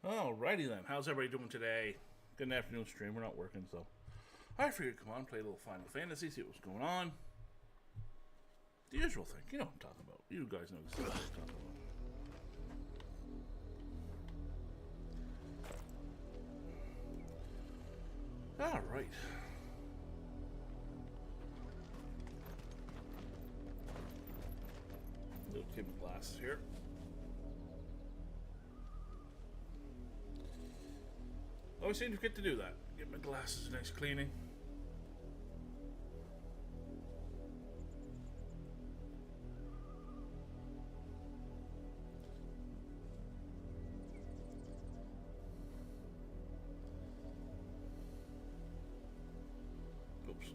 Alrighty then, how's everybody doing today? Good afternoon stream, we're not working, so I figured come on, play a little Final Fantasy, see what's going on. The usual thing, you know what I'm talking about. You guys know exactly what I'm talking about. Alright. Little kid with glasses here. Always seem to forget to do that. Get my glasses a nice cleaning. Oops.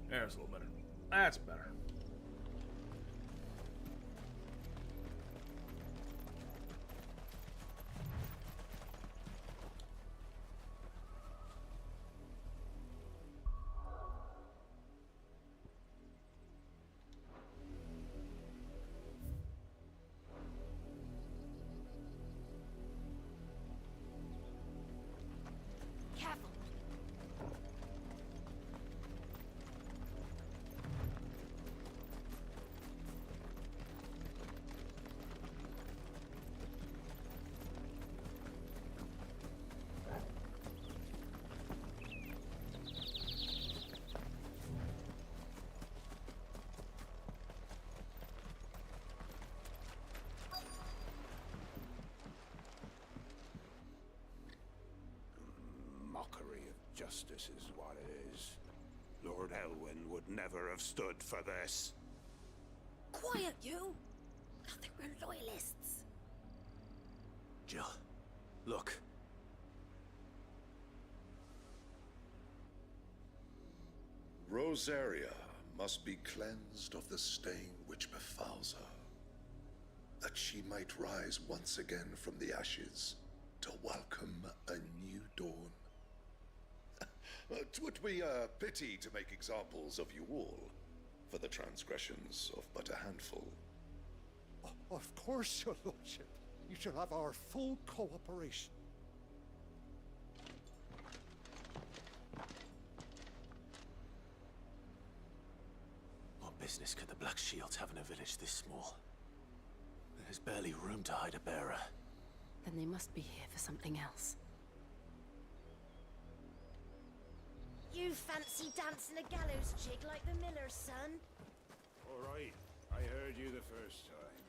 There's a little better. That's better. Mockery of justice is what it is. Lord Elwyn would never have stood for this. Quiet, you! I think we're loyalists. Jill, look. Rosaria must be cleansed of the stain which befouls her, that she might rise once again from the ashes to welcome a new dawn. 'Twould be a pity to make examples of you all, for the transgressions of but a handful. Of course, your lordship. You shall have our full cooperation. What business could the Black Shields have in a village this small? There's barely room to hide a bearer. Then they must be here for something else. You fancy dancing a gallows chick like the miller's son? All right, I heard you the first time.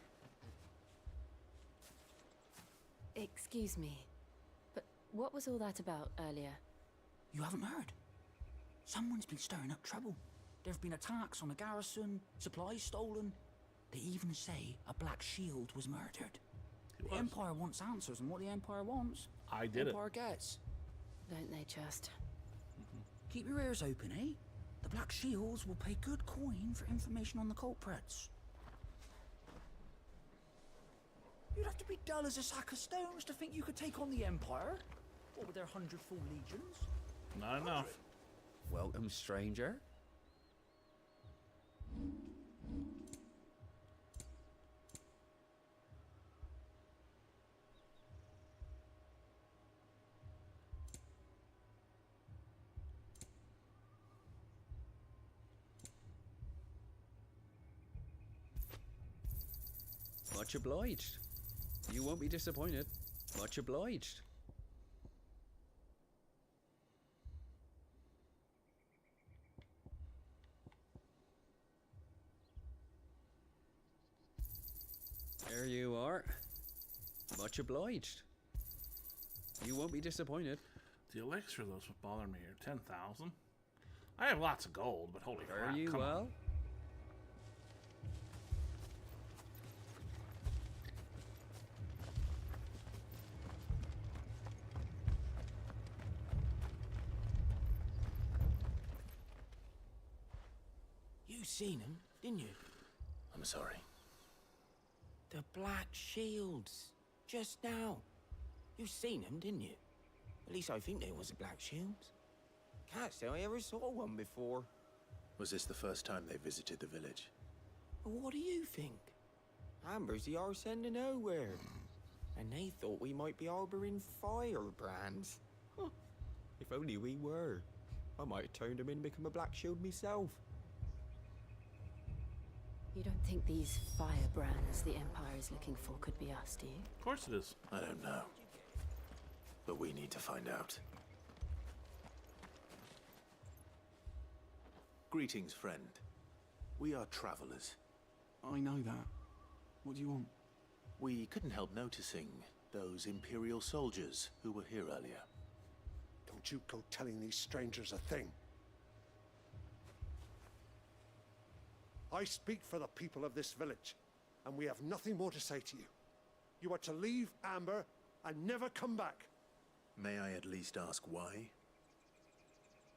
Excuse me, but what was all that about earlier? You haven't heard? Someone's been stirring up trouble. There have been attacks on the garrison, supplies stolen. They even say a Black Shield was murdered. The Empire wants answers, and what the Empire wants, I did the it. Empire gets. Don't they just? Keep your ears open, eh? The Black Shields will pay good coin for information on the culprits. You'd have to be dull as a sack of stones to think you could take on the Empire. What with their 100 full legions? Not enough. Welcome, stranger. Much obliged. You won't be disappointed. Much obliged. There you are. Much obliged. You won't be disappointed. The elixir, those would bother me here. 10,000. I have lots of gold, but holy crap. Are you come well? on. You seen him, didn't you? I'm sorry. The Black Shields. Just now. You seen them, didn't you? At least I think there was a Black Shields. Can't say I ever saw one before. Was this the first time they visited the village? Well, what do you think? Amber's the arse end of nowhere. And they thought we might be harboring firebrands. Huh. If only we were. I might have turned them in and become a Black Shield myself. You don't think these firebrands the Empire is looking for could be us, do you? Of course it is. I don't know. But we need to find out. Greetings, friend. We are travelers. I know that. What do you want? We couldn't help noticing those Imperial soldiers who were here earlier. Don't you go telling these strangers a thing. I speak for the people of this village, and we have nothing more to say to you. You are to leave Amber and never come back. May I at least ask why?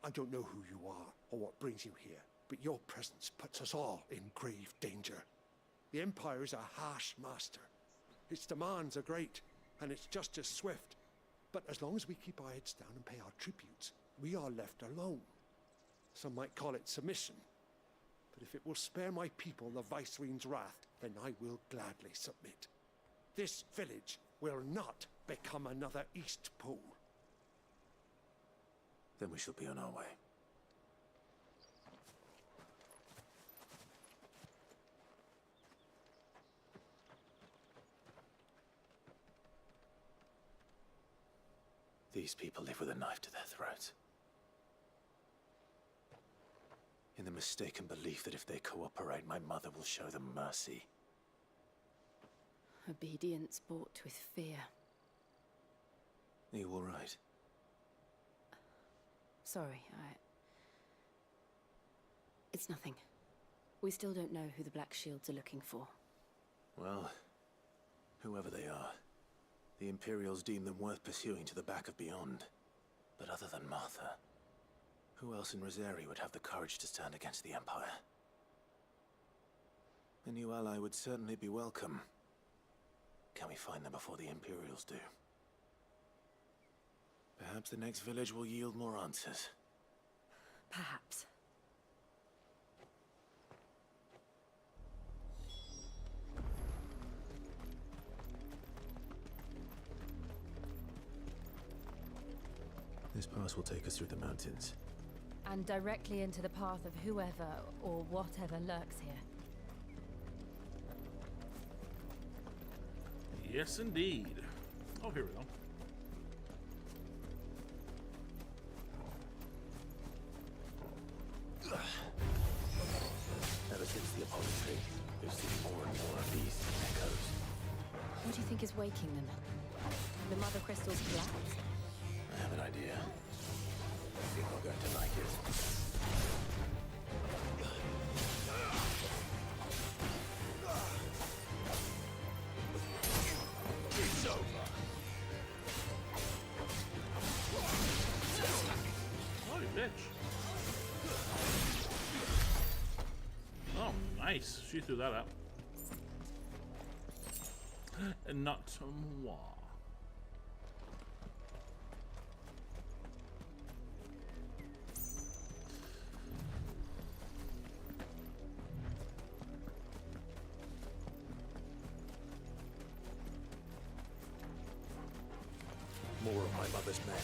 I don't know who you are or what brings you here, but your presence puts us all in grave danger. The Empire is a harsh master. Its demands are great, and its justice swift. But as long as we keep our heads down and pay our tributes, we are left alone. Some might call it submission. But if it will spare my people the Viceroy's wrath, then I will gladly submit. This village will not become another East Pole. Then we shall be on our way. These people live with a knife to their throats. In the mistaken belief that if they cooperate, my mother will show them mercy. Obedience bought with fear. Are you all right? Sorry, It's nothing. We still don't know who the Black Shields are looking for. Well, whoever they are, the Imperials deem them worth pursuing to the back of beyond. But other than Martha, who else in Rosari would have the courage to stand against the Empire? A new ally would certainly be welcome. Can we find them before the Imperials do? Perhaps the next village will yield more answers. Perhaps. This pass will take us through the mountains. And directly into the path of whoever or whatever lurks here. Yes, indeed. Oh, here we go. Ever since the Apollo tree, we've seen more and more of these echoes. What do you think is waking them? The mother crystal's collapse? I have an idea. I think we're going to like it. It's over. Oh, you bitch. Oh, nice. She threw that up. And not moi. More of my mother's men.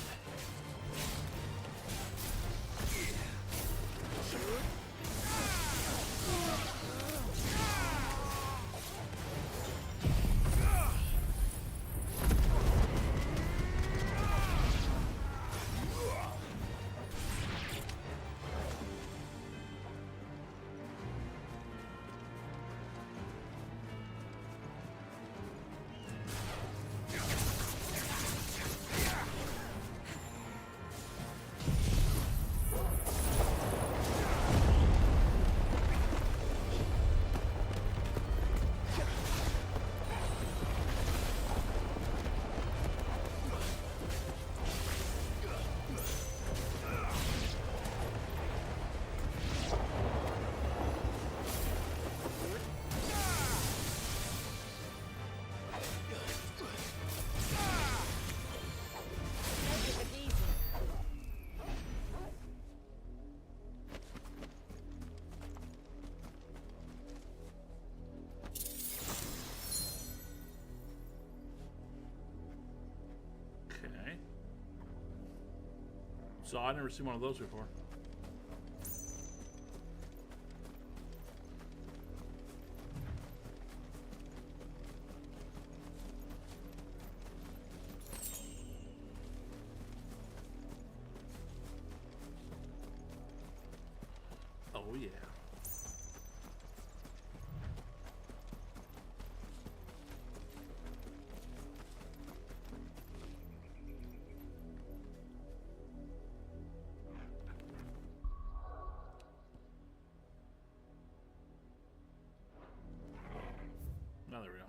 So I never seen one of those before. Oh yeah. Now there we go.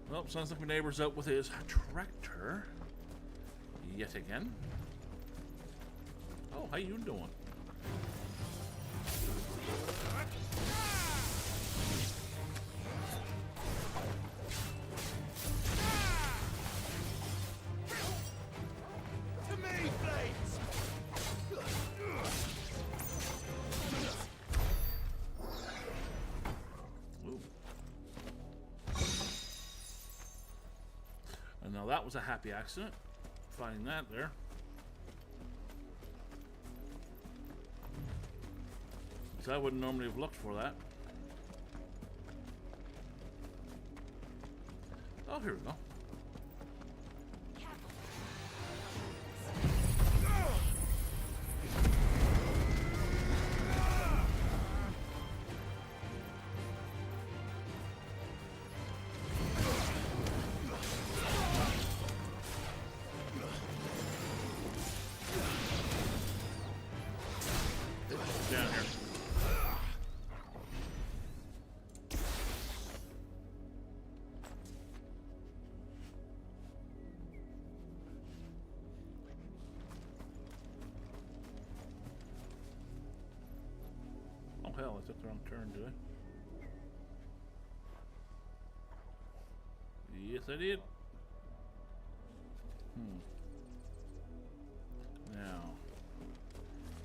Well, sounds like my neighbor's out with his tractor yet again. Oh, how you doing? To me, blades! Ooh. And now that was a happy accident, finding that there. So I wouldn't normally have looked for that. Oh, here we go. Down here. Oh hell, I took the wrong turn, did I? Yes, I did. Now,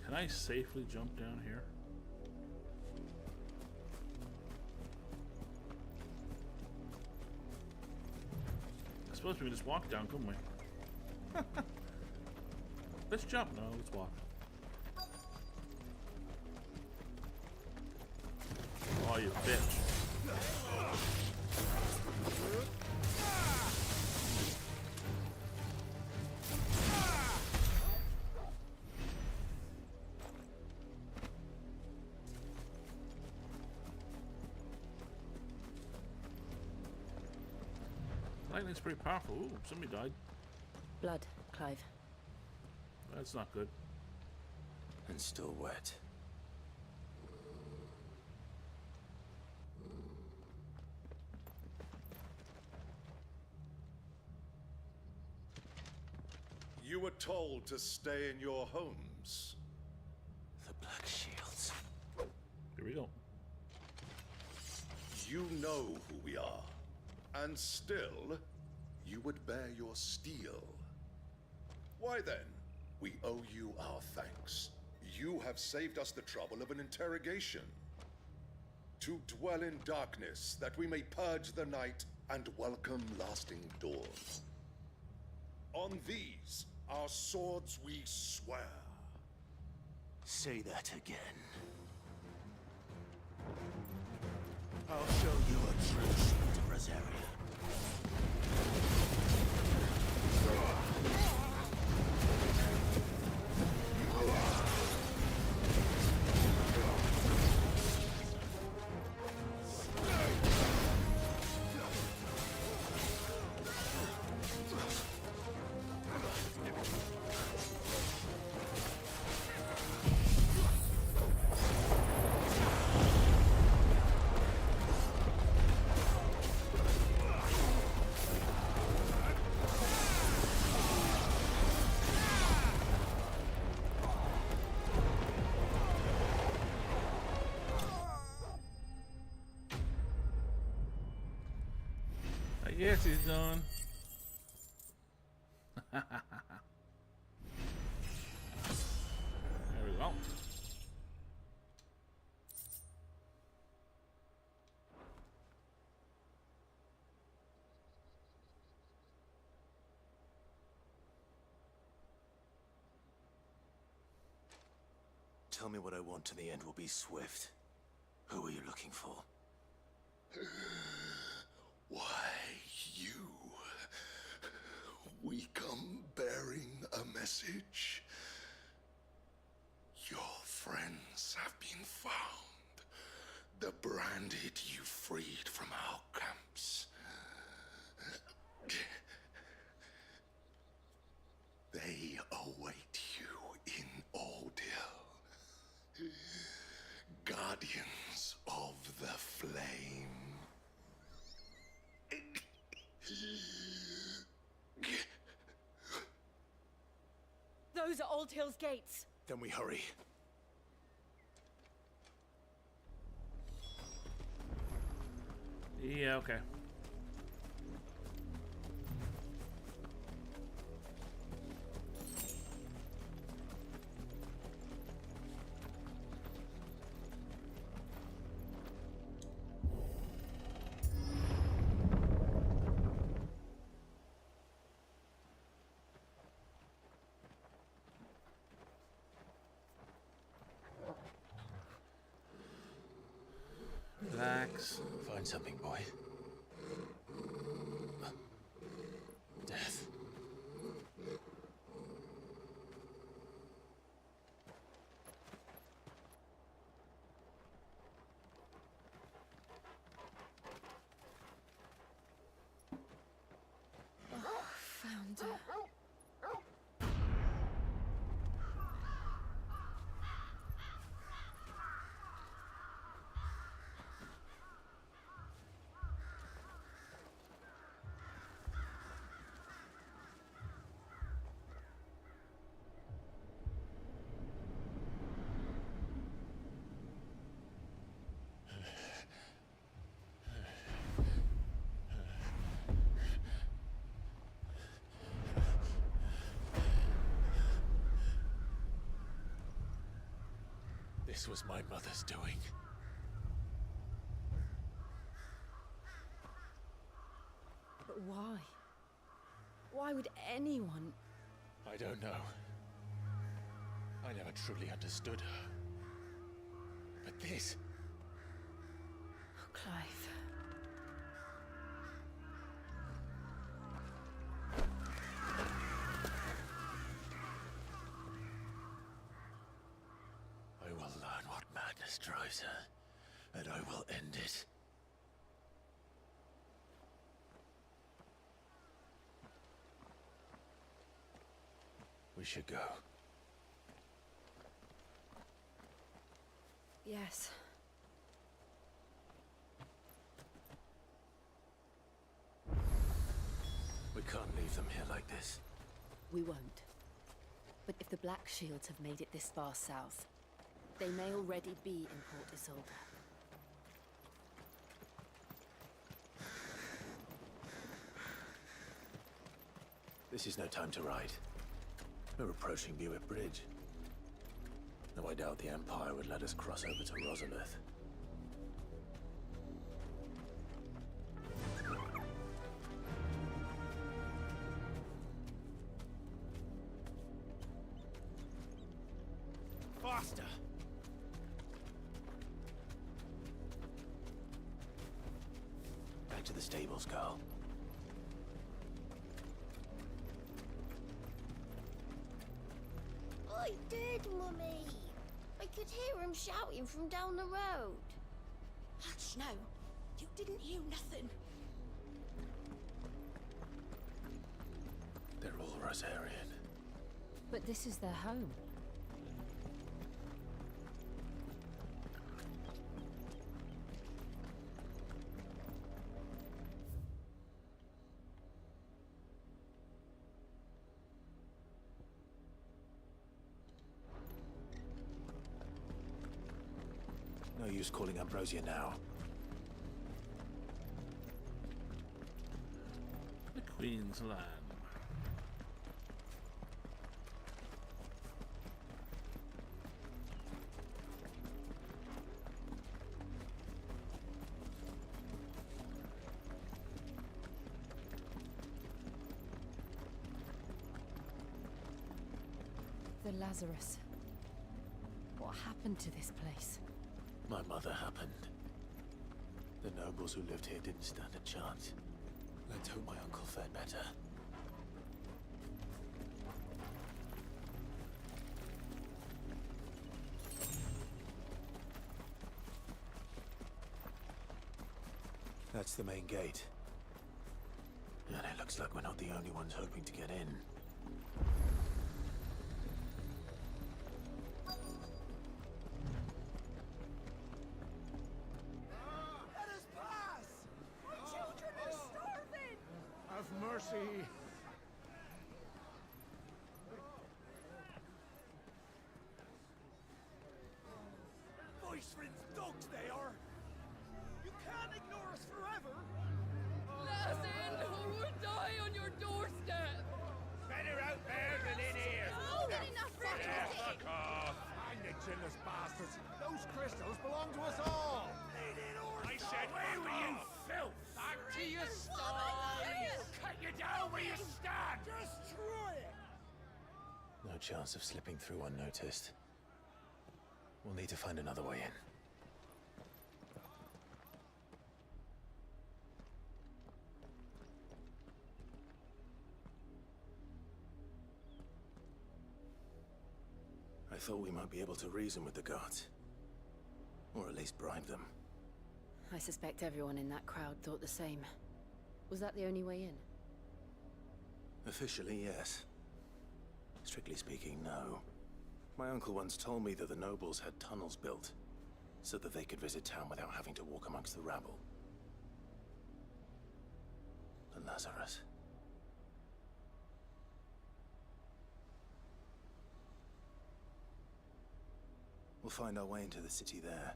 can I safely jump down here? I suppose we can just walk down, couldn't we? Let's jump. No, let's walk. Oh, you bitch. Lightning's pretty powerful. Ooh, somebody died. Blood, Clive. That's not good. And still wet. You were told to stay in your homes. The Black Shields. Here we go. You know who we are. And still, you would bear your steel. Why then? We owe you our thanks. You have saved us the trouble of an interrogation. To dwell in darkness, that we may purge the night and welcome lasting dawn. On these, our swords we swear. Say that again. I'll show you a true shield of Rosaria. Yes, he's done. There we go. tell me what I want, and the end will be swift. Who are you looking for? Why, you. We come bearing a message. Your friends have been found. The branded you freed from our camps. They await you in Aldil. Guardians of the Flame. Those are Old Hill's gates. Then we hurry. Yeah, okay. Relax. Find something, boy. Death. Found her. This was my mother's doing. But why? Why would anyone... I don't know. I never truly understood her. But this... Oh, Clive. I will learn what madness drives her, and I will end it. We should go. Yes. We can't leave them here like this. We won't. But if the Black Shields have made it this far south, they may already be in Port Isolde. This is no time to ride. We're approaching Buick Bridge. Though I doubt the Empire would let us cross over to Rosalith. Faster! Back to the stables, Carl. I did, Mummy. I could hear him shouting from down the road. Hush, no. You didn't hear nothing. They're all Rosarian. But this is their home. No use calling Ambrosia now. The Queen's Land. The Lazarus. Why What happened to this place? My mother happened. The nobles who lived here didn't stand a chance. Let's hope my uncle fared better. That's the main gate. And it looks like we're not the only ones hoping to get in. Let us pass! My children are starving! Have mercy! Voice-rinsed dogs they are! You can't ignore us forever! Let us in, or we'll die on your doorstep! Better out there than in here. Oh, good enough for Yeah, fuck off. Hang the chinless bastards! Those crystals belong to us all! I said away with you, filth. Back to your sties! Cut you down where you stand. Destroy it! No chance of slipping through unnoticed. We'll need to find another way in. I thought we might be able to reason with the guards. Or at least bribe them. I suspect everyone in that crowd thought the same. Was that the only way in? Officially, yes. Strictly speaking, no. My uncle once told me that the nobles had tunnels built, so that they could visit town without having to walk amongst the rabble. The Lazarus. We'll find our way into the city there.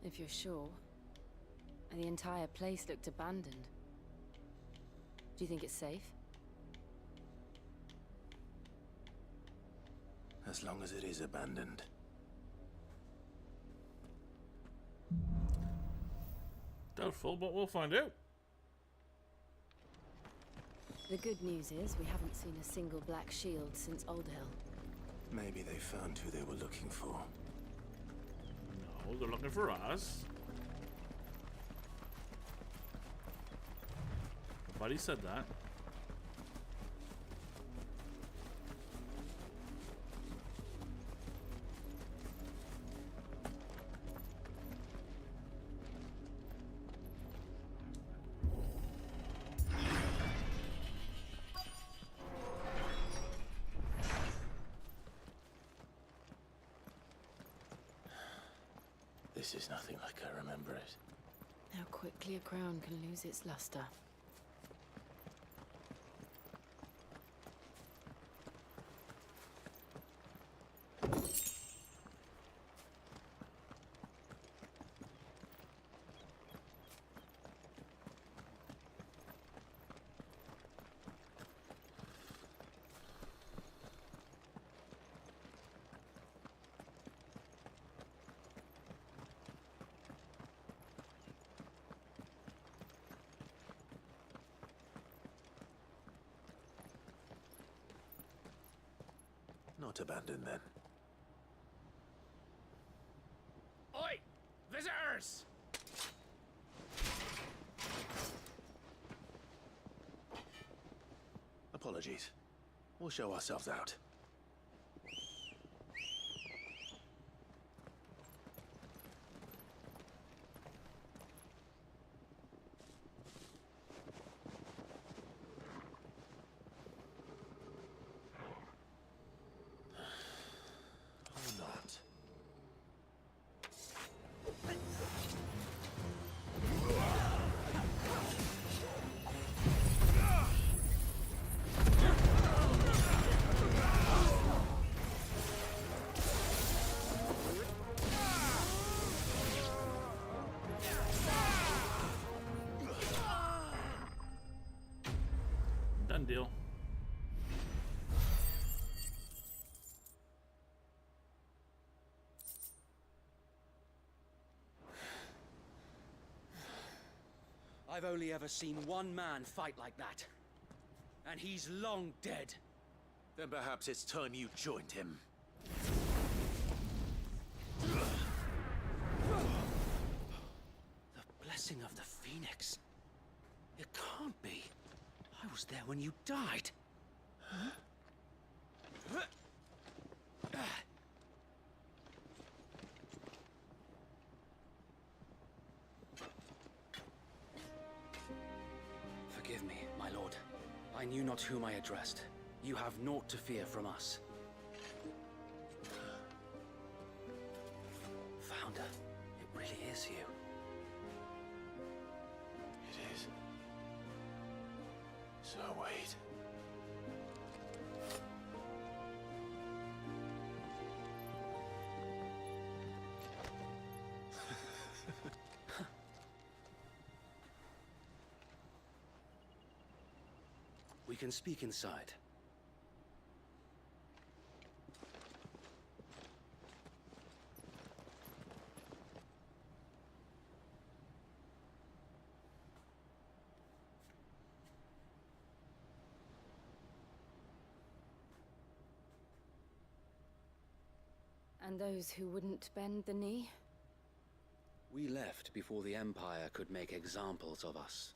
If you're sure. And the entire place looked abandoned. Do you think it's safe? As long as it is abandoned. Doubtful, but we'll find out. The good news is we haven't seen a single black shield since Old Hill. Maybe they found who they were looking for. No, they're looking for us. Buddy said that. This is nothing like I remember it. How quickly a crown can lose its luster. Not abandoned, then. Oi! Visitors! Apologies. We'll show ourselves out. Done deal. I've only ever seen one man fight like that. And he's long dead. Then perhaps it's time you joined him. blessing of the Phoenix. It can't be. I was there when you died. Forgive me, my lord. I knew not whom I addressed. You have naught to fear from us. Founder, it really is you. It is. So wait. We can speak inside. And those who wouldn't bend the knee? We left before the Empire could make examples of us,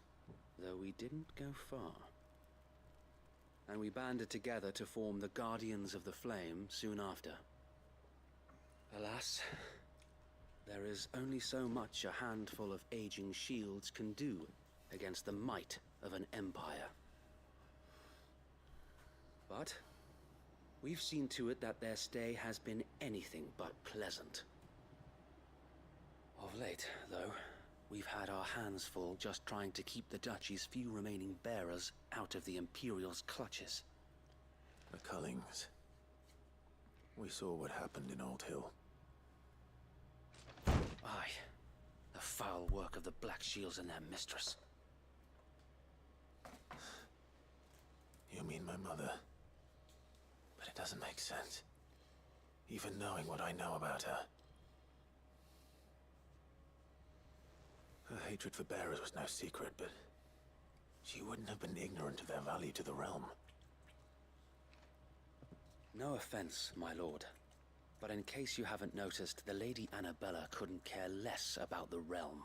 though we didn't go far. And we banded together to form the Guardians of the Flame soon after. Alas, there is only so much a handful of aging shields can do against the might of an empire. But we've seen to it that their stay has been anything but pleasant. Of late, though, we've had our hands full just trying to keep the Duchy's few remaining bearers out of the Imperial's clutches. The Cullings. We saw what happened in Old Hill. Aye. The foul work of the Black Shields and their mistress. You mean my mother? But it doesn't make sense. Even knowing what I know about her. Her hatred for bearers was no secret, but she wouldn't have been ignorant of their value to the realm. No offense, my lord, but in case you haven't noticed, the Lady Annabella couldn't care less about the realm.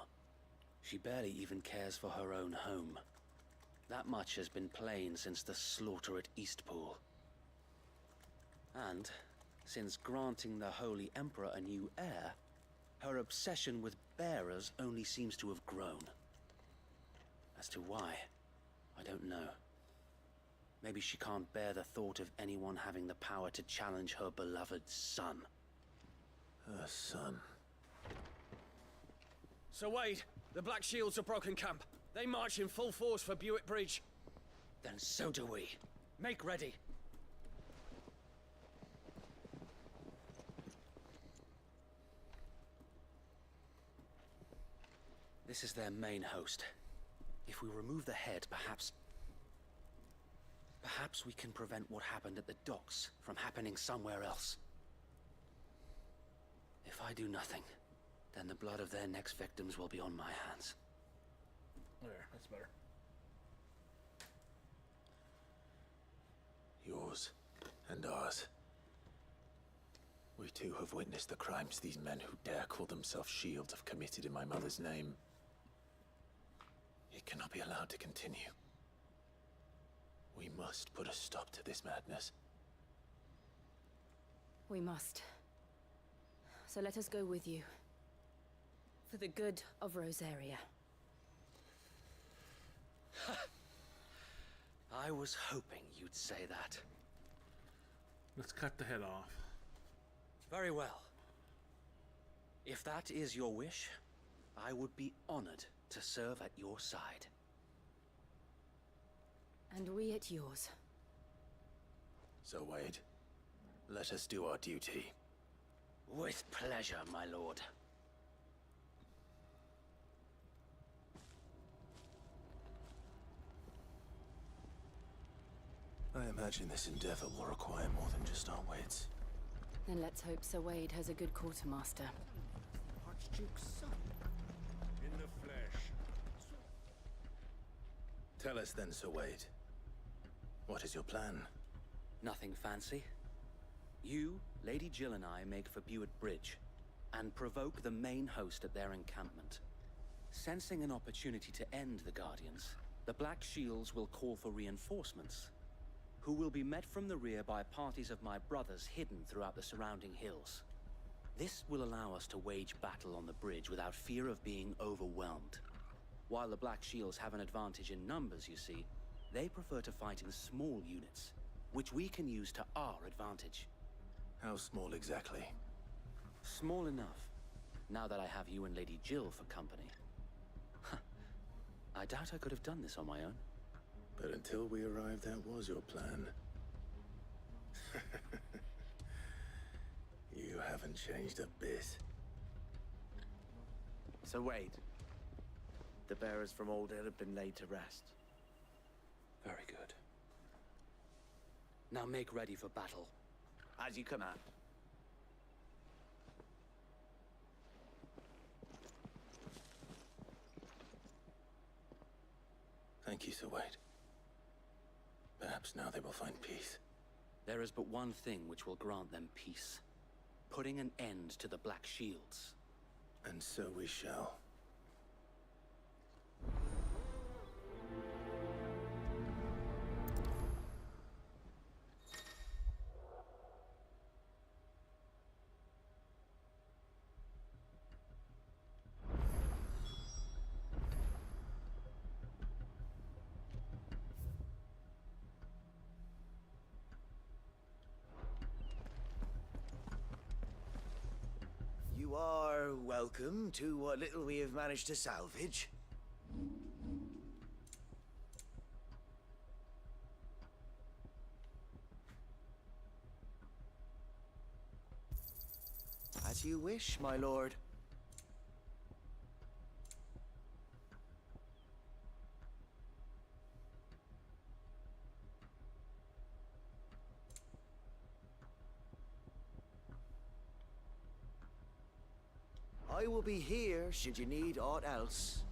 She barely even cares for her own home. That much has been plain since the slaughter at Eastpool. And, since granting the Holy Emperor a new heir, her obsession with bearers only seems to have grown. As to why, I don't know. Maybe she can't bear the thought of anyone having the power to challenge her beloved son. Her son? Sir Wade, the Black Shields have broken camp. They march in full force for Buick Bridge. Then so do we. Make ready. This is their main host. If we remove the head, perhaps we can prevent what happened at the docks from happening somewhere else. If I do nothing, then the blood of their next victims will be on my hands. There, that's better. Yours and ours. We too have witnessed the crimes these men who dare call themselves shields have committed in my mother's name. It cannot be allowed to continue. We must put a stop to this madness. We must. So let us go with you. For the good of Rosaria. I was hoping you'd say that. Let's cut the head off. Very well. If that is your wish, I would be honored to serve at your side. And we at yours. So, Wade, let us do our duty. With pleasure, my lord. I imagine this endeavor will require more than just our wits. Then let's hope Sir Wade has a good quartermaster. Archduke's son. In the flesh. Tell us then, Sir Wade. What is your plan? Nothing fancy. You, Lady Jill and I make for Buick Bridge, and provoke the main host at their encampment. Sensing an opportunity to end the Guardians, the Black Shields will call for reinforcements, who will be met from the rear by parties of my brothers hidden throughout the surrounding hills. This will allow us to wage battle on the bridge without fear of being overwhelmed. While the Black Shields have an advantage in numbers, you see, they prefer to fight in small units, which we can use to our advantage. How small exactly? Small enough, now that I have you and Lady Jill for company. I doubt I could have done this on my own. But until we arrived, that was your plan. You haven't changed a bit. So Wade, the bearers from Old Hill have been laid to rest. Very good. Now make ready for battle. As you command. Thank you, Sir Wade. Perhaps now they will find peace. There is but one thing which will grant them peace. Putting an end to the Black Shields. And so we shall. You are welcome to what little we have managed to salvage. As you wish, my lord. I will be here should you need aught else.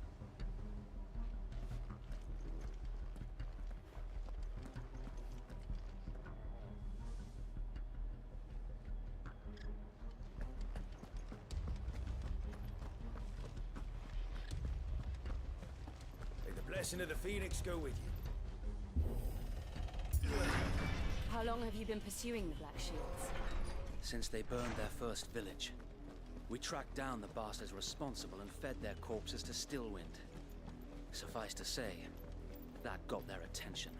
May the blessing of the Phoenix go with you. How long have you been pursuing the Black Shields? Since they burned their first village. We tracked down the bastards responsible and fed their corpses to Stillwind. Suffice to say, that got their attention.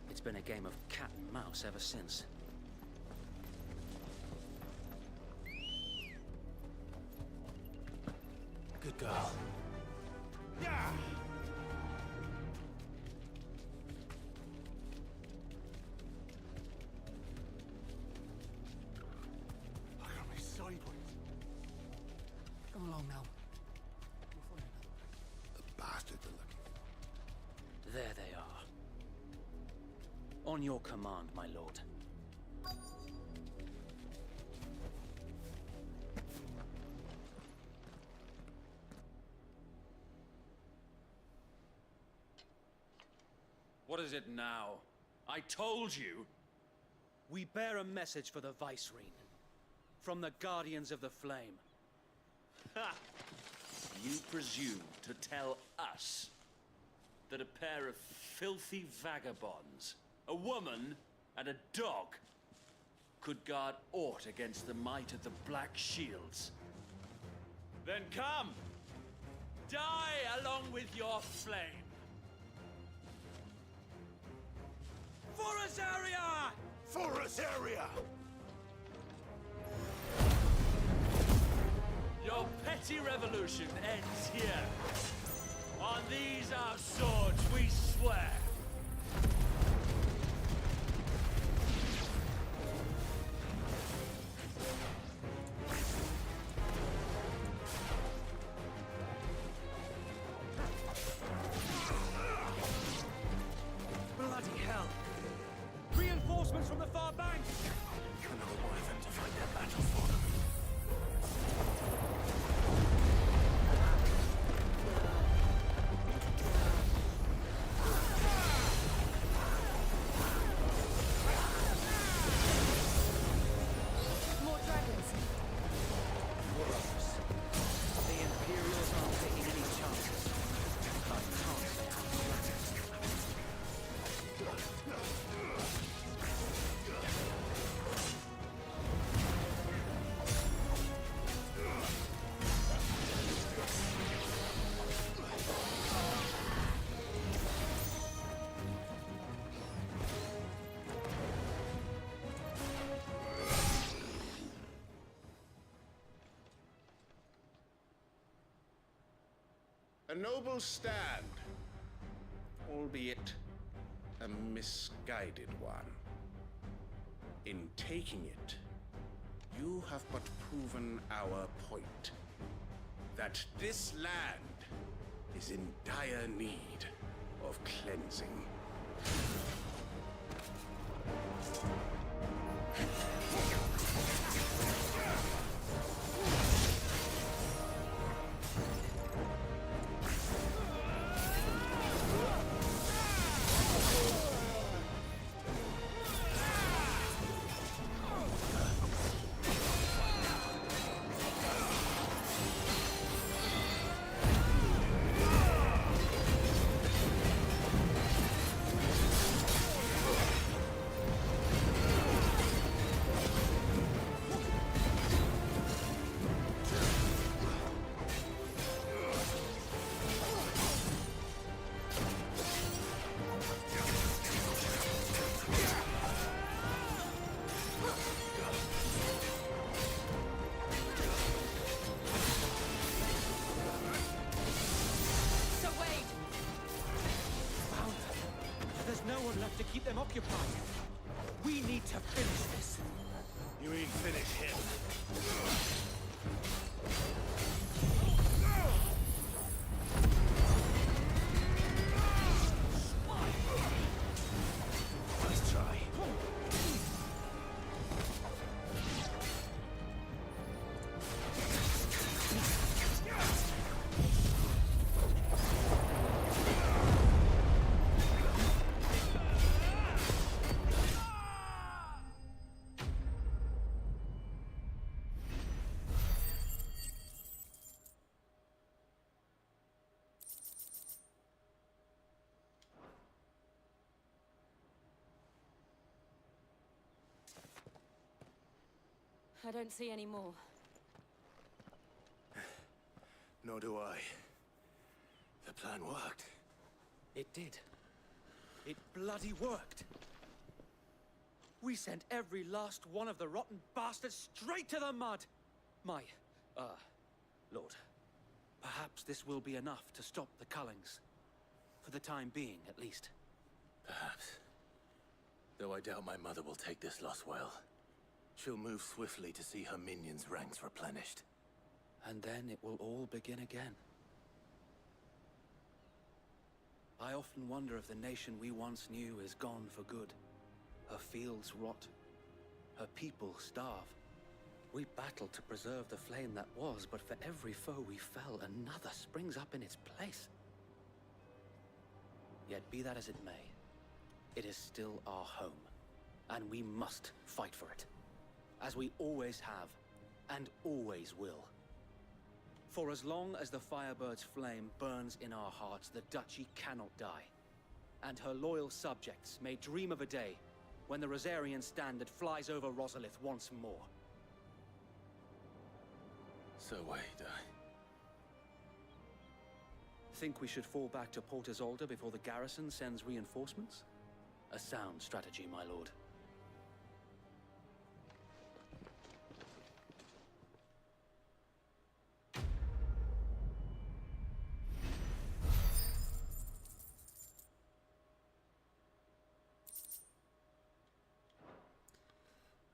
It's been a game of cat and mouse ever since. Good girl. Yeah! I got me sideways. Come along now. The bastards are looking. There they are. On your command, my lord. What is it now? I told you! We bear a message for the Vicereine. From the Guardians of the Flame. Ha! You presume to tell us that a pair of filthy vagabonds, a woman and a dog, could guard aught against the might of the Black Shields? Then come! Die along with your flame! For Azaria! For Azaria! Your petty revolution ends here. On these our swords we swear. Bloody hell! Reinforcements from the far bank! Another one of them to fight their battle for them. noble stand, albeit a misguided one. In taking it, you have but proven our point, that this land is in dire need of cleansing. To keep them occupied. We need to finish this. You mean finish him? Nice try. I don't see any more. Nor do I. The plan worked. It did. It bloody worked. We sent every last one of the rotten bastards straight to the mud! Lord, perhaps this will be enough to stop the Cullings. For the time being, at least. Perhaps. Though I doubt my mother will take this loss well. She'll move swiftly to see her minions' ranks replenished. And then it will all begin again. I often wonder if the nation we once knew is gone for good. Her fields rot. Her people starve. We battled to preserve the flame that was, but for every foe we fell, another springs up in its place. Yet be that as it may, it is still our home, and we must fight for it. As we always have, and always will. For as long as the Firebird's flame burns in our hearts, the Duchy cannot die. And her loyal subjects may dream of a day when the Rosarian standard flies over Rosalith once more. So wait, Think we should fall back to Port Isolde before the garrison sends reinforcements? A sound strategy, my lord.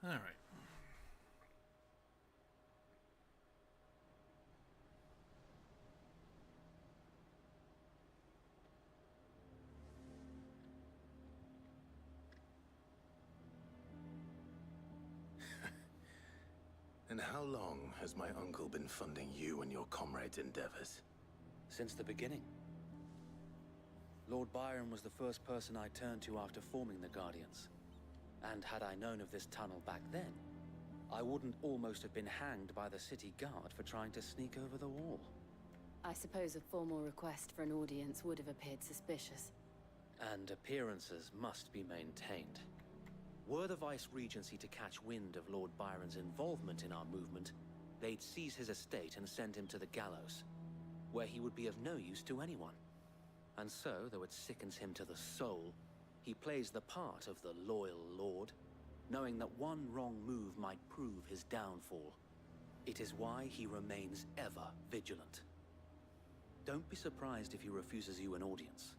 All right. And how long has my uncle been funding you and your comrades' endeavors? Since the beginning. Lord Byron was the first person I turned to after forming the Guardians. And had I known of this tunnel back then, I wouldn't almost have been hanged by the city guard for trying to sneak over the wall. I suppose a formal request for an audience would have appeared suspicious. And appearances must be maintained. Were the Vice-Regency to catch wind of Lord Byron's involvement in our movement, they'd seize his estate and send him to the gallows, where he would be of no use to anyone. And so, though it sickens him to the soul, he plays the part of the loyal lord, knowing that one wrong move might prove his downfall. It is why he remains ever vigilant. Don't be surprised if he refuses you an audience.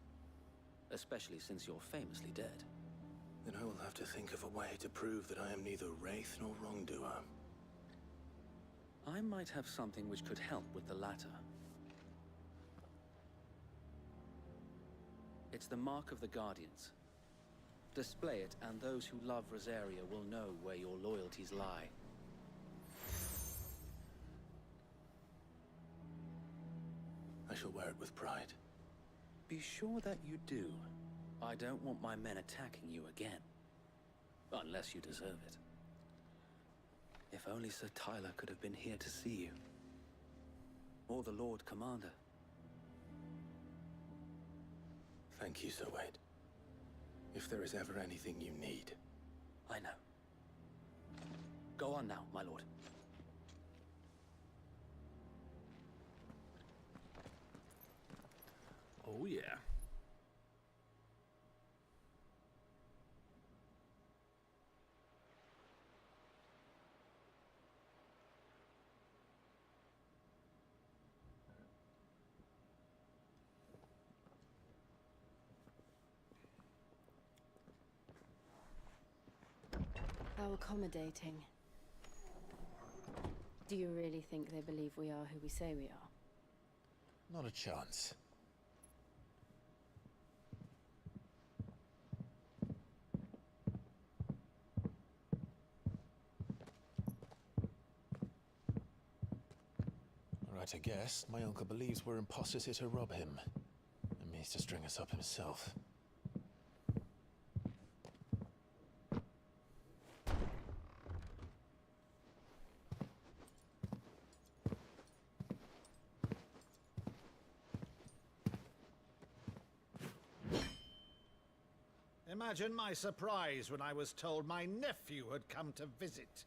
Especially since you're famously dead. Then I will have to think of a way to prove that I am neither wraith nor wrongdoer. I might have something which could help with the latter. It's the mark of the Guardians. Display it, and those who love Rosaria will know where your loyalties lie. I shall wear it with pride. Be sure that you do. I don't want my men attacking you again. Unless you deserve it. If only Sir Tyler could have been here to see you. Or the Lord Commander. Thank you, Sir Wade. If there is ever anything you need. I know. Go on now, my lord. Oh, yeah. How accommodating. Do you really think they believe we are who we say we are? Not a chance. Right, I guess. My uncle believes we're imposters here to rob him. And means to string us up himself. Imagine my surprise when I was told my nephew had come to visit.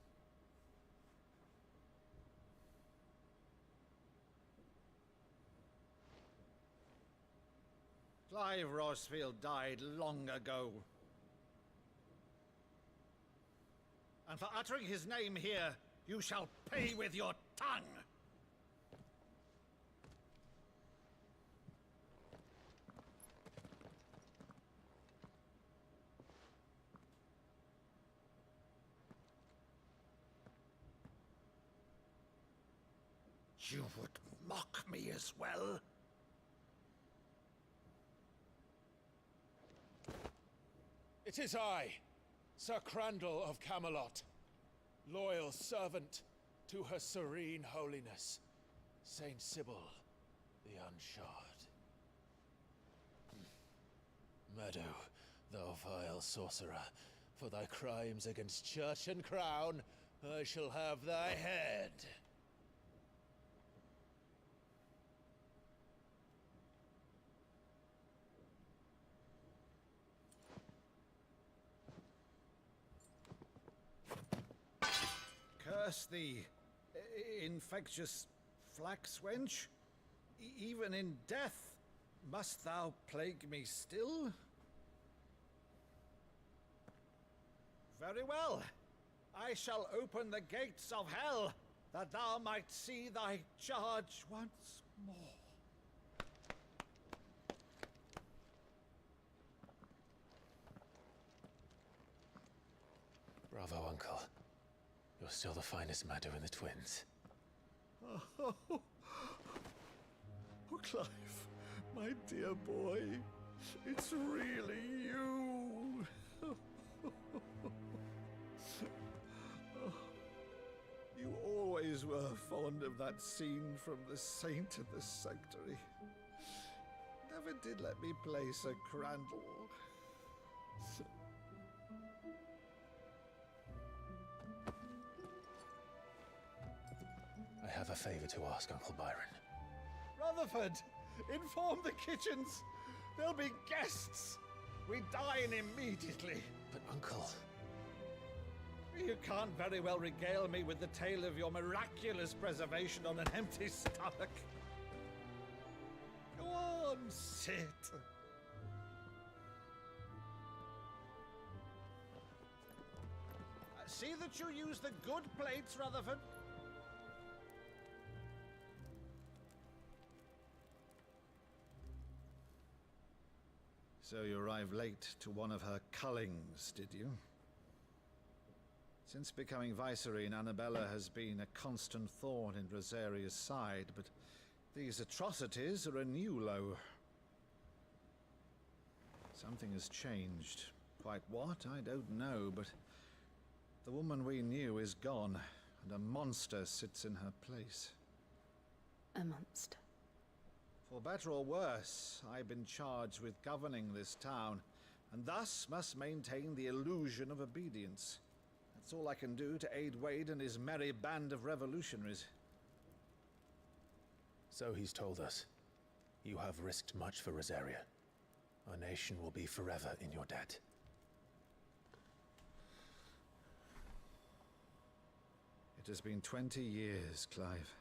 Clive Rosfield died long ago. And for uttering his name here, you shall pay with your tongue! You would mock me as well? It is I, Sir Crandall of Camelot, loyal servant to Her Serene Holiness, Saint Sybil the Unshod. Meadow, thou vile sorcerer, for thy crimes against church and crown, I shall have thy head. Curse thee, infectious flax wench. Even in death, must thou plague me still? Very well. I shall open the gates of hell, that thou might see thy charge once more. Bravo, Uncle. You're still the finest Meadow in the twins. Oh, Clive, my dear boy, it's really you. You always were fond of that scene from The Saint of the Sanctuary. Never did let me play Sir Crandall. I have a favor to ask, Uncle Byron. Rutherford, inform the kitchens. There'll be guests. We dine immediately. But, Uncle... You can't very well regale me with the tale of your miraculous preservation on an empty stomach. Go on, sit. See that you use the good plates, Rutherford. So you arrived late to one of her cullings, did you? Since becoming Vicereine, Annabella has been a constant thorn in Rosaria's side, but these atrocities are a new low. Something has changed. Quite what, I don't know, but the woman we knew is gone, and a monster sits in her place. A monster. For better or worse, I've been charged with governing this town, and thus must maintain the illusion of obedience. That's all I can do to aid Wade and his merry band of revolutionaries. So he's told us. You have risked much for Rosaria. Our nation will be forever in your debt. It has been 20 years, Clive.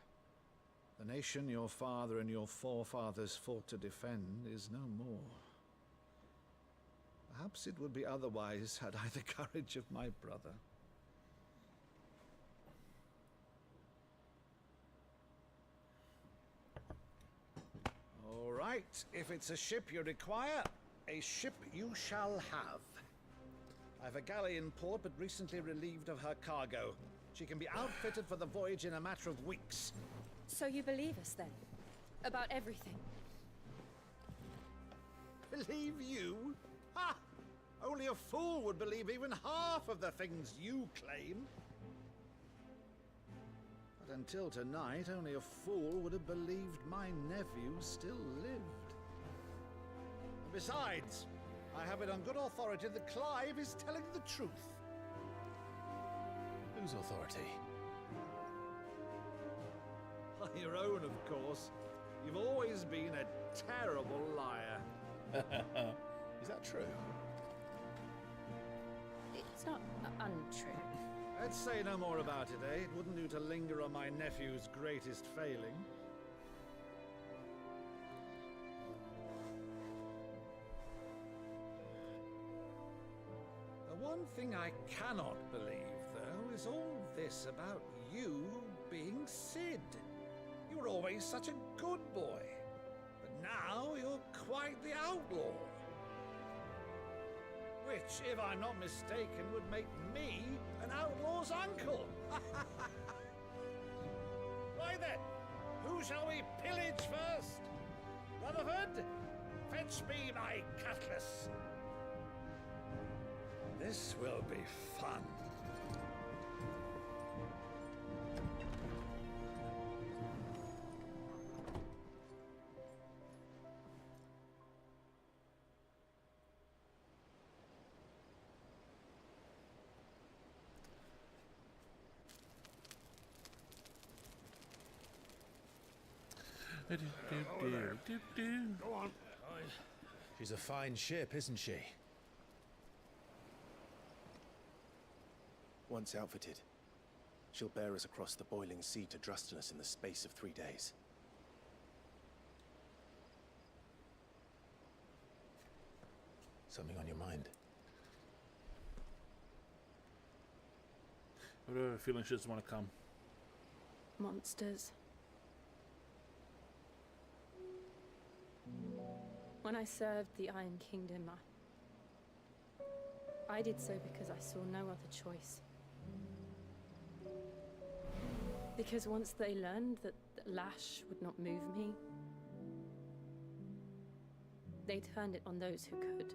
The nation your father and your forefathers fought to defend is no more. Perhaps it would be otherwise had I the courage of my brother. All right, if it's a ship you require, a ship you shall have. I've a galley in port, but recently relieved of her cargo. She can be outfitted for the voyage in a matter of weeks. So you believe us then? About everything? Believe you? Ha! Only a fool would believe even half of the things you claim. But until tonight, only a fool would have believed my nephew still lived. And besides, I have it on good authority that Clive is telling the truth. Whose authority? Your own, of course. You've always been a terrible liar. Is that true? It's not untrue. Let's say no more about it, eh? It wouldn't do to linger on my nephew's greatest failing. The one thing I cannot believe, though, is all this about you being Sid. You were always such a good boy, but now you're quite the outlaw. Which, if I'm not mistaken, would make me an outlaw's uncle. Why then, who shall we pillage first? Rutherford, fetch me my cutlass. This will be fun. Go on. She's a fine ship, isn't she? Once outfitted, she'll bear us across the boiling sea to Drustinus in the space of 3 days. Something on your mind? I have a feeling she doesn't want to come. Monsters. When I served the Iron Kingdom, I did so because I saw no other choice. Because once they learned that Lash would not move me, they turned it on those who could.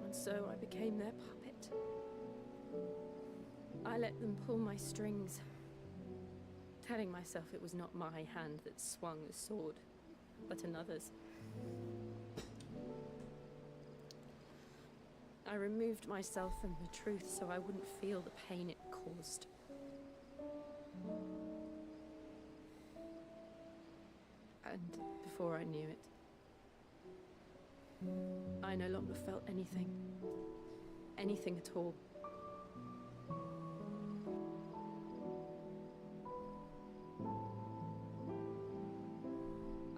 And so I became their puppet. I let them pull my strings, telling myself it was not my hand that swung the sword, but another's. I removed myself from the truth so I wouldn't feel the pain it caused. And before I knew it, I no longer felt anything. Anything at all.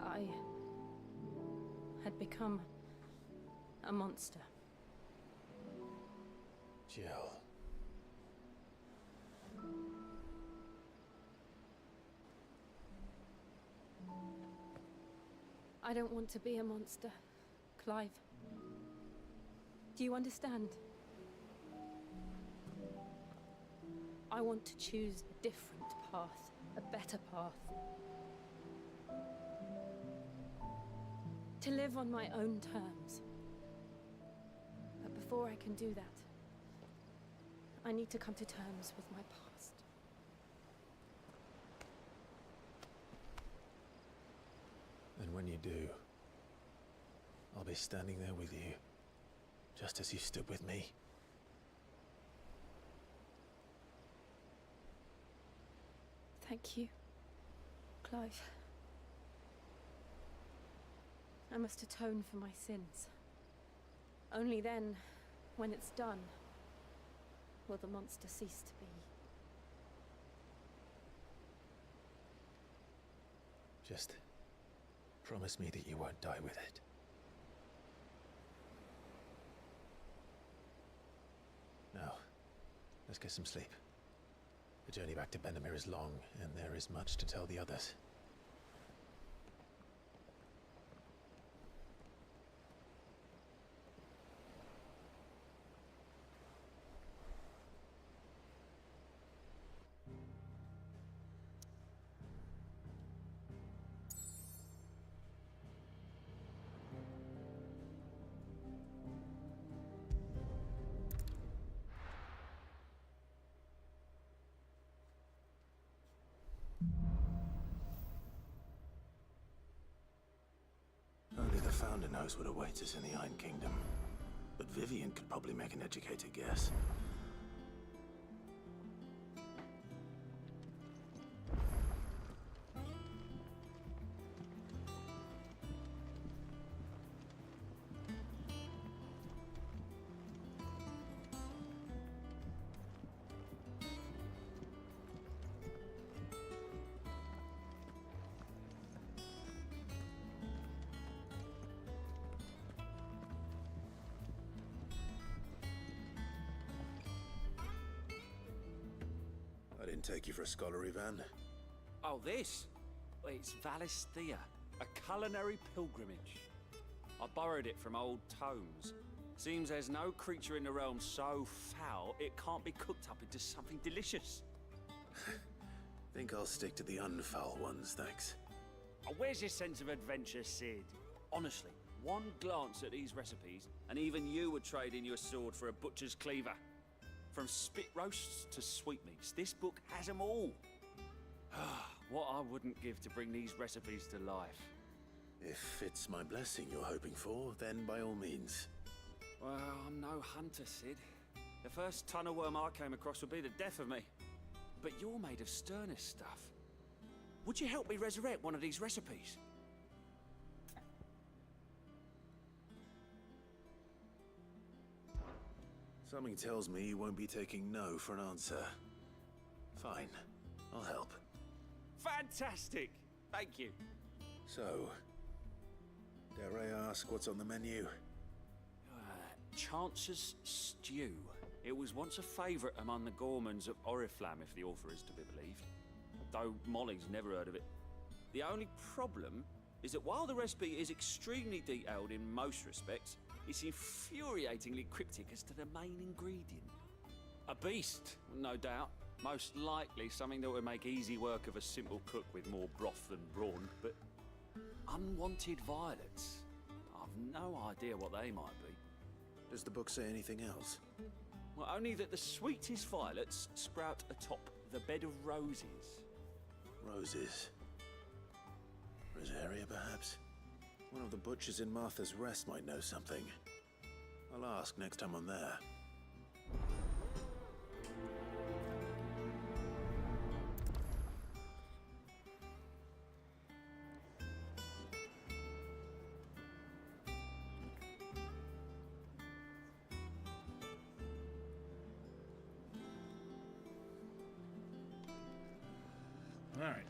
I had become a monster. Jill. I don't want to be a monster, Clive. Do you understand? I want to choose a different path, a better path. To live on my own terms. But before I can do that, I need to come to terms with my past. And when you do, I'll be standing there with you, just as you stood with me. Thank you, Clive. I must atone for my sins. Only then, when it's done, will the monster cease to be. Just promise me that you won't die with it. Now, let's get some sleep. The journey back to Benamir is long, and there is much to tell the others. Only the Founder knows what awaits us in the Iron Kingdom. But Vivian could probably make an educated guess. I didn't take you for a scholar, Ivan. Oh, this? It's Valisthea, a culinary pilgrimage. I borrowed it from old tomes. Seems there's no creature in the realm so foul it can't be cooked up into something delicious. Think I'll stick to the unfoul ones, thanks. Oh, where's your sense of adventure, Sid? Honestly, one glance at these recipes, and even you would trade in your sword for a butcher's cleaver. From spit roasts to sweetmeats, this book has them all. What I wouldn't give to bring these recipes to life. If it's my blessing you're hoping for, then by all means. Well, I'm no hunter, Sid. The first tunnel worm I came across would be the death of me. But you're made of sterner stuff. Would you help me resurrect one of these recipes? Something tells me you won't be taking no for an answer. Fine, I'll help. Fantastic! Thank you. So, dare I ask what's on the menu? Chance's Stew. It was once a favourite among the gourmands of Oriflamme, if the author is to be believed. Though Molly's never heard of it. The only problem is that while the recipe is extremely detailed in most respects, it's infuriatingly cryptic as to the main ingredient. A beast, no doubt. Most likely something that would make easy work of a simple cook with more broth than brawn, but unwanted violets. I've no idea what they might be. Does the book say anything else? Well, only that the sweetest violets sprout atop the bed of roses. Roses. Rosaria, perhaps? One of the butchers in Martha's Rest might know something. I'll ask next time I'm there. All right.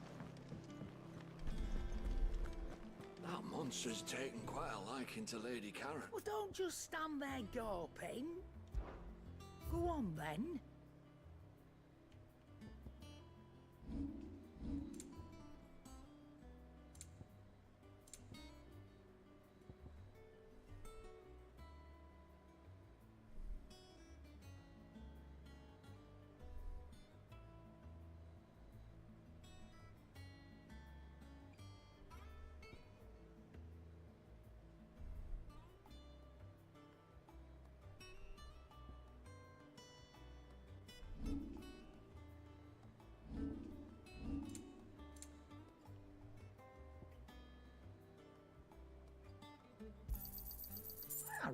That monster's taken quite a liking to Lady Karen. Well, don't just stand there gawping. Go on, then.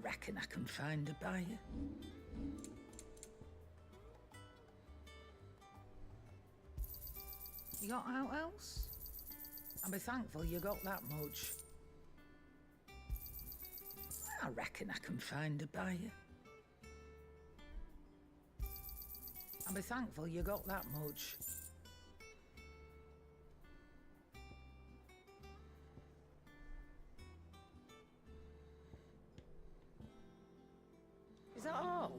reckon I can find a buyer. You got out else? I'll be thankful you got that much. I reckon I can find a buyer. I'll be thankful you got that much. Is that all?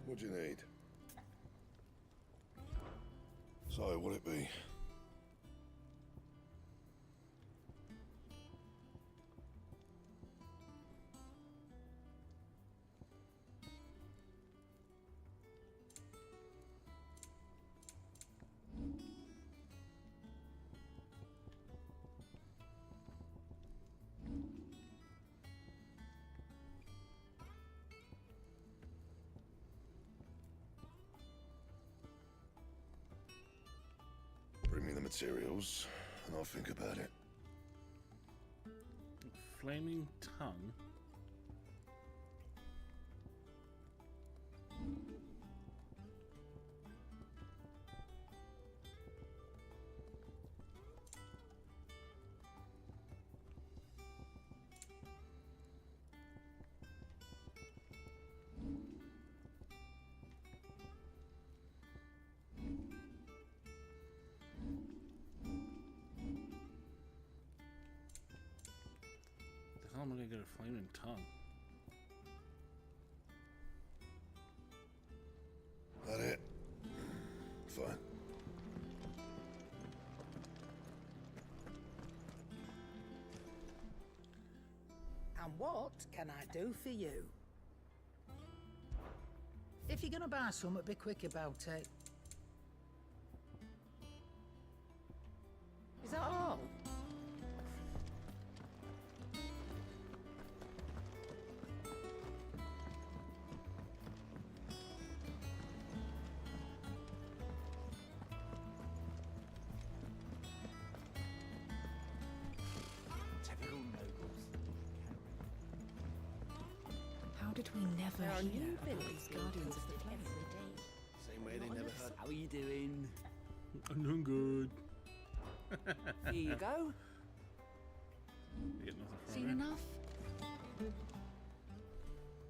What do you need? So, what'll it be? Bring me the materials, and I'll think about it. Flaming tongue. How am I gonna get a flaming tongue? That it? Fine. And what can I do for you? If you're gonna buy something, be quick about it. Is that all? How did we never There are hear new about villains these guardians of the flame? Same way they never heard. How are you doing? I'm doing good. Here you go. You get nothing from Seen me. enough?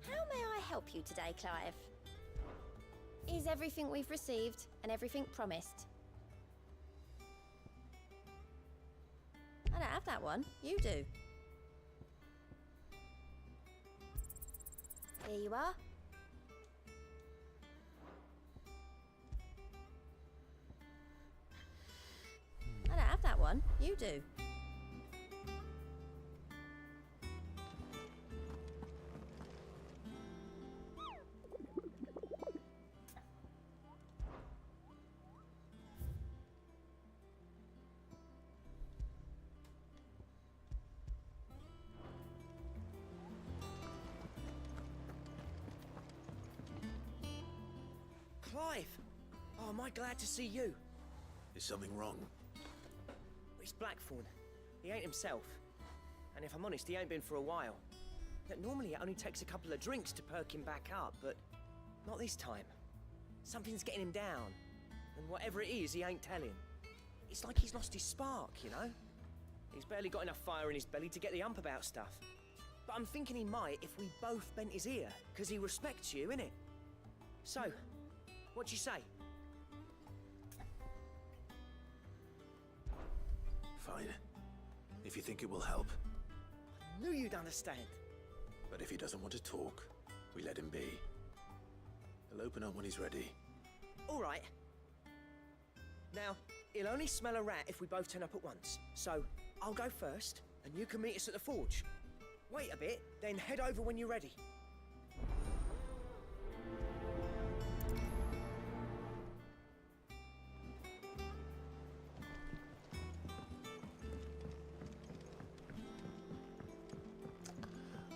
How may I help you today, Clive? Is everything we've received and everything promised? I don't have that one. You do. Here you are. I don't have that one. You do. Clive! Oh, am I glad to see you? Is something wrong? It's Blackthorn. He ain't himself. And if I'm honest, he ain't been for a while. Yet normally it only takes a couple of drinks to perk him back up, but not this time. Something's getting him down. And whatever it is, he ain't telling. It's like he's lost his spark, you know? He's barely got enough fire in his belly to get the ump about stuff. But I'm thinking he might if we both bent his ear, because he respects you, innit? So, what'd you say? Fine. If you think it will help. I knew you'd understand. But if he doesn't want to talk, we let him be. He'll open up when he's ready. All right. Now, he'll only smell a rat if we both turn up at once. So, I'll go first, and you can meet us at the forge. Wait a bit, then head over when you're ready.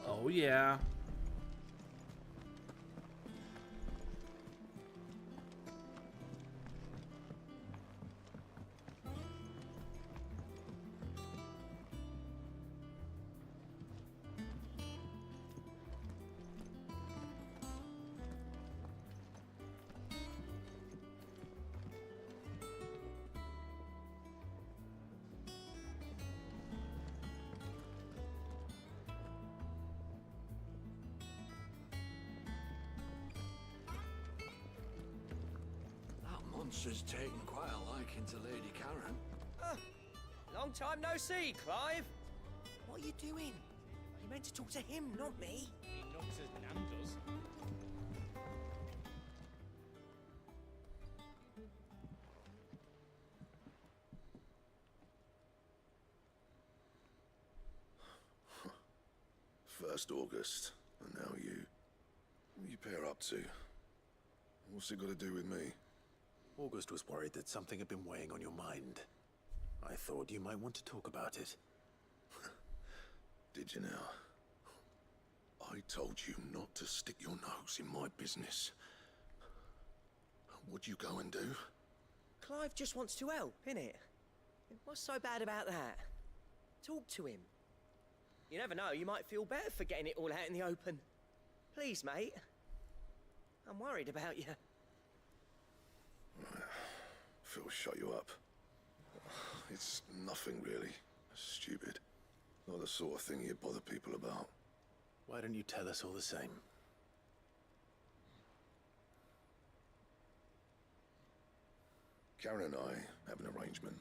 Oh yeah. monster's taken quite a liking to Lady Karen. Long time no see, Clive. What are you doing? You meant to talk to him, not me. He knocks as Nan does. First August, and now you. What are you pair up to? What's it got to do with me? August was worried that something had been weighing on your mind. I thought you might want to talk about it. Did you now? I told you not to stick your nose in my business. What'd you go and do? Clive just wants to help, innit? What's so bad about that? Talk to him. You never know, you might feel better for getting it all out in the open. Please, mate. I'm worried about you. Phil shut you up. It's nothing really. Stupid. Not the sort of thing you bother people about. Why don't you tell us all the same? Karen and I have an arrangement.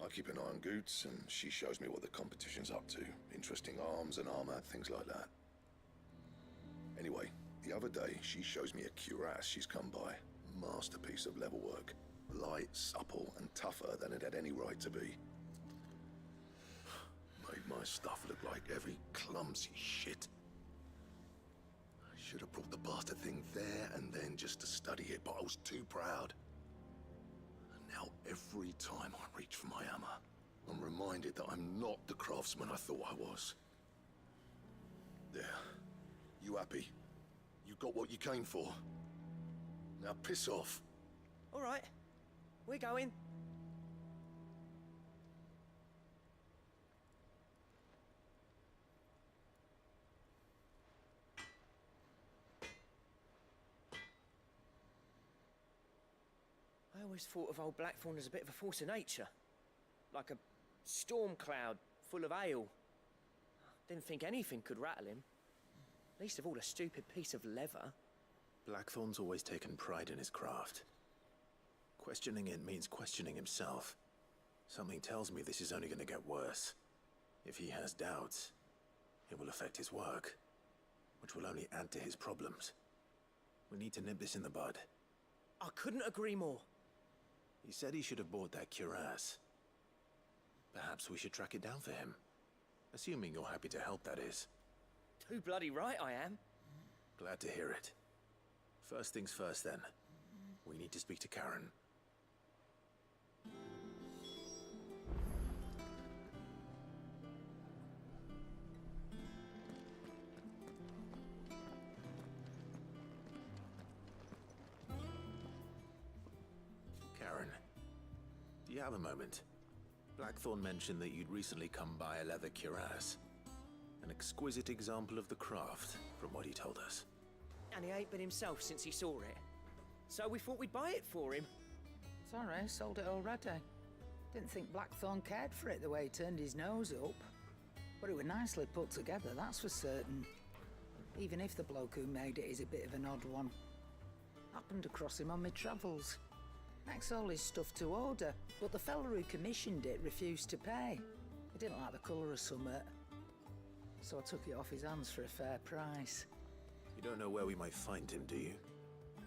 I keep an eye on Goots, and she shows me what the competition's up to. Interesting arms and armor, things like that. Anyway, the other day, she shows me a cuirass she's come by. Masterpiece of level work. Light, supple, and tougher than it had any right to be. Made my stuff look like every clumsy shit. I should have brought the bastard thing there and then just to study it, but I was too proud. And now every time I reach for my hammer, I'm reminded that I'm not the craftsman I thought I was. There. You happy? You got what you came for. Now piss off. All right. We're going. I always thought of old Blackthorn as a bit of a force of nature. Like a storm cloud full of hail. Didn't think anything could rattle him. Least of all a stupid piece of leather. Blackthorn's always taken pride in his craft. Questioning it means questioning himself. Something tells me this is only going to get worse. If he has doubts, it will affect his work, which will only add to his problems. We need to nip this in the bud. I couldn't agree more. He said he should have bought that cuirass. Perhaps we should track it down for him. Assuming you're happy to help, that is. Too bloody right I am. Glad to hear it. First things first, then. We need to speak to Karen. Karen, do you have a moment? Blackthorn mentioned that you'd recently come by a leather cuirass. An exquisite example of the craft, from what he told us. And he ain't been himself since he saw it. So we thought we'd buy it for him. Sorry, sold it already. Didn't think Blackthorn cared for it the way he turned his nose up. But it was nicely put together, that's for certain. Even if the bloke who made it is a bit of an odd one. Happened across him on my travels. Makes all his stuff to order, but the fella who commissioned it refused to pay. He didn't like the colour of summit. So I took it off his hands for a fair price. You don't know where we might find him, do you?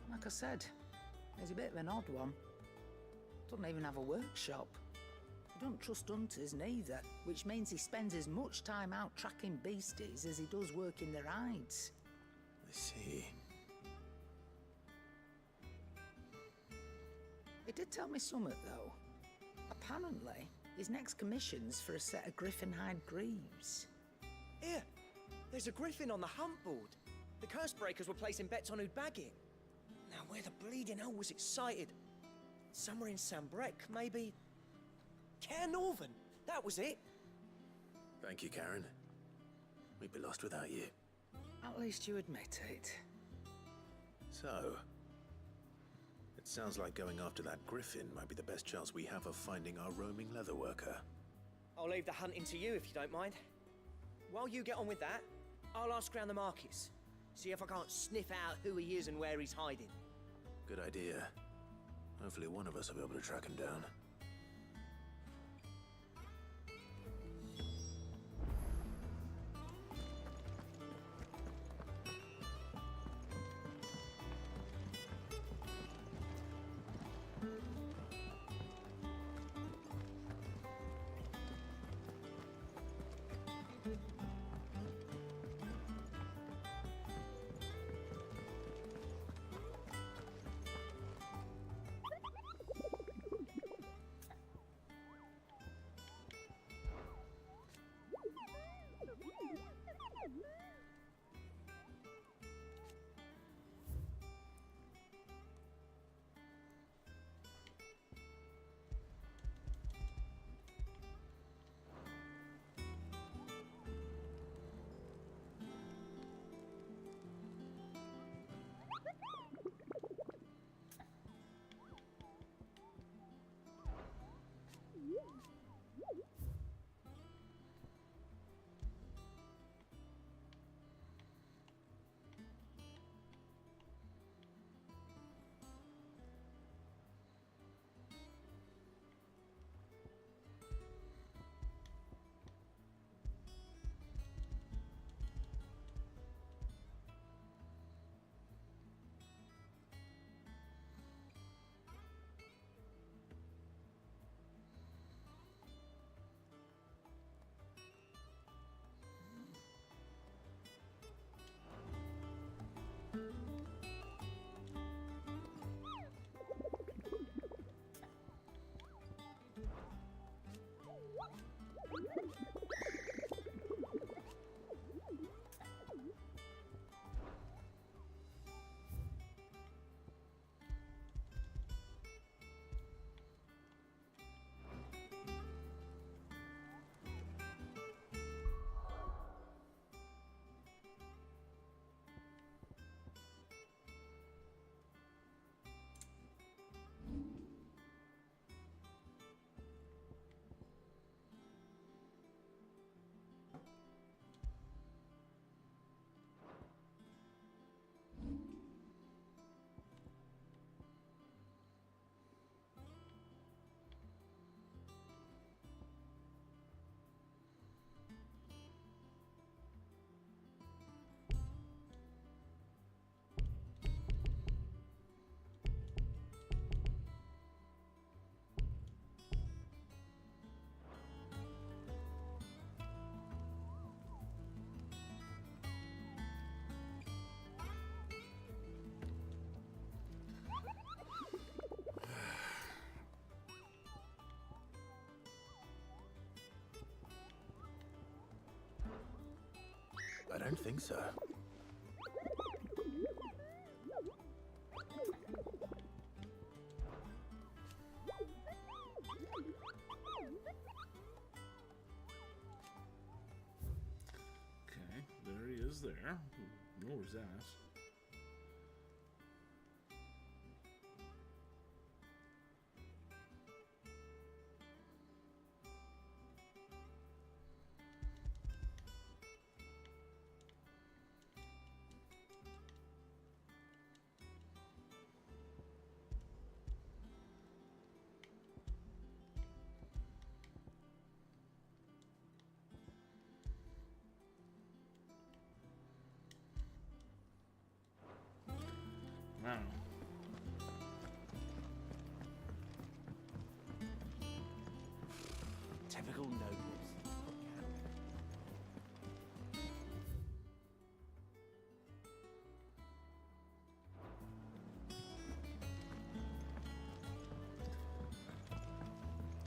Like I said, he's a bit of an odd one. Doesn't even have a workshop. He don't trust hunters neither, which means he spends as much time out tracking beasties as he does working their hides. I see. He did tell me something, though. Apparently, his next commission's for a set of griffin hide greaves. Here, there's a griffin on the hunt board. The curse breakers were placing bets on who'd bag it. Now, where the bleeding hell was it sighted? Somewhere in Sambrec, maybe? Care Northern, that was it. Thank you, Karen. We'd be lost without you. At least you admit it. So, it sounds like going after that griffin might be the best chance we have of finding our roaming leatherworker. I'll leave the hunting to you if you don't mind. While you get on with that, I'll ask around the markets. See if I can't sniff out who he is and where he's hiding. Good idea. Hopefully one of us will be able to track him down. I don't think so. Okay, there he is there. No resist. Wow. Typical nobles.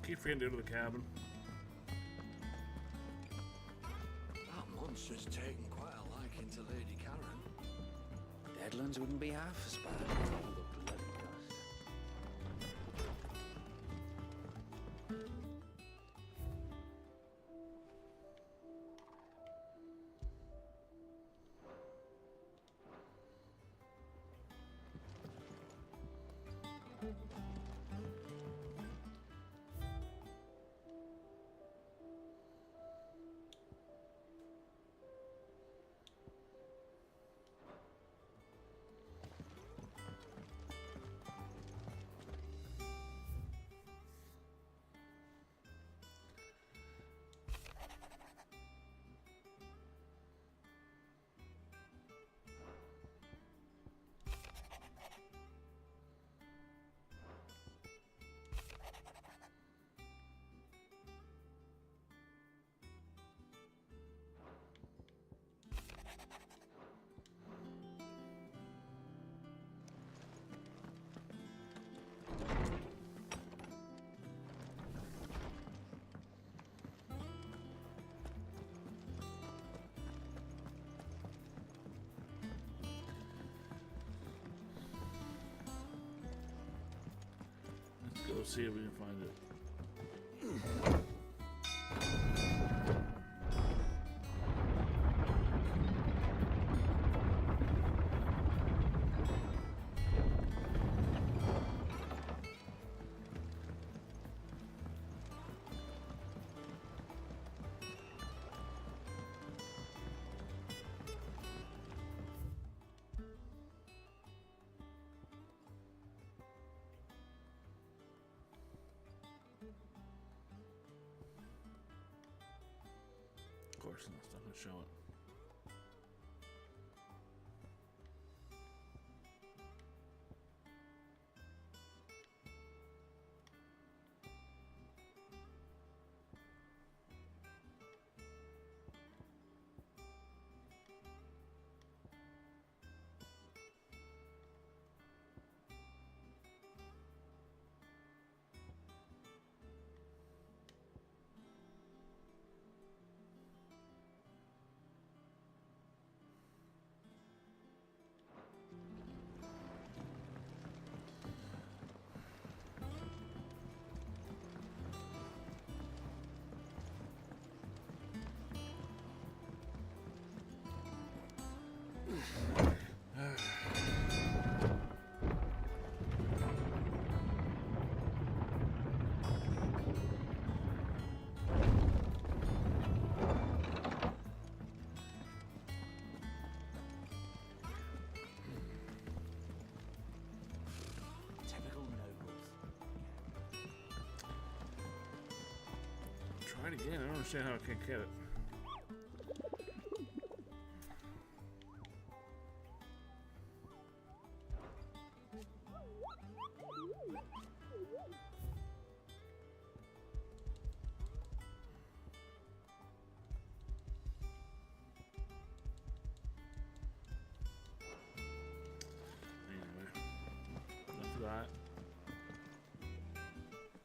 Keep forgetting to go to the cabin. That monster's taken quite a liking to Lady Karen. Deadlands wouldn't be half as bad. All the bloody dust. Go see if we can find it. Of course, it's not going to show it. Try it again. I don't understand how I can't get it.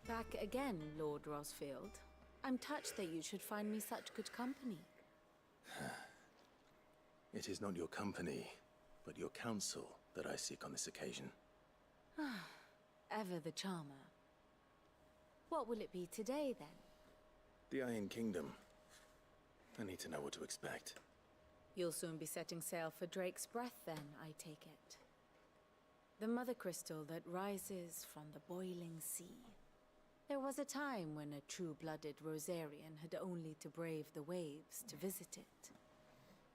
Back again, Lord Rosfield. I'm touched that you should find me such good company. It is not your company, but your counsel that I seek on this occasion. Ever the charmer. What will it be today, then? The Iron Kingdom. I need to know what to expect. You'll soon be setting sail for Drake's Breath, then, I take it. The mother crystal that rises from the boiling sea. There was a time when a true-blooded Rosarian had only to brave the waves to visit it.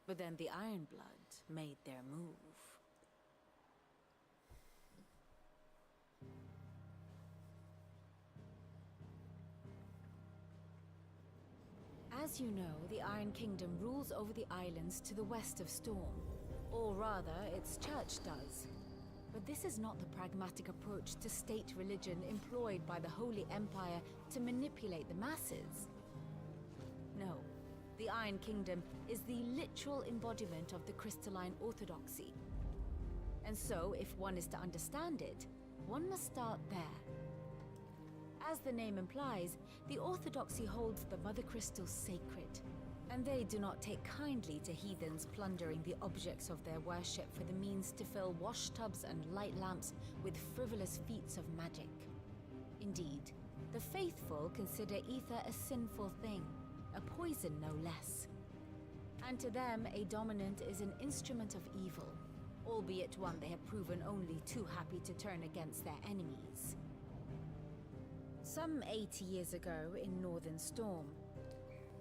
But then the Ironblood made their move. As you know, the Iron Kingdom rules over the islands to the west of Storm. Or rather, its church does. But this is not the pragmatic approach to state religion employed by the Holy Empire to manipulate the masses. No, the Iron Kingdom is the literal embodiment of the crystalline orthodoxy. And so, if one is to understand it, one must start there. As the name implies, the orthodoxy holds the Mother Crystal sacred, and they do not take kindly to heathens plundering the objects of their worship for the means to fill washtubs and light lamps with frivolous feats of magic. Indeed, the faithful consider ether a sinful thing, a poison no less. And to them, a dominant is an instrument of evil, albeit one they have proven only too happy to turn against their enemies. Some 80 years ago in Northern Storm,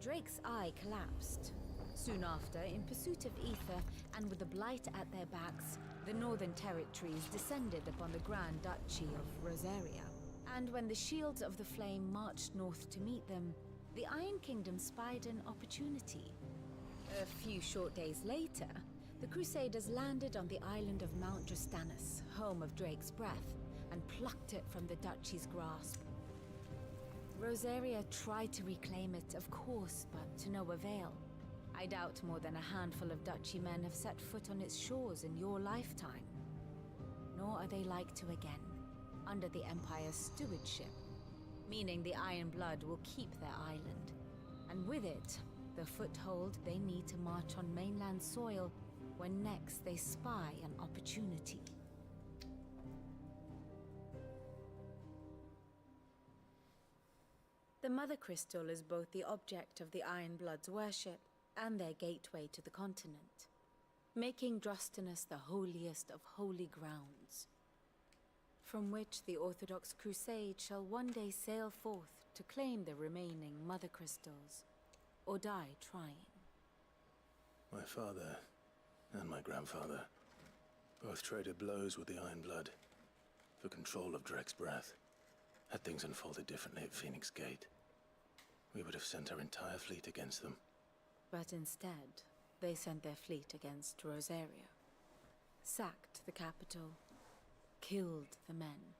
Drake's eye collapsed. Soon after, in pursuit of ether and with the blight at their backs, the Northern Territories descended upon the Grand Duchy of Rosaria. And when the Shields of the Flame marched north to meet them, the Iron Kingdom spied an opportunity. A few short days later, the Crusaders landed on the island of Mount Drastanus, home of Drake's Breath, and plucked it from the Duchy's grasp. Rosaria tried to reclaim it, of course, but to no avail. I doubt more than a handful of Duchy men have set foot on its shores in your lifetime. Nor are they like to again, under the Empire's stewardship, meaning the Iron Blood will keep their island, and with it, the foothold they need to march on mainland soil when next they spy an opportunity. The Mother Crystal is both the object of the Iron Blood's worship and their gateway to the continent, making Drostanus the holiest of holy grounds, from which the Orthodox Crusade shall one day sail forth to claim the remaining Mother Crystals, or die trying. My father and my grandfather both traded blows with the Iron Blood for control of Drake's Breath. Had things unfolded differently at Phoenix Gate, we would have sent our entire fleet against them. But instead, they sent their fleet against Rosaria, sacked the capital, killed the men,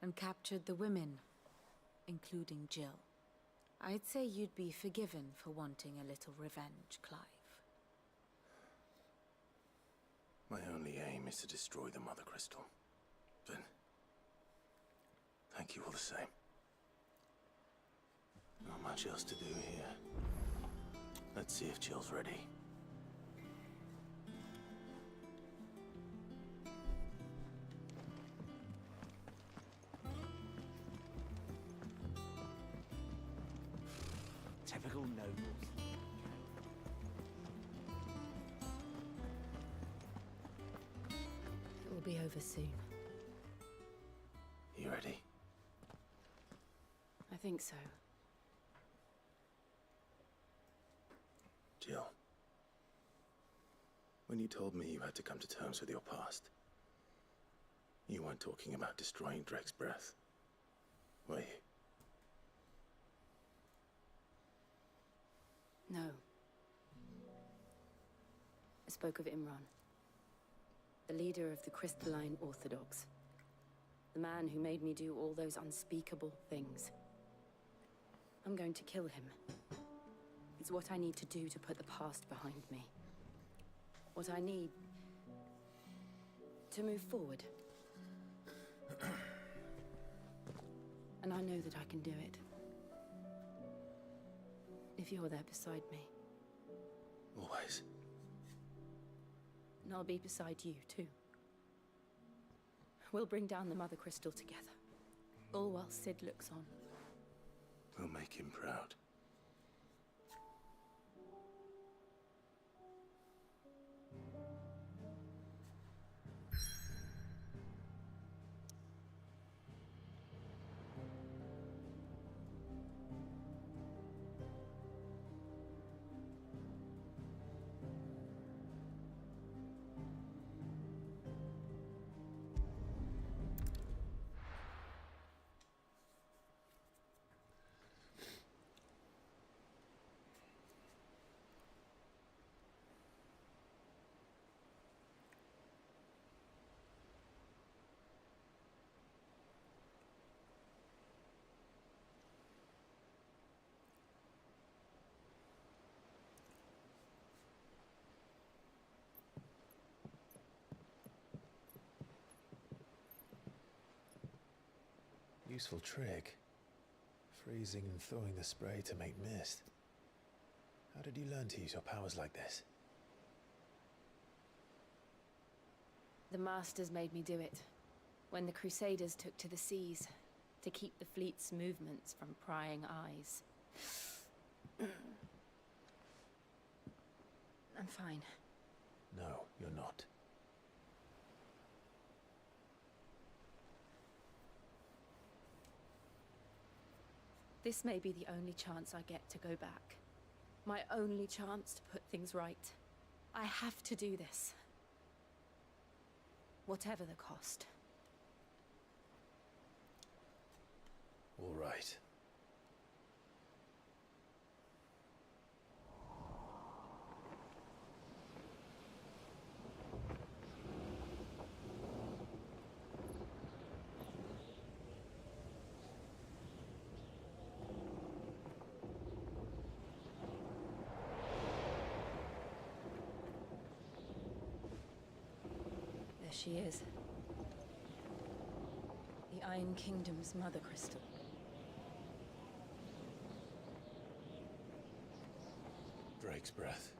and captured the women, including Jill. I'd say you'd be forgiven for wanting a little revenge, Clive. My only aim is to destroy the Mother Crystal. But thank you all the same. Not much else to do here. Let's see if Jill's ready. Typical nobles. It will be over soon. You ready? I think so. Jill, when you told me you had to come to terms with your past, you weren't talking about destroying Drake's Breath, were you? No. I spoke of Imran, the leader of the Crystalline Orthodox. The man who made me do all those unspeakable things. I'm going to kill him. It's what I need to do to put the past behind me. What I need to move forward. And I know that I can do it. If you're there beside me. Always. And I'll be beside you, too. We'll bring down the Mother Crystal together. All while Sid looks on. We'll make him proud. Useful trick. Freezing and thawing the spray to make mist. How did you learn to use your powers like this? The Masters made me do it. When the Crusaders took to the seas, to keep the fleet's movements from prying eyes. I'm fine. No, you're not. This may be the only chance I get to go back. My only chance to put things right. I have to do this. Whatever the cost. All right. She is. The Iron Kingdom's Mother Crystal. Drake's Breath.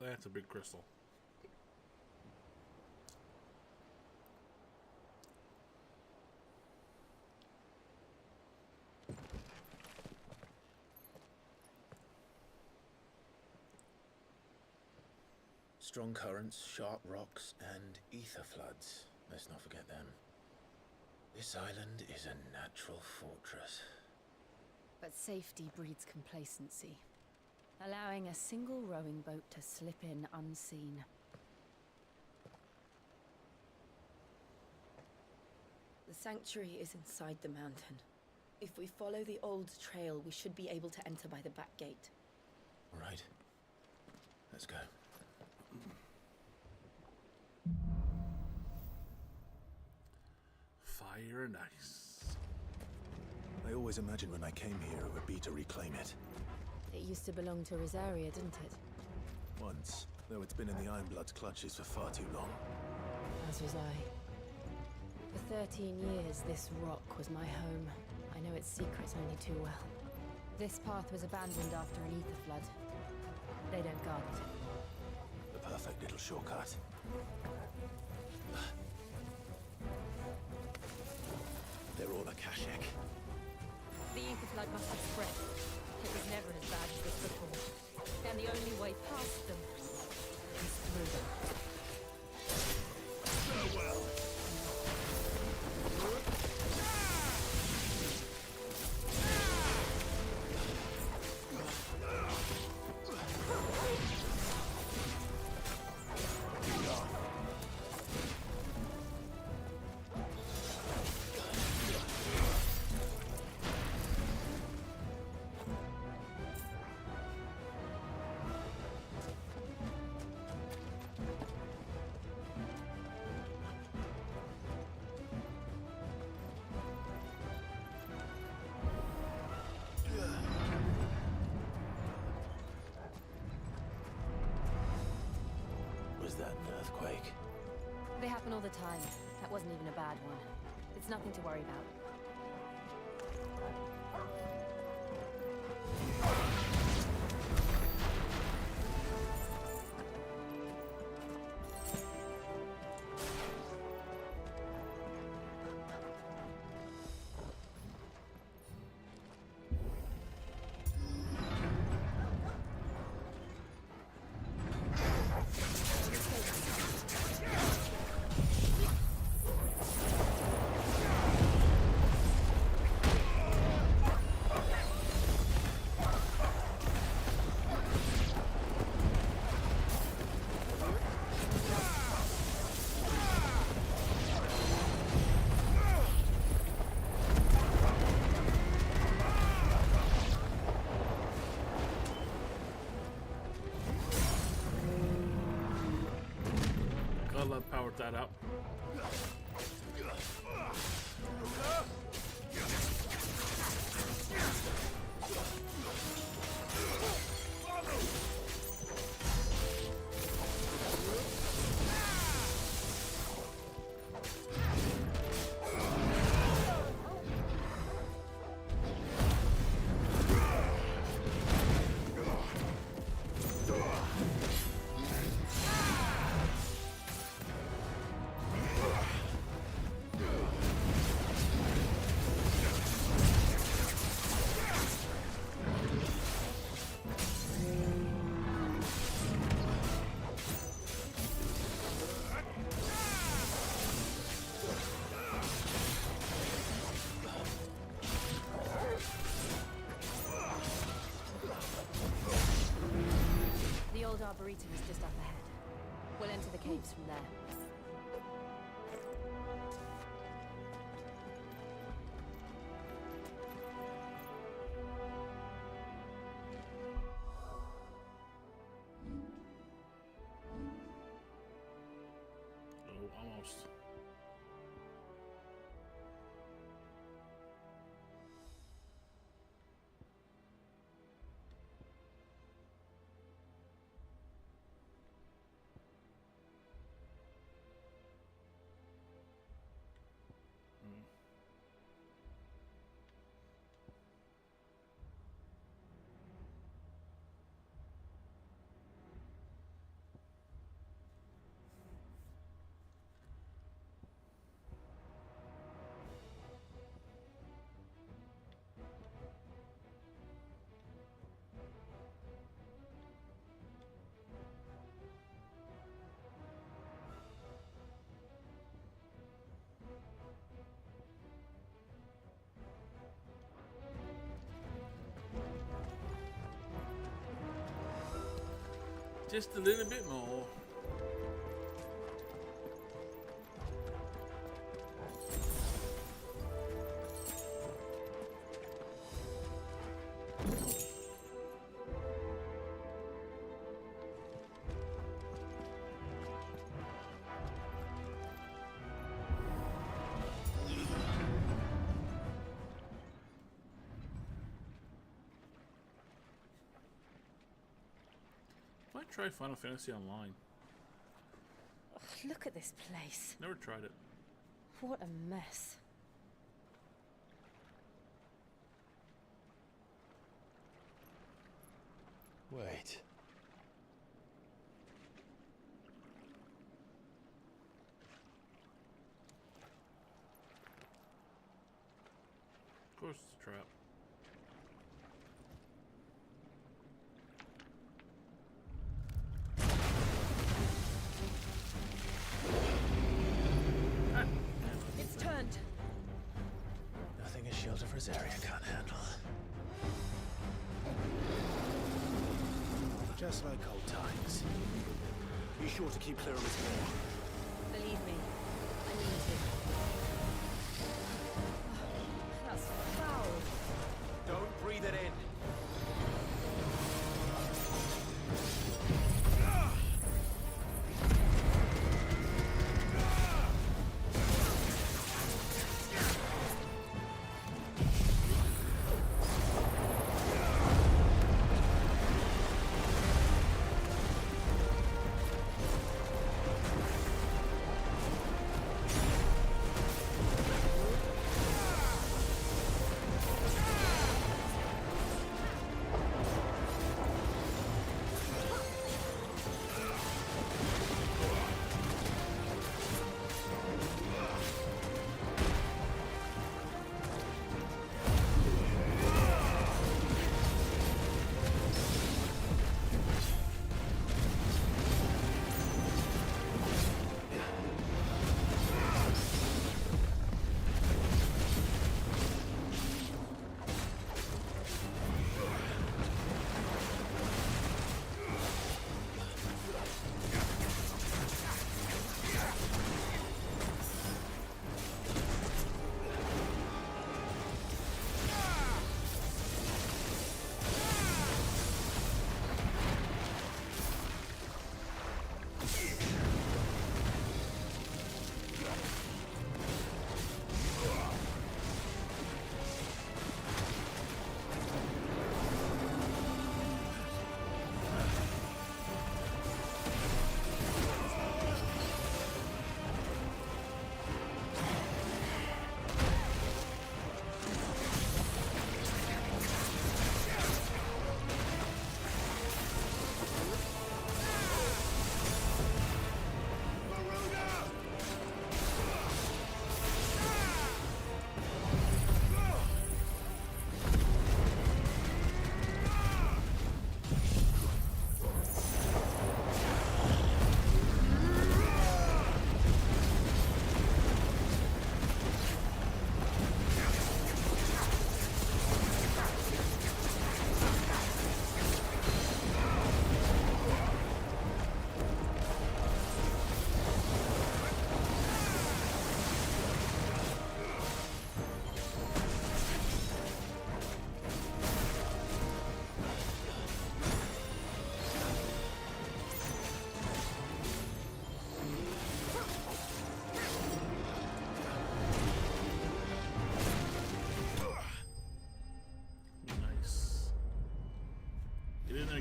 That's a big crystal. Strong currents, sharp rocks, and ether floods. Let's not forget them. This island is a natural fortress. But safety breeds complacency, allowing a single rowing boat to slip in unseen. The sanctuary is inside the mountain. If we follow the old trail, we should be able to enter by the back gate. All right. Let's go. Fire and ice. I always imagined when I came here it would be to reclaim it. It used to belong to Rosaria, didn't it? Once, though it's been in the Ironblood's clutches for far too long. As was I. For 13 years, this rock was my home. I know its secrets only too well. This path was abandoned after an ether flood. They don't guard it. The perfect little shortcut. They're all Akashic. The ether flood must have spread. It was never as bad as this before. And the only way past them is through them. Farewell. Was that an earthquake? They happen all the time. That wasn't even a bad one. It's nothing to worry about. God, powered that up. The old Arboretum is just up ahead. We'll enter the caves from there. Oh, almost. Just a little bit more. I tried Final Fantasy Online. Ugh, look at this place. Never tried it. What a mess. Wait. Of course it's a trap. It's turned. Nothing a shield of Rosaria can't handle. Just like old times. Be sure to keep clear of his wall. Believe me, I need to. That's foul. Don't breathe it in.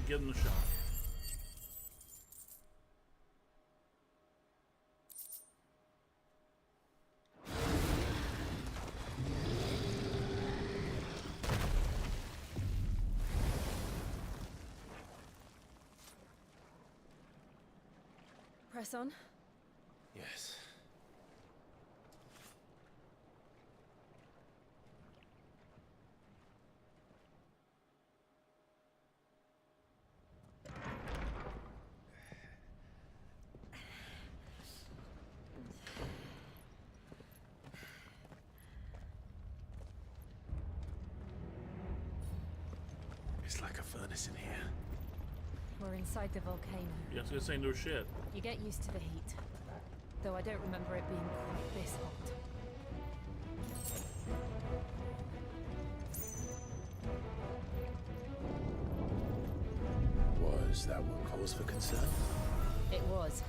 Give him the shot. Press on. Yes. It's like a furnace in here. We're inside the volcano. You guys gonna say no shit. You get used to the heat. Though I don't remember it being quite this hot. Was that one cause for concern? It was.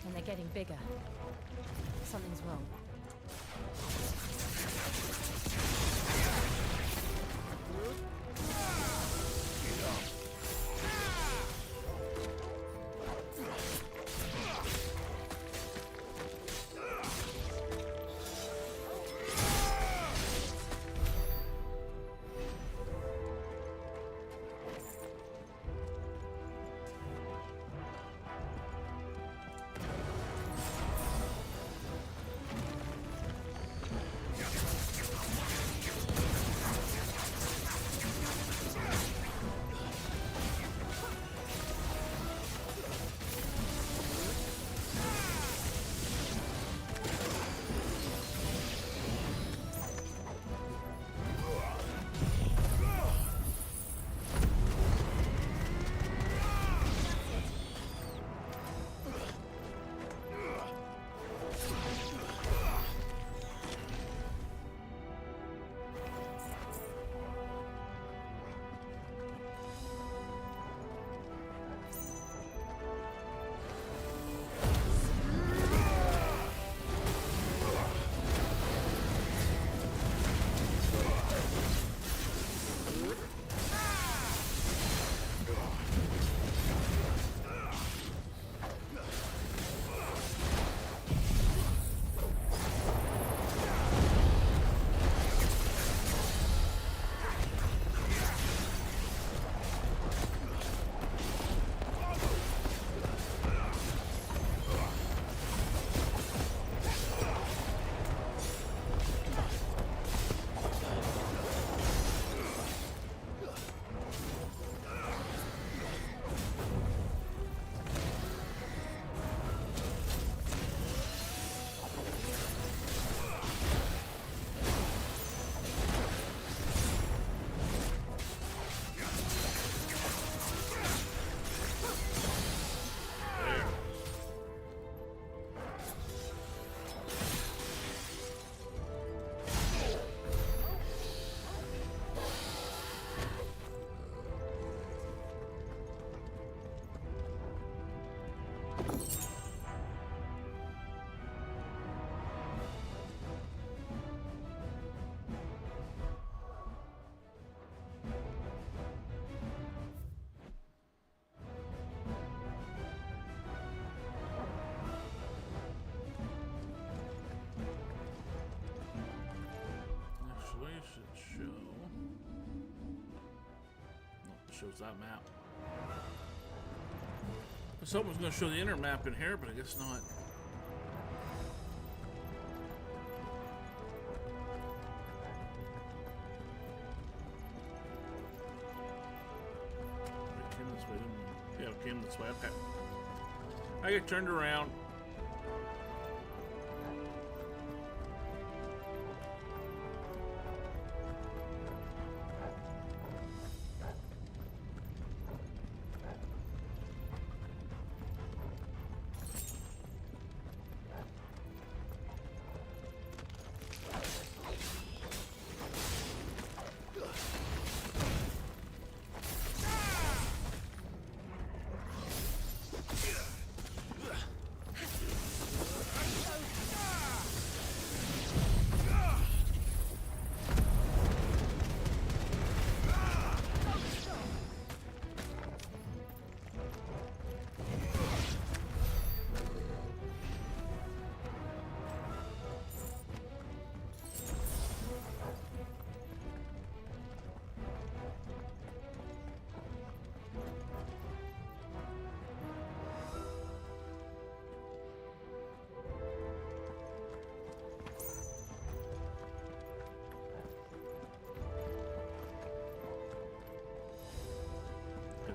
And they're getting bigger. Something's wrong. Shows that map. Someone's going to show the inner map in here, but I guess not. It came this way, didn't it? Yeah, it came this way. Okay. I get turned around.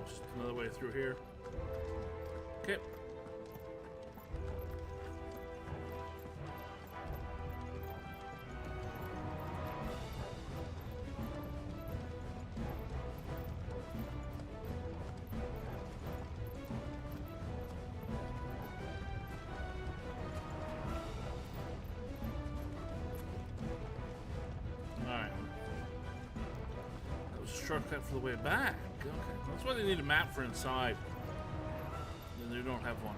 Just another way through here. Okay. shortcut for the way back. Okay. That's why they need a map for inside. And they don't have one.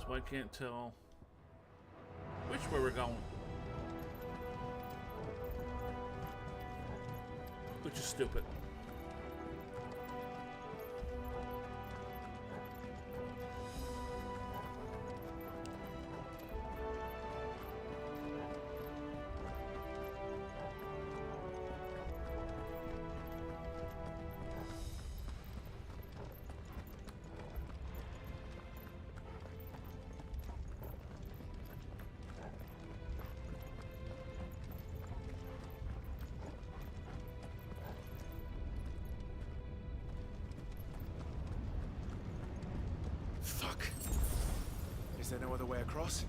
So I can't tell which way we're going. Which is stupid. Fuck. Is there no other way across?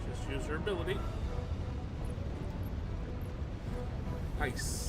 Just use her ability. Nice.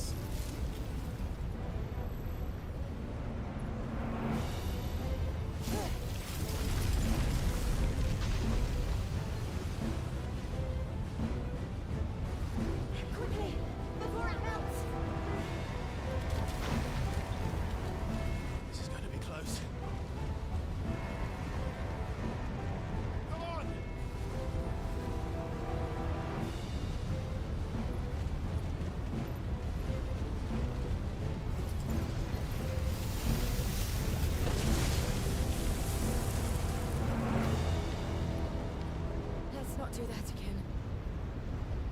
Do that again.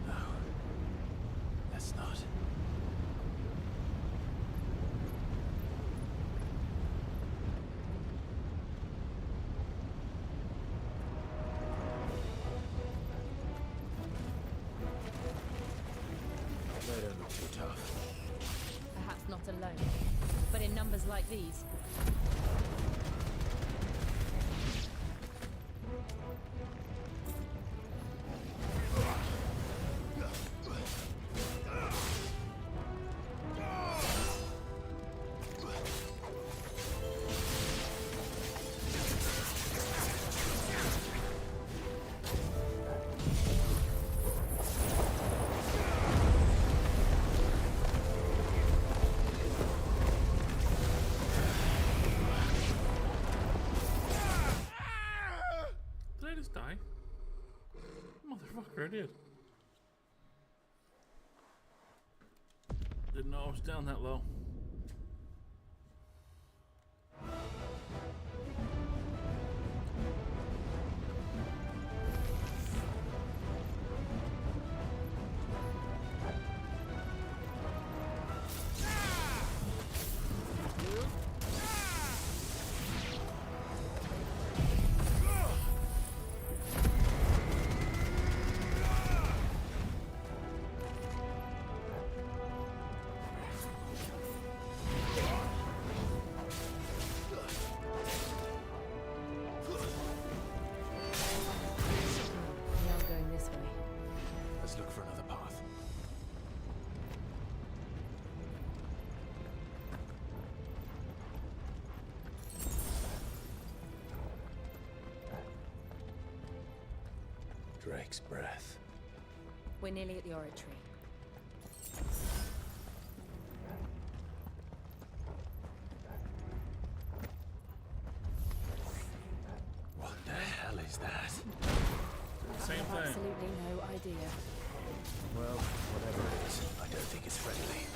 No. Let's not. They don't look too tough. Perhaps not alone, but in numbers like these. Die. Motherfucker, I did. Didn't know I was down that low. Drake's breath. We're nearly at the oratory. What the hell is that? Same thing. Absolutely no idea. Well, whatever it is, I don't think it's friendly.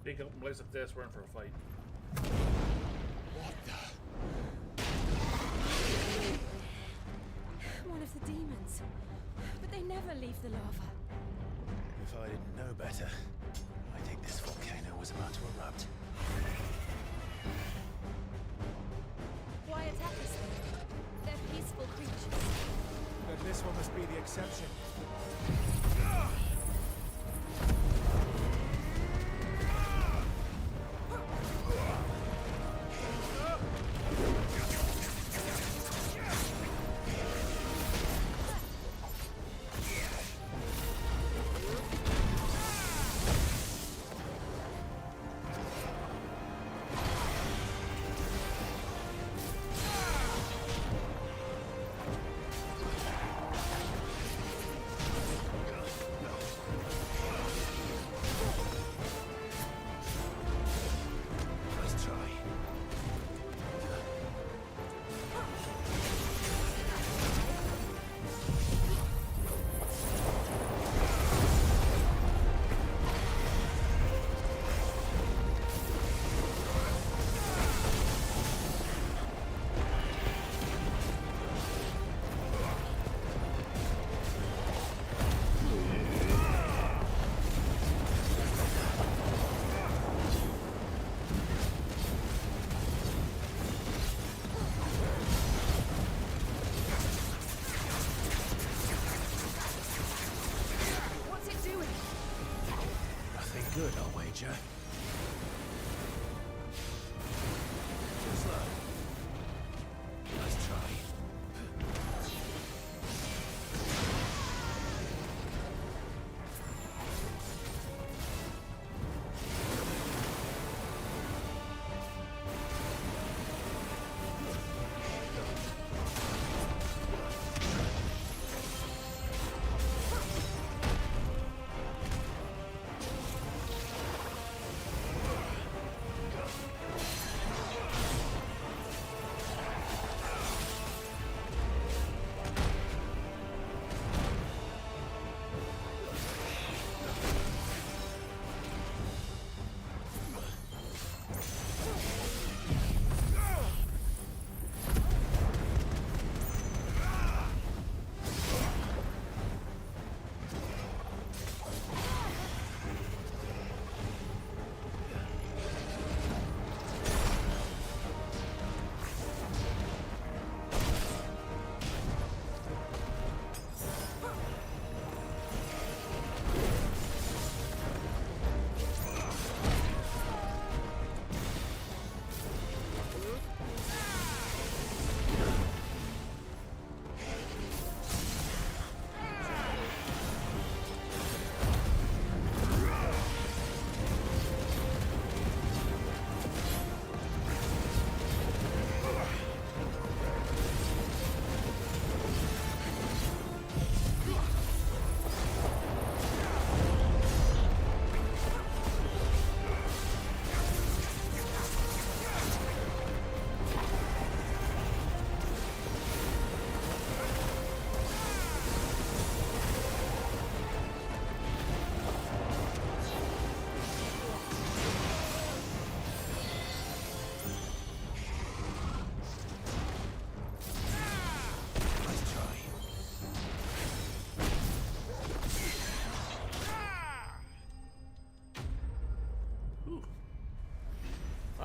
Big open place like this, we're in for a fight. What the? One of the demons. But they never leave the lava. If I didn't know better, I think this volcano was about to erupt. Why attack us then? They're peaceful creatures. But this one must be the exception. Good, I'll wager. Too slow. Let's try.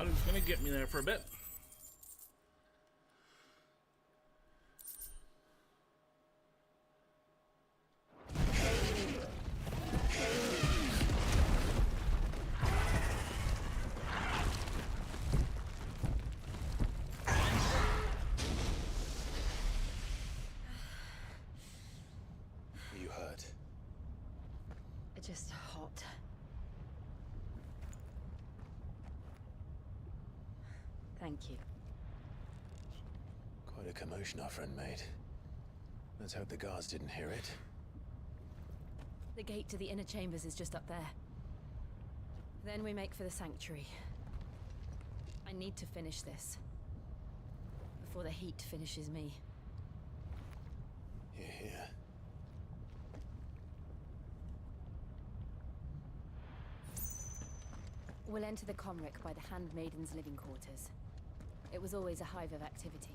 Thought he was gonna get me there for a bit. You hurt? Just hot. Thank you. Quite a commotion our friend made. Let's hope the guards didn't hear it. The gate to the inner chambers is just up there. Then we make for the sanctuary. I need to finish this. Before the heat finishes me. Hear, hear. We'll enter the Comric by the Handmaiden's living quarters. It was always a hive of activity.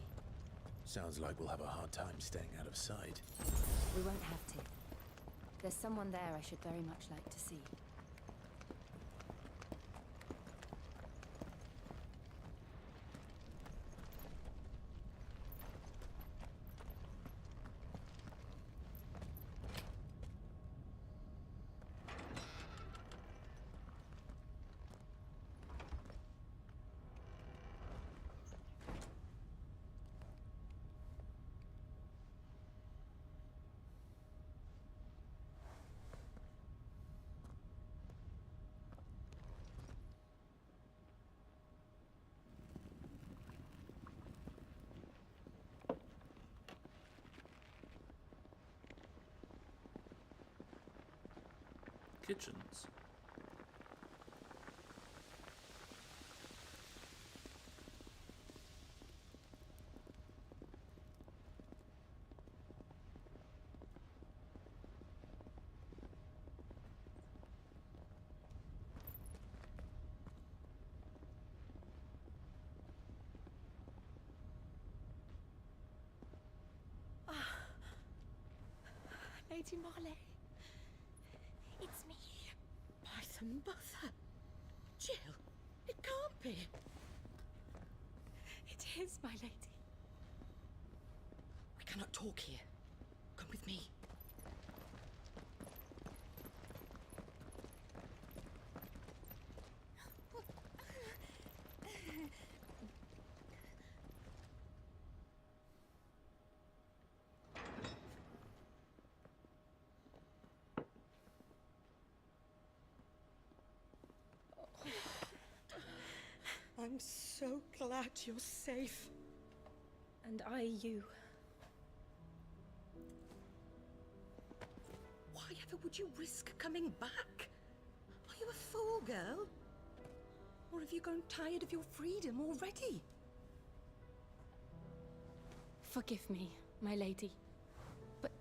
Sounds like we'll have a hard time staying out of sight. We won't have to. There's someone there I should very much like to see. Kitchens. Lady Marley. It's me. By the mother. Jill, it can't be. It is, my lady. We cannot talk here. Come with me. I'm so glad you're safe. And I you. Why ever would you risk coming back? Are you a fool, girl? Or have you grown tired of your freedom already? Forgive me, my lady. But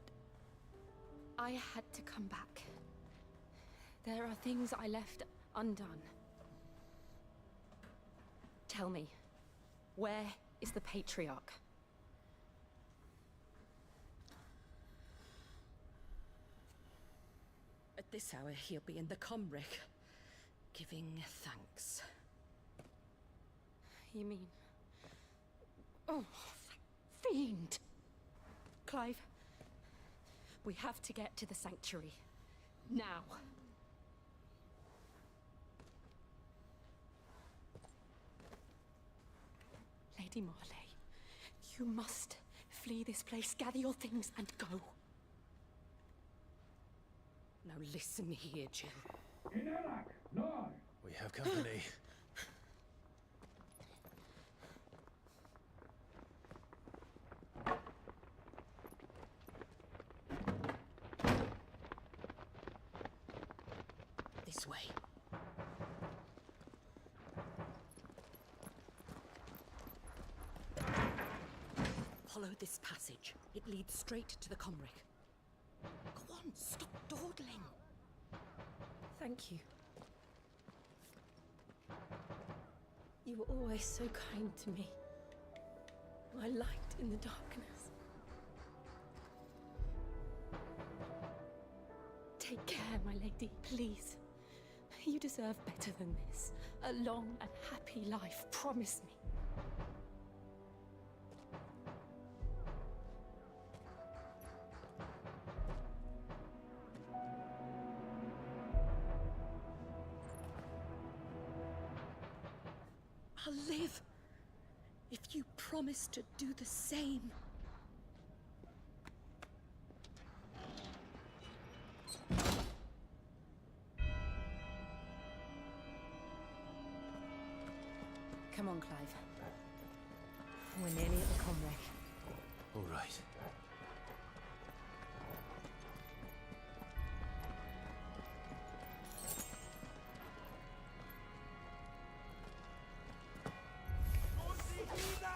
I had to come back. There are things I left undone. Tell me, where is the Patriarch? At this hour, he'll be in the Comric, giving thanks. You mean... Oh, fiend! Clive, we have to get to the sanctuary. Now. Lady Marley, you must flee this place, gather your things, and go. Now listen here, Jill. We have company. This way. Follow this passage. It leads straight to the Comric. Go on, stop dawdling. Thank you. You were always so kind to me. My light in the darkness. Take care, my lady, please. You deserve better than this. A long and happy life, promise me. I'll live if you promise to do the same. Come on, Clive. We're nearly at the Comrec. All right.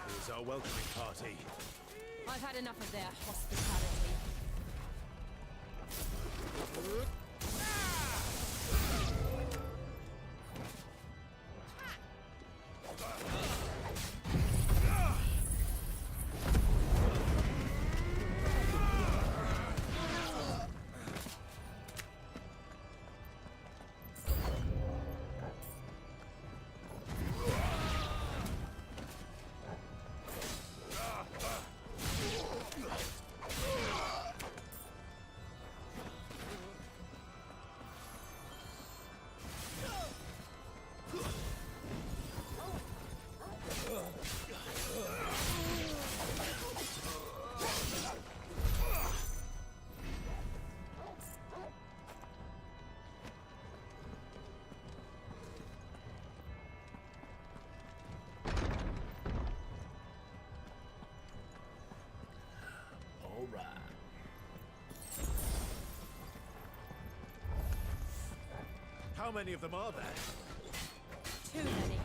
Here's our welcoming party. I've had enough of their hospitality. How many of them are there? Too many.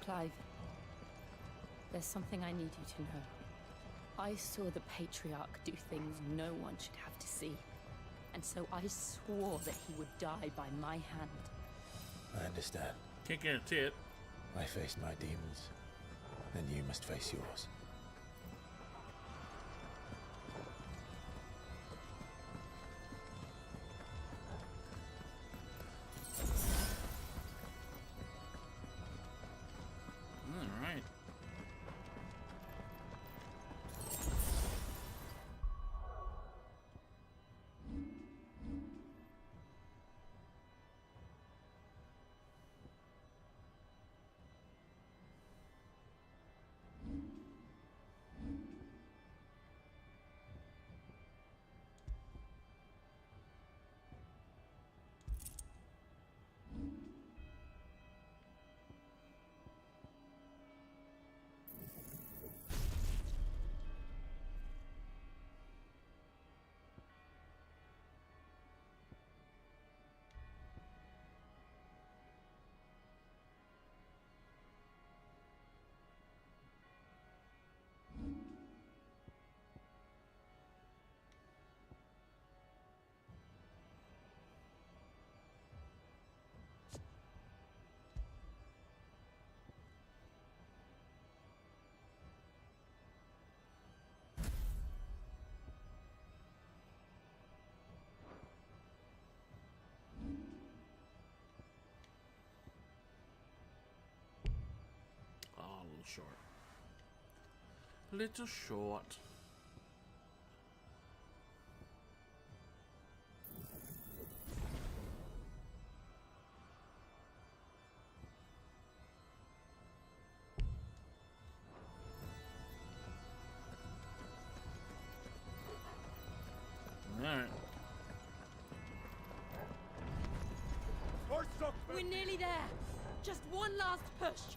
Clive, there's something I need you to know. I saw the Patriarch do things no one should have to see. And so I swore that he would die by my hand. I understand. Can't guarantee it. I faced my demons, and you must face yours. Alright. A little short. Alright. We're nearly there. Just one last push.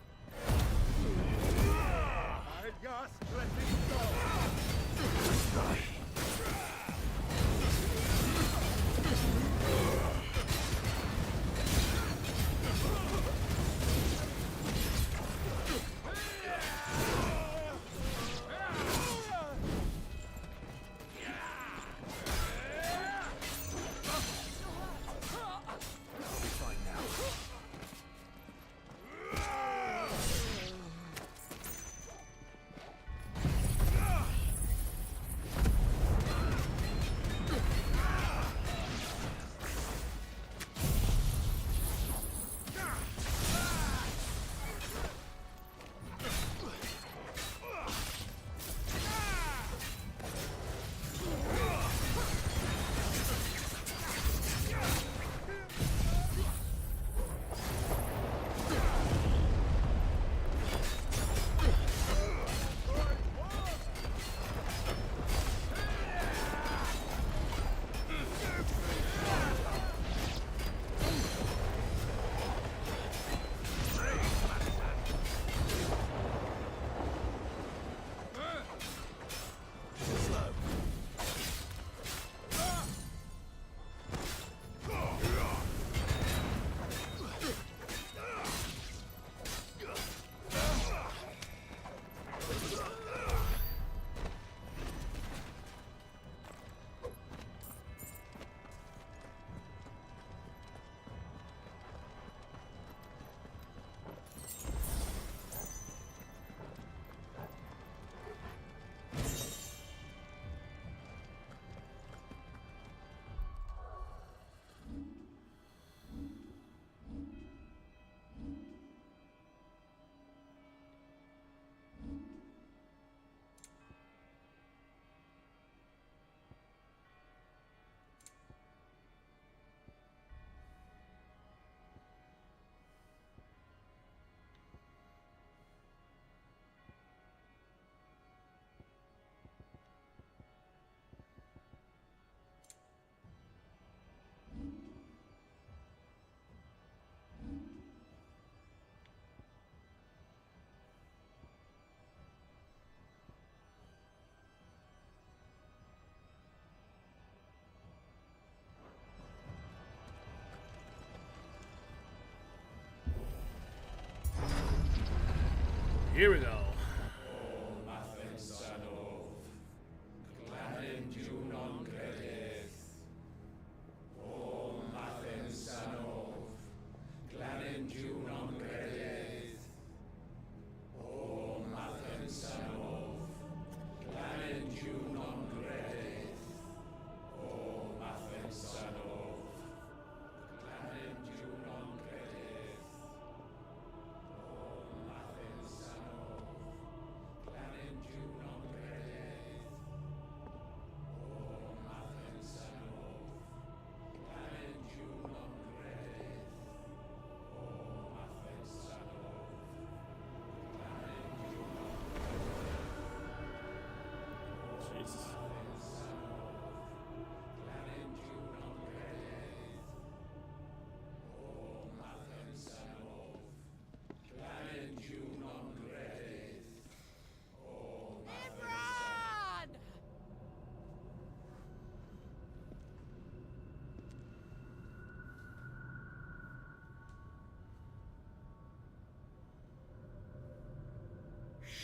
Here we go.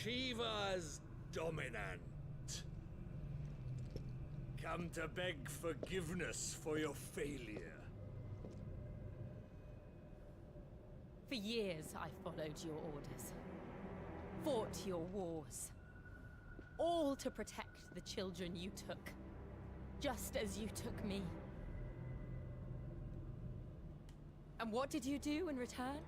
Shiva's dominant. Come to beg forgiveness for your failure. For years, I followed your orders. Fought your wars. All to protect the children you took. Just as you took me. And what did you do in return?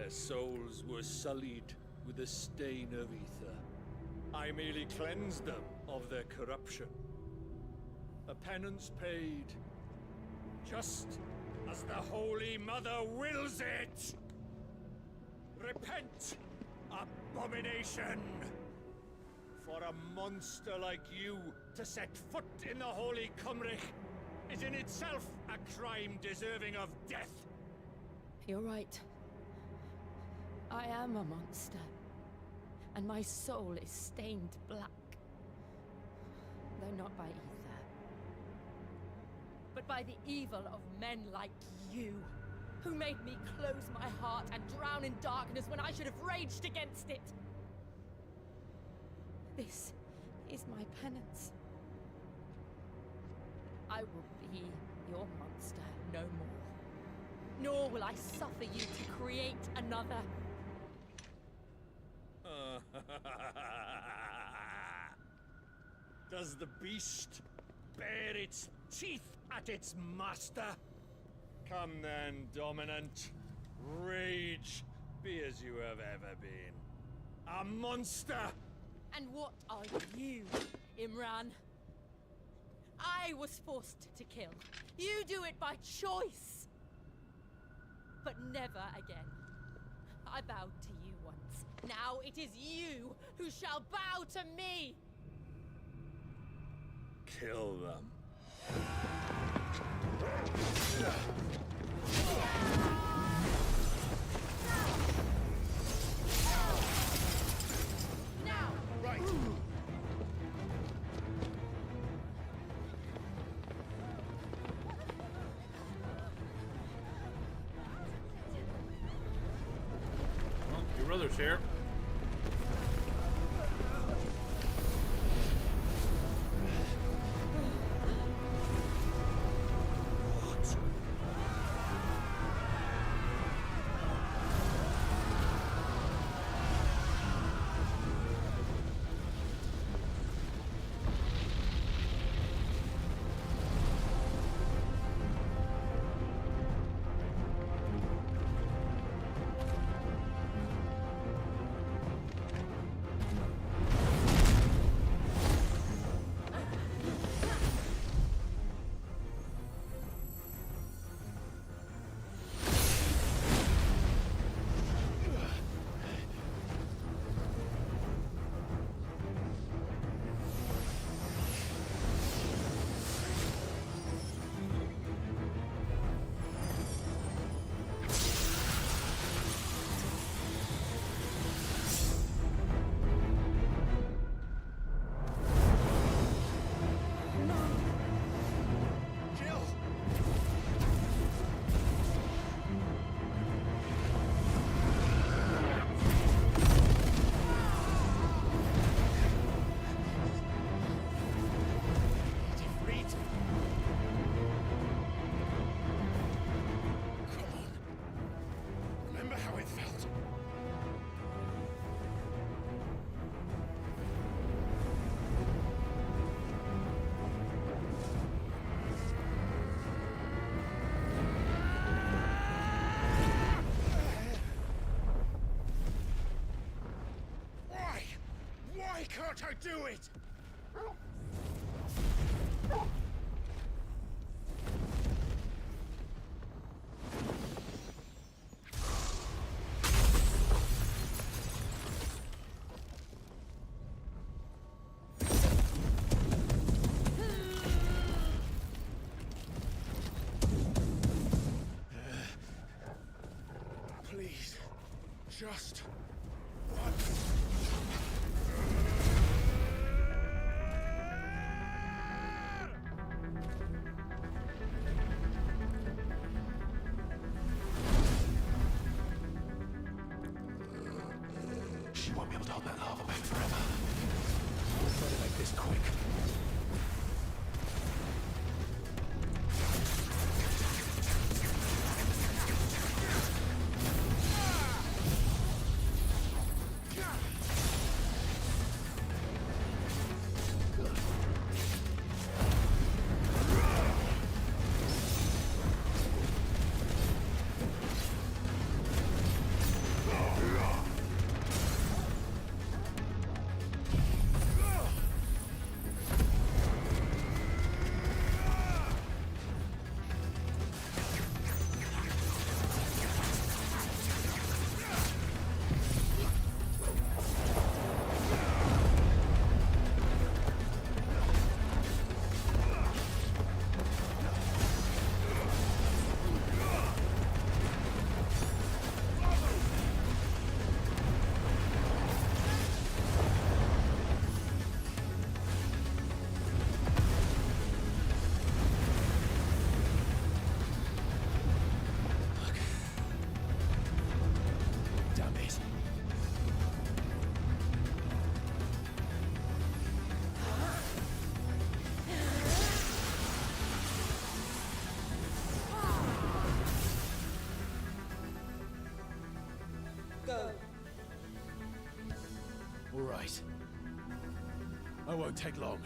Their souls were sullied with a stain of ether. I merely cleansed them of their corruption. A penance paid, just as the Holy Mother wills it! Repent, abomination! For a monster like you to set foot in the Holy Cymric is in itself a crime deserving of death. You're right. I am a monster. And my soul is stained black. Though not by ether. But by the evil of men like you, who made me close my heart and drown in darkness when I should have raged against it. This is my penance. I will be your monster no more. Nor will I suffer you to create another. Does the beast bare its teeth at its master? Come then, Dominant. Rage, be as you have ever been. A monster! And what are you, Imran? I was forced to kill. You do it by choice. But never again. I bowed to you once. Now it is you who shall bow to me! Kill them. Now! Right. Well, your brother's here. Why can't I do it? Please, just once. She won't be able to hold that lava back forever. Better make this quick. right. I won't take long.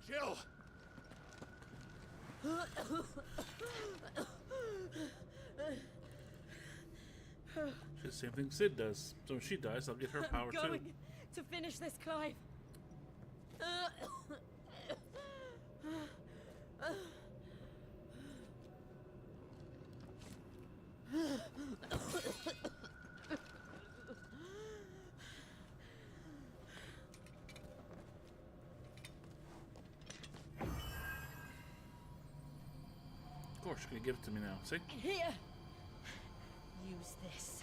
Jill! She's the same thing Sid does. So when she dies, I'll get her power I'm going too. to finish this, Clive. Of course, you're gonna give it to me now. See? Here. Use this.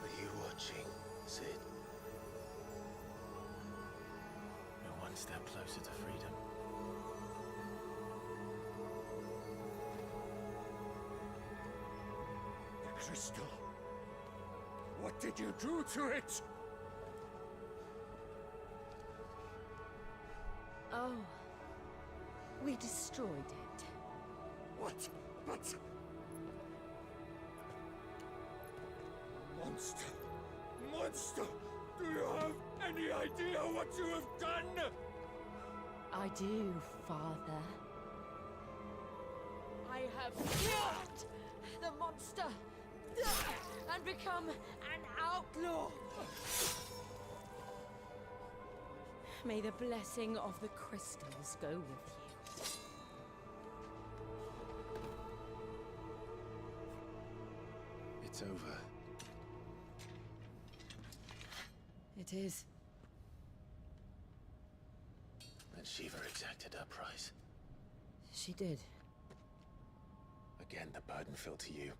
Are you watching, Sid? We're one step closer to freedom. crystal? What did you do to it? Oh. We destroyed it. What? But... Monster! Monster! Do you have any idea what you have done? I do, Father. I have killed the monster and become an outlaw. May the blessing of the crystals go with you. It's over. It is. And Shiva exacted her price. She did. Again, the burden fell to you.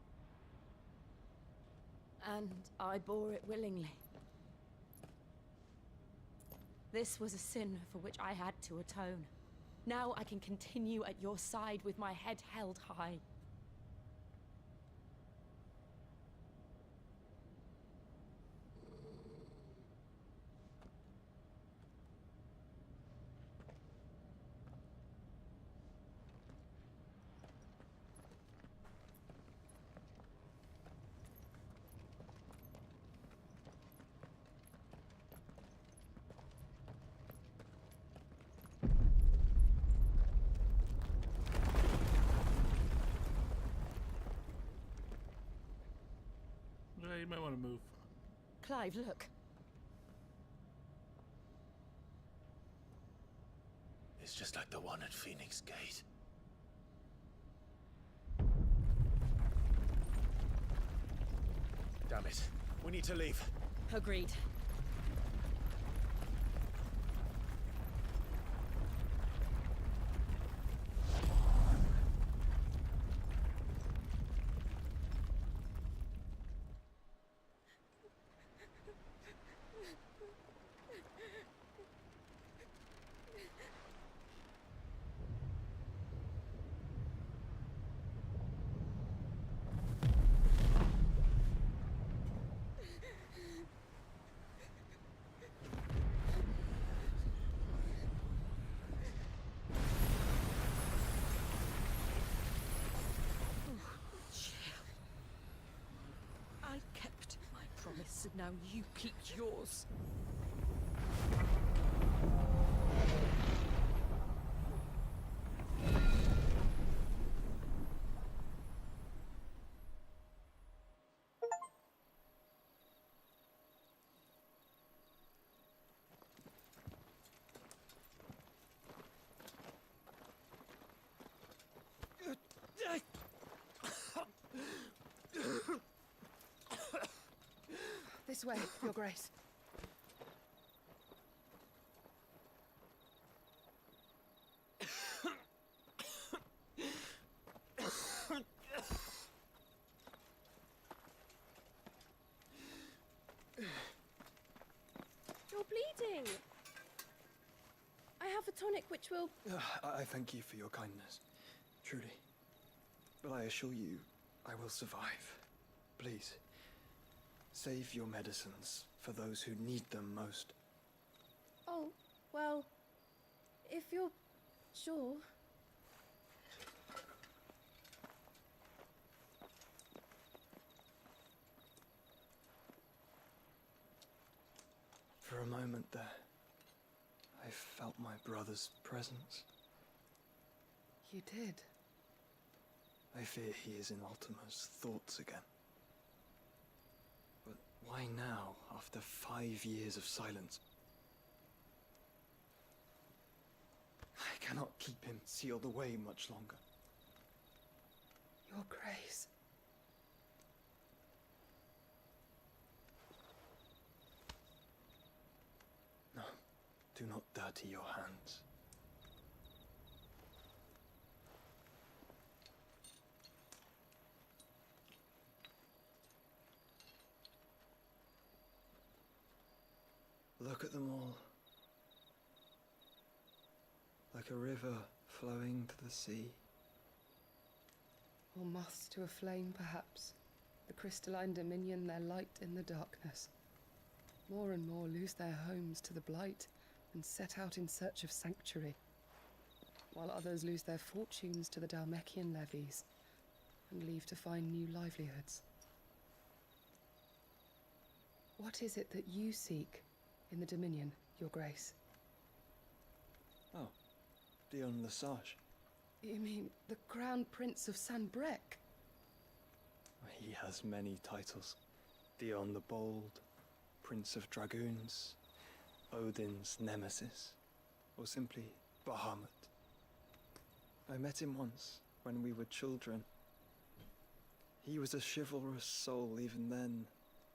And I bore it willingly. This was a sin for which I had to atone. Now I can continue at your side with my head held high. Yeah, you might want to move. Clive, look. It's just like the one at Phoenix Gate. Damn it. We need to leave. Agreed. I kept my promise, and now you keep yours. This way, Your Grace. You're bleeding. I have a tonic which will... I thank you for your kindness, truly. But I assure you, I will survive. Please, save your medicines for those who need them most. Oh, well, if you're sure. For a moment there, I felt my brother's presence. You did? I fear he is in Ultima's thoughts again. But why now, after 5 years of silence? I cannot keep him sealed away much longer. Your Grace. No, do not dirty your hands. Look at them all. Like a river flowing to the sea. Or moths to a flame, perhaps. The crystalline dominion their light in the darkness. More and more lose their homes to the blight and set out in search of sanctuary, while others lose their fortunes to the Dhalmekian levies and leave to find new livelihoods. What is it that you seek in the Dominion, Your Grace? Oh, Dion Lesage. You mean the Crown Prince of Sanbreque? He has many titles. Dion the Bold, Prince of Dragoons, Odin's Nemesis, or simply Bahamut. I met him once, when we were children. He was a chivalrous soul even then,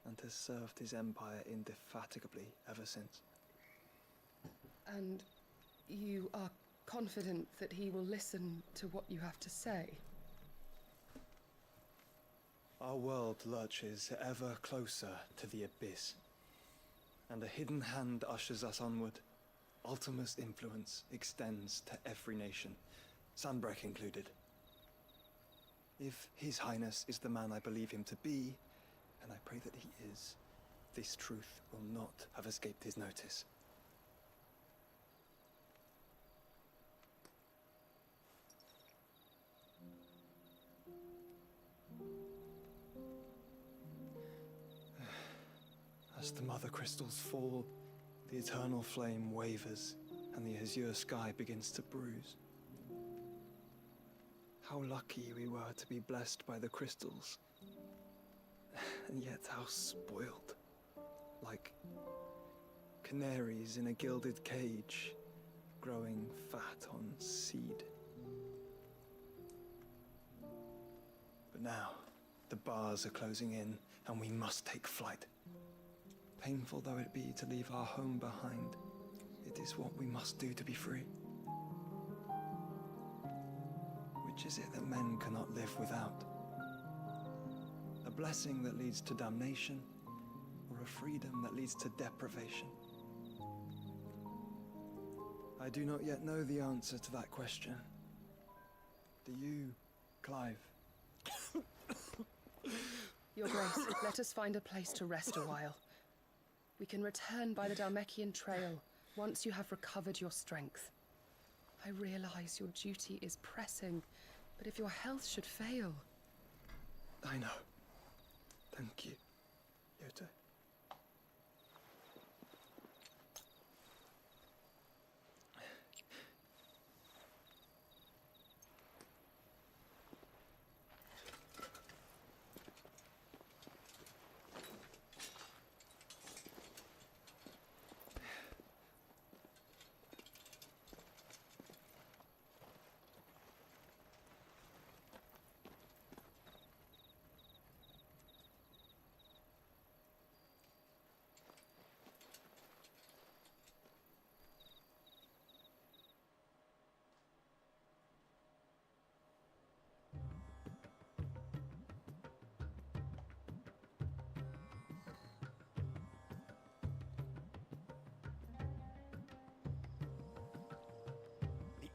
and has served his empire indefatigably ever since. And you are confident that he will listen to what you have to say? Our world lurches ever closer to the abyss, and a hidden hand ushers us onward. Ultima's influence extends to every nation, Sanbreque included. If His Highness is the man I believe him to be, and I pray that he is, this truth will not have escaped his notice. As the mother crystals fall, the eternal flame wavers, and the azure sky begins to bruise. How lucky we were to be blessed by the crystals, and yet how spoiled. Like canaries in a gilded cage, growing fat on seed. But now, the bars are closing in, and we must take flight. Painful though it be to leave our home behind, it is what we must do to be free. Which is it that men cannot live without? A blessing that leads to damnation, or a freedom that leads to deprivation? I do not yet know the answer to that question. Do you, Clive? Your Grace, let us find a place to rest a while. We can return by the Dhalmekian trail once you have recovered your strength. I realize your duty is pressing, but if your health should fail... I know. Thank you, Yote.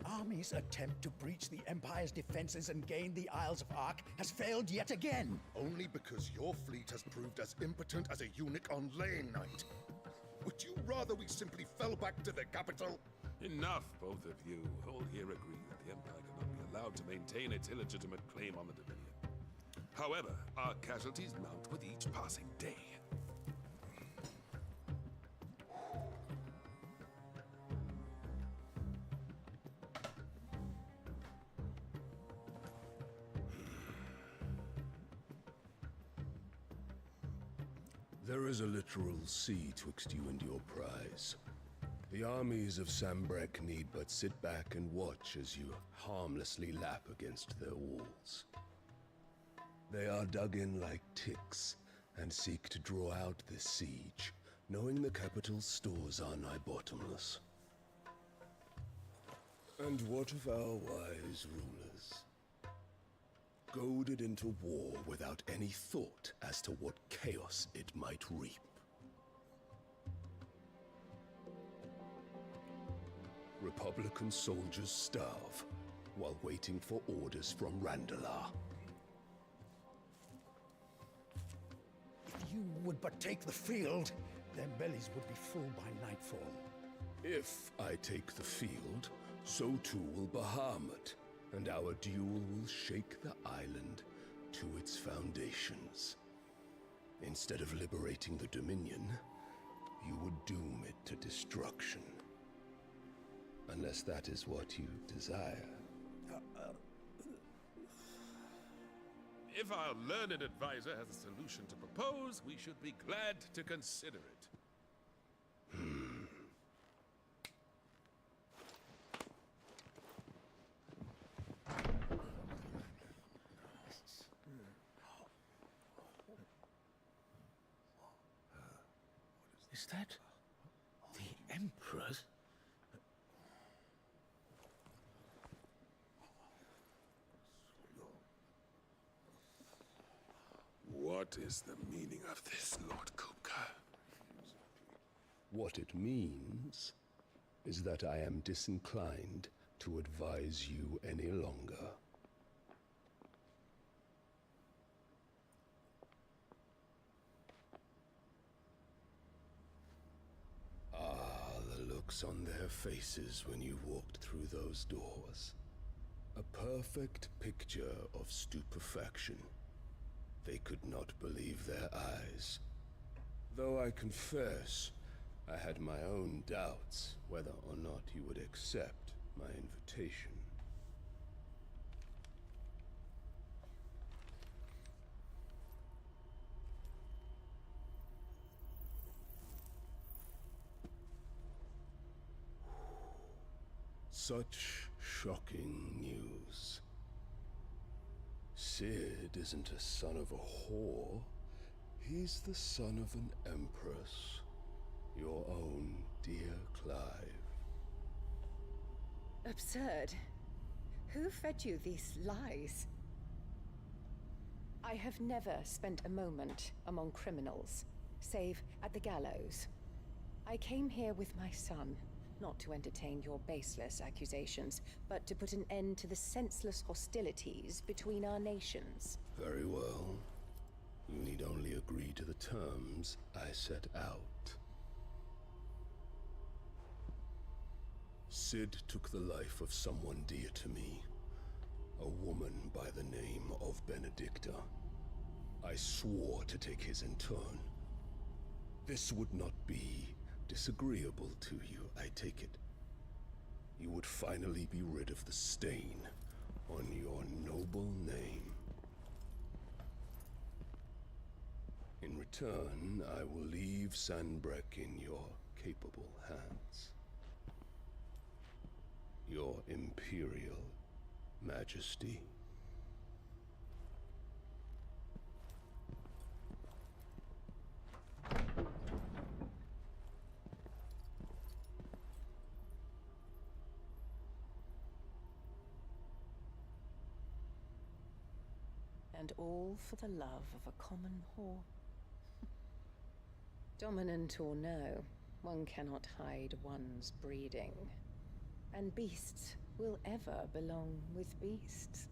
Army's attempt to breach the Empire's defenses and gain the Isles of Ark has failed yet again. Only because your fleet has proved as impotent as a eunuch on laying night. Would you rather we simply fell back to the capital? Enough, both of you. All here agree that the Empire cannot be allowed to maintain its illegitimate claim on the Dominion. However, our casualties mount with each passing day. There is a literal sea twixt you and your prize. The armies of Sanbreque need but sit back and watch as you harmlessly lap against their walls. They are dug in like ticks and seek to draw out this siege, knowing the capital's stores are nigh bottomless. And what of our wise rulers? Goaded into war without any thought as to what chaos it might reap. Republican soldiers starve while waiting for orders from Randalar. would but take the field, their bellies would be full by nightfall. If I take the field, so too will Bahamut, and our duel will shake the island to its foundations. Instead of liberating the Dominion, you would doom it to destruction. Unless that is what you desire. If our learned advisor has a solution to propose, we should be glad to consider it. Is that the Emperor's? What is the meaning of this, Lord Kupka? What it means is that I am disinclined to advise you any longer. The looks on their faces when you walked through those doors. A perfect picture of stupefaction. They could not believe their eyes. Though I confess, I had my own doubts whether or not you would accept my invitation. Such shocking news. Sid isn't a son of a whore. He's the son of an empress. Your own dear Clive. Absurd. Who fed you these lies? I have never spent a moment among criminals, save at the gallows. I came here with my son, not to entertain your baseless accusations, but to put an end to the senseless hostilities between our nations. Very well. You need only agree to the terms I set out. Sid took the life of someone dear to me, a woman by the name of Benedicta. I swore to take his in turn. This would not be disagreeable to you, I take it. You would finally be rid of the stain on your noble name. In return, I will leave Sanbreque in your capable hands. Your Imperial Majesty. And all for the love of a common whore. Dominant or no, one cannot hide one's breeding. And beasts will ever belong with beasts.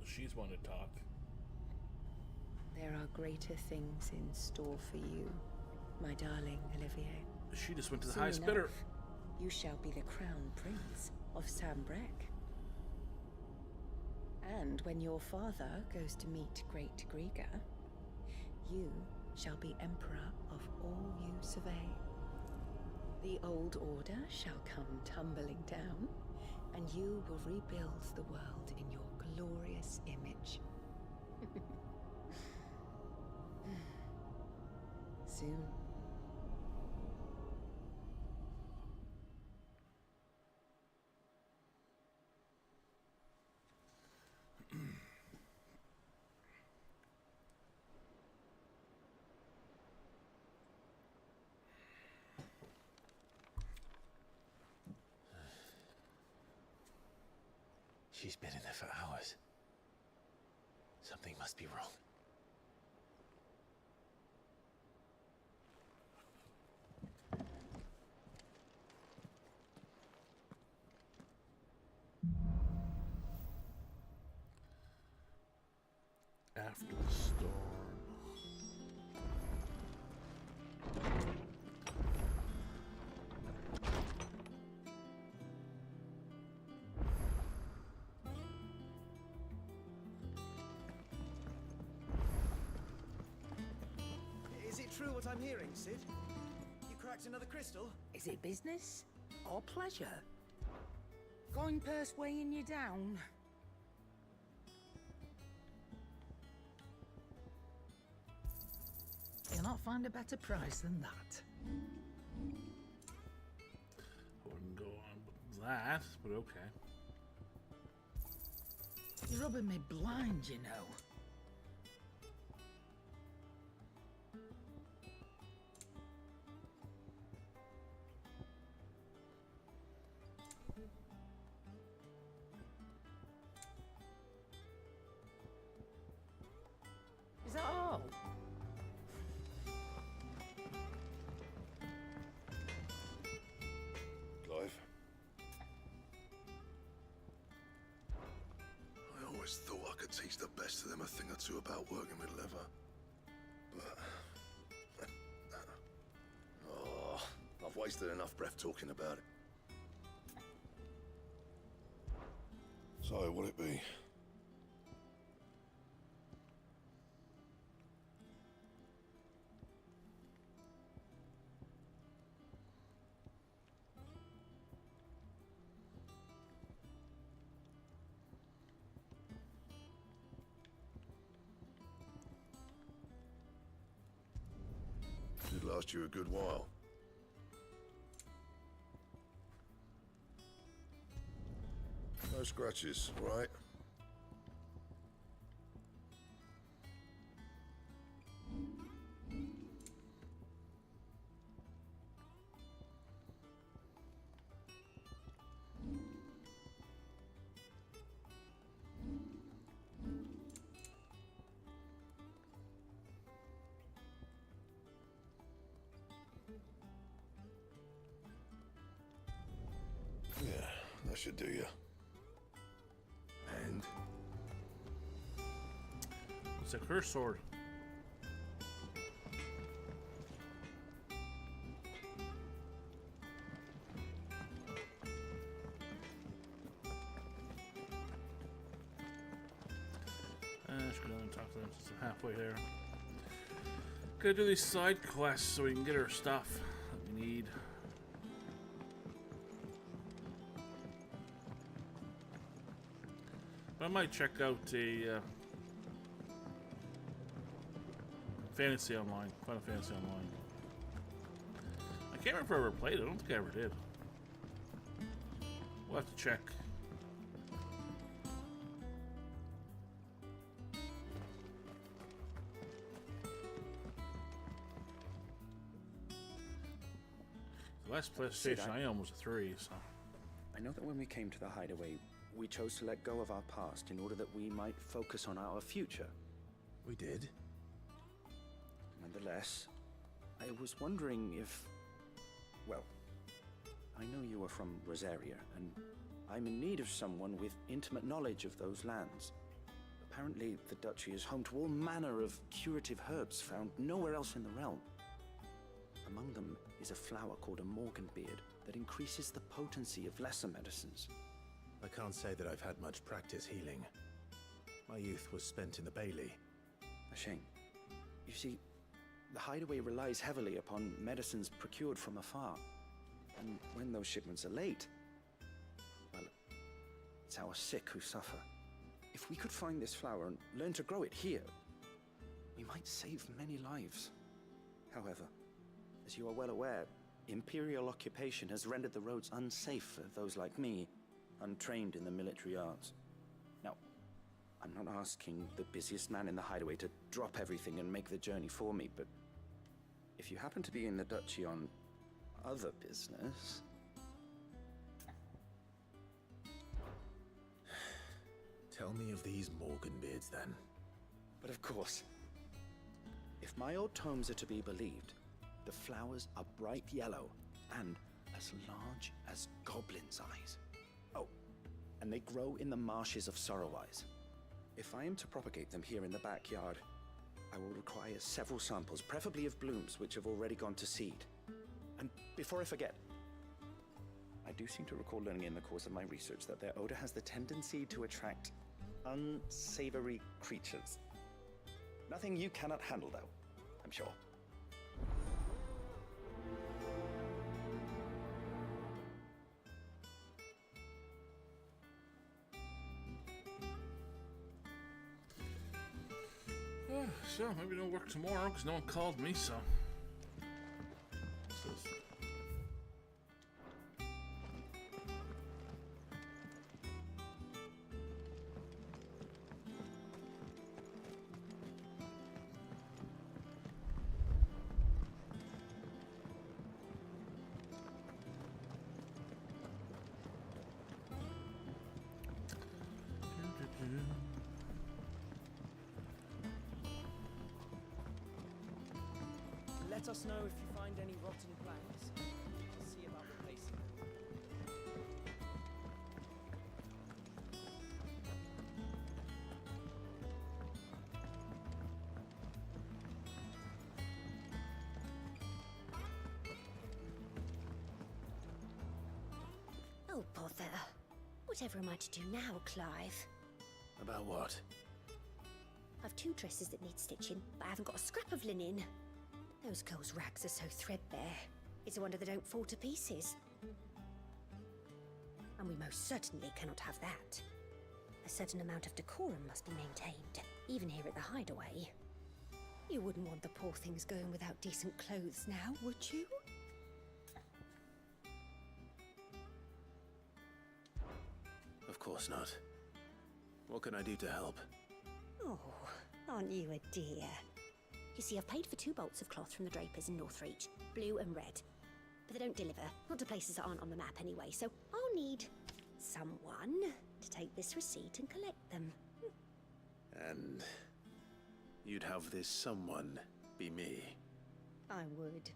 She's one to talk. There are greater things in store for you, my darling Olivier. She just went to the Soon highest bidder. enough, you shall be the crown prince of Sanbreque. And when your father goes to meet Great Griga, you shall be emperor of all you survey. The old order shall come tumbling down, and you will rebuild the world in your glorious image. Soon. She's been in there for hours. Something must be wrong. after the storm. Is it true what I'm hearing, Sid? You cracked another crystal? Is it business or pleasure? Coin purse weighing you down? You'll not find a better price than that. I wouldn't go on with that, but okay. You're rubbing me blind, you know. Is that all? Clive? I always thought I could teach the best of them a thing or two about working with leather. But... oh, I've wasted enough breath talking about it. So, what'll it be? Should last you a good while. No scratches, right? Yeah, that should do you. And? It's a curse sword. I should go and talk to them since I'm halfway there. Gotta do these side quests so we can get our stuff that we need. But I might check out a Fantasy Online, Final Fantasy Online. I can't remember if I ever played it. I don't think I ever did. We'll have to check. The last PlayStation I owned was a 3, so. I know that when we came to the hideaway, we chose to let go of our past in order that we might focus on our future. We did? Nonetheless, I was wondering if... well, I know you are from Rosaria, and I'm in need of someone with intimate knowledge of those lands. Apparently, the duchy is home to all manner of curative herbs found nowhere else in the realm. Among them is a flower called a morganbeard that increases the potency of lesser medicines. I can't say that I've had much practice healing. My youth was spent in the Bailey. A shame. You see, the hideaway relies heavily upon medicines procured from afar. And when those shipments are late, well, it's our sick who suffer. If we could find this flower and learn to grow it here, we might save many lives. However, as you are well aware, Imperial occupation has rendered the roads unsafe for those like me, untrained in the military arts. Now, I'm not asking the busiest man in the hideaway to drop everything and make the journey for me, but if you happen to be in the duchy on other business... Tell me of these morganbeards, then. But of course. If my old tomes are to be believed, the flowers are bright yellow and as large as goblins' eyes. Oh, and they grow in the marshes of Sorrowise. If I am to propagate them here in the backyard, I will require several samples, preferably of blooms which have already gone to seed. And before I forget, I do seem to recall learning in the course of my research that their odor has the tendency to attract unsavory creatures. Nothing you cannot handle, though, I'm sure. So, maybe don't work tomorrow because no one called me, so. Let us know if you find any rotten plants. We'll see about replacing them. Oh, bother. Whatever am I to do now, Clive? About what? I've 2 dresses that need stitching, but I haven't got a scrap of linen. Those girls' rags are so threadbare. It's a wonder they don't fall to pieces. And we most certainly cannot have that. A certain amount of decorum must be maintained, even here at the hideaway. You wouldn't want the poor things going without decent clothes now, would you? Of course not. What can I do to help? Oh, aren't you a dear? You see, I've paid for 2 bolts of cloth from the drapers in Northreach, blue and red. But they don't deliver, not to places that aren't on the map anyway, so I'll need someone to take this receipt and collect them. And you'd have this someone be me? I would.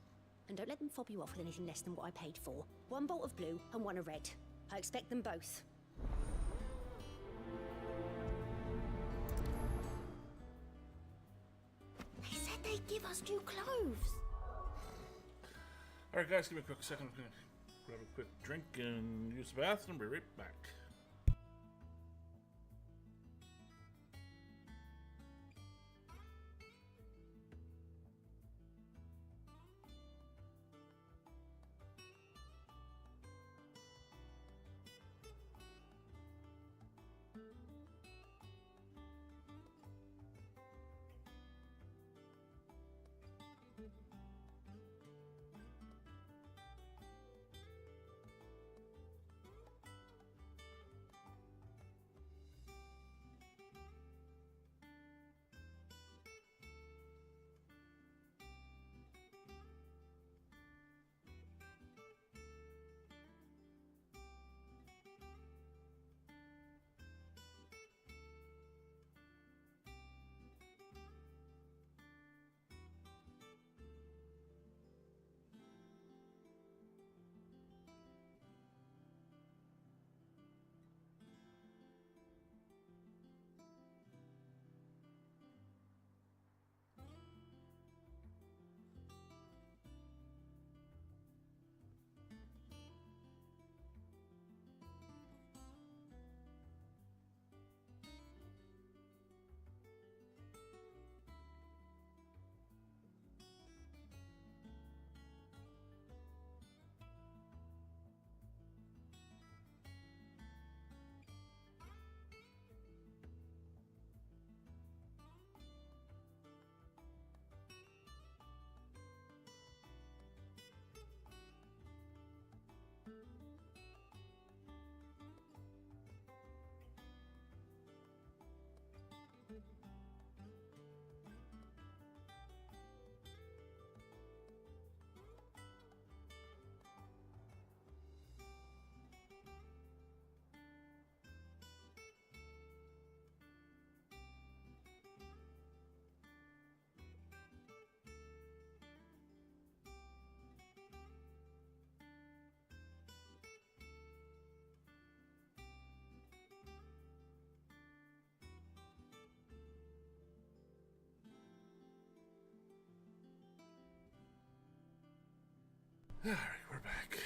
And don't let them fob you off with anything less than what I paid for. 1 bolt of blue and 1 of red. I expect them both. They said they'd give us new clothes. Alright guys, give me a quick second. I'm gonna grab a quick drink and use the bathroom. Be right back. Alright, we're back.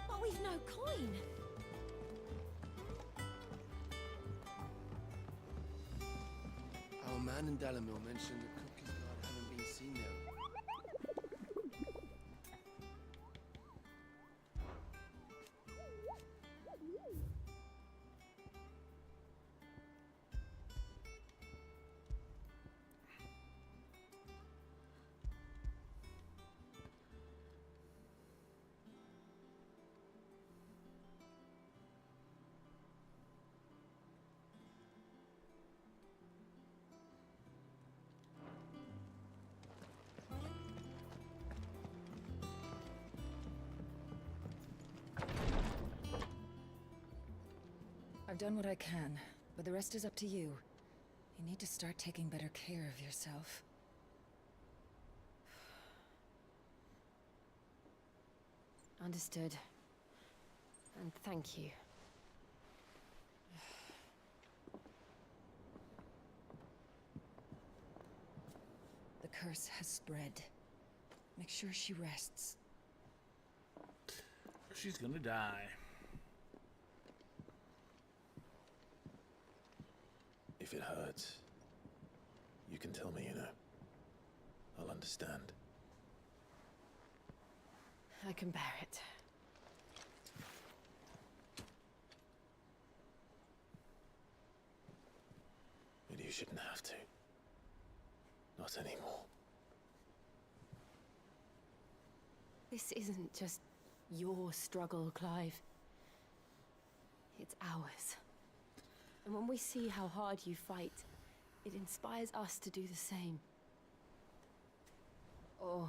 But we've no coin. Our man in Dalamil mentioned the cookies god haven't been seen there. I've done what I can, but the rest is up to you. You need to start taking better care of yourself. Understood. And thank you. The curse has spread. Make sure she rests. She's gonna die. If it hurts, you can tell me, you know. I'll understand. I can bear it. But you shouldn't have to. Not anymore. This isn't just your struggle, Clive. It's ours. And when we see how hard you fight, it inspires us to do the same. Or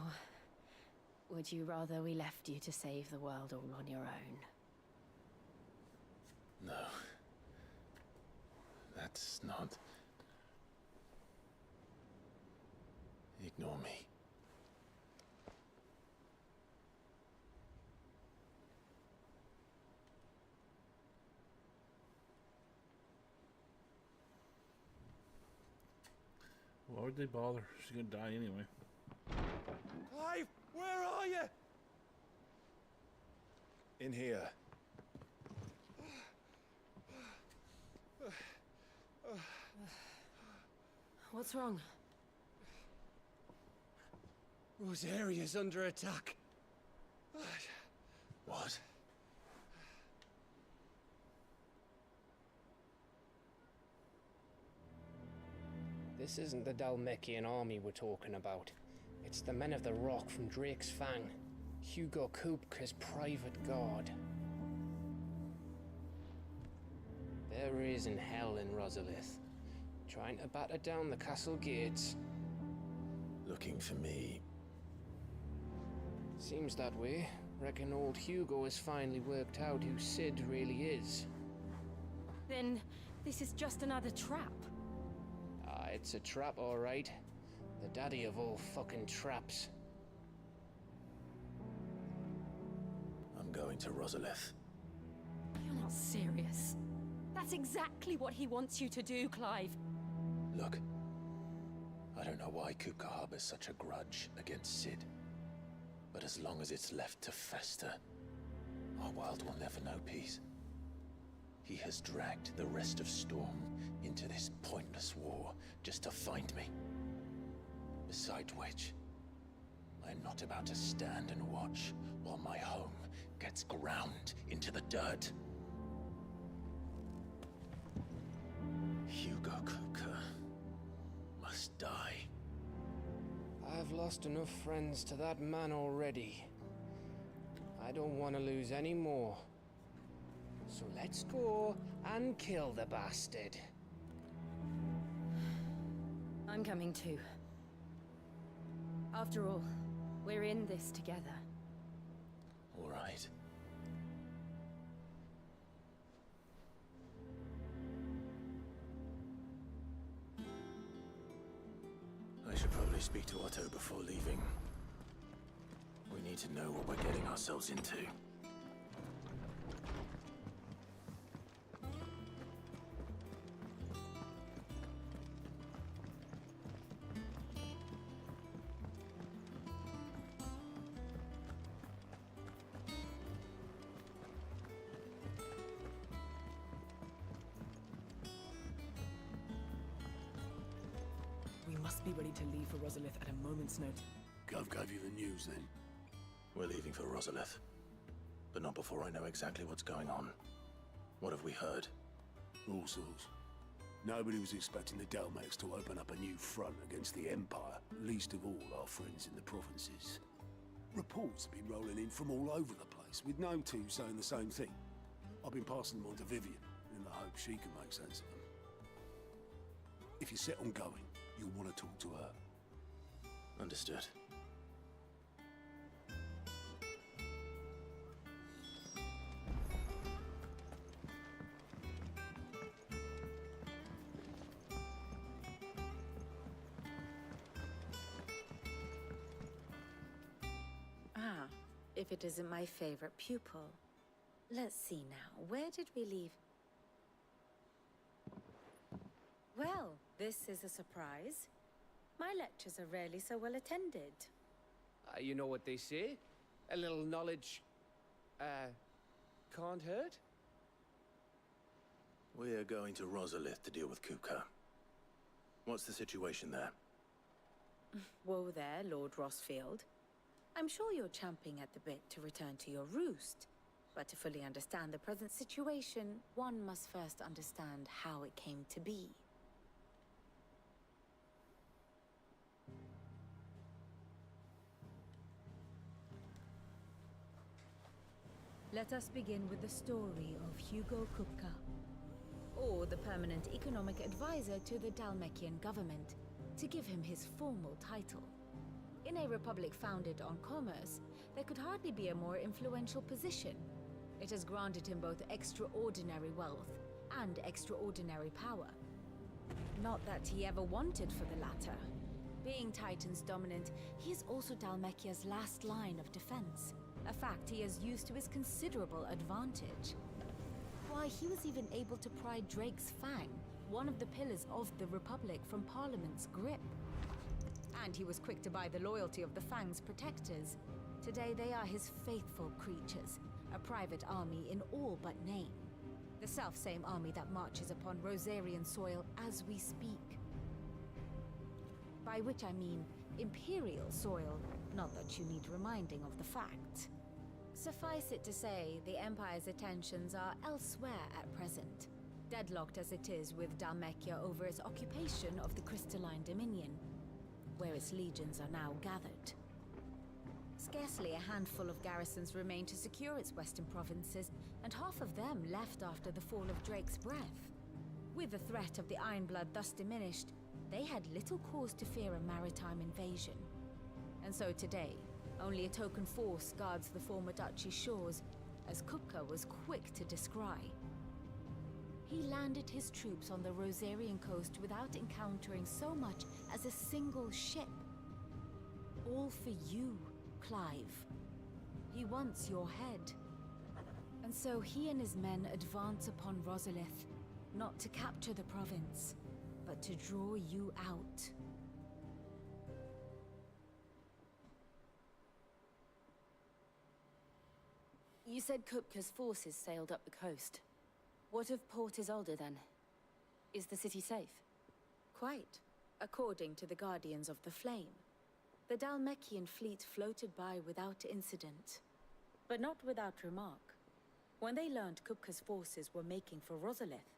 would you rather we left you to save the world all on your own? No. That's not... Ignore me. Why would they bother? She's gonna die anyway. Clive, where are you? In here. What's wrong? Rosaria's under attack. What? This isn't the Dalmekian army we're talking about. It's the men of the Rock from Drake's Fang. Hugo Kupka's private guard. There is in hell in Rosalith, trying to batter down the castle gates. Looking for me. Seems that way. Reckon old Hugo has finally worked out who Sid really is. Then this is just another trap. Ah, it's a trap, all right. The daddy of all fucking traps. I'm going to Rosalith. You're not serious. That's exactly what he wants you to do, Clive. Look, I don't know why Kupka harbors such a grudge against Sid. But as long as it's left to fester, our world will never know peace. He has dragged the rest of Storm into this pointless war just to find me. Besides which, I am not about to stand and watch while my home gets ground into the dirt. Hugo Kupka must must die. I've lost enough friends to that man already. I don't want to lose any more. So let's go and kill the bastard. I'm coming too. After all, we're in this together. All right. I should probably speak to Otto before leaving. We need to know what we're getting ourselves into. We must be ready to leave for Rosalith at a moment's notice. Gov gave you the news then? We're leaving for Rosalith. But not before I know exactly what's going on. What have we heard? All sorts. Nobody was expecting the Dalmex to open up a new front against the Empire, least of all our friends in the provinces. Reports have been rolling in from all over the place, with no two saying the same thing. I've been passing them on to Vivian, in the hope she can make sense of them. If you're set on going, you'll want to talk to her. Understood. Ah, if it isn't my favorite pupil. Let's see now, where did we leave? Well, this is a surprise. My lectures are rarely so well attended. You know what they say? A little knowledge, can't hurt? We're going to Rosalith to deal with Kupka. What's the situation there? Whoa there, Lord Rossfield. I'm sure you're champing at the bit to return to your roost. But to fully understand the present situation, one must first understand how it came to be. Let us begin with the story of Hugo Kupka, or the permanent economic advisor to the Dalmekian government, to give him his formal title. In a republic founded on commerce, there could hardly be a more influential position. It has granted him both extraordinary wealth and extraordinary power. Not that he ever wanted for the latter. Being Titan's dominant, he is also Dalmekia's last line of defense. A fact he has used to his considerable advantage. Why, he was even able to pry Drake's Fang, one of the pillars of the Republic, from Parliament's grip. And he was quick to buy the loyalty of the Fang's protectors. Today they are his faithful creatures, a private army in all but name. The self-same army that marches upon Rosarian soil as we speak. By which I mean Imperial soil, not that you need reminding of the fact. Suffice it to say, the Empire's attentions are elsewhere at present, deadlocked as it is with Dalmekia over its occupation of the Crystalline Dominion, where its legions are now gathered. Scarcely a handful of garrisons remain to secure its western provinces, and half of them left after the fall of Drake's Breath. With the threat of the Ironblood thus diminished, they had little cause to fear a maritime invasion. And so today, only a token force guards the former duchy's shores, as Kupka was quick to descry. He landed his troops on the Rosarian coast without encountering so much as a single ship. All for you, Clive. He wants your head. And so he and his men advance upon Rosalith, not to capture the province, but to draw you out. You said Kupka's forces sailed up the coast. What of Port Isolde, then? Is the city safe? Quite, according to the Guardians of the Flame. The Dalmekian fleet floated by without incident. But not without remark. When they learned Kupka's forces were making for Rosalith,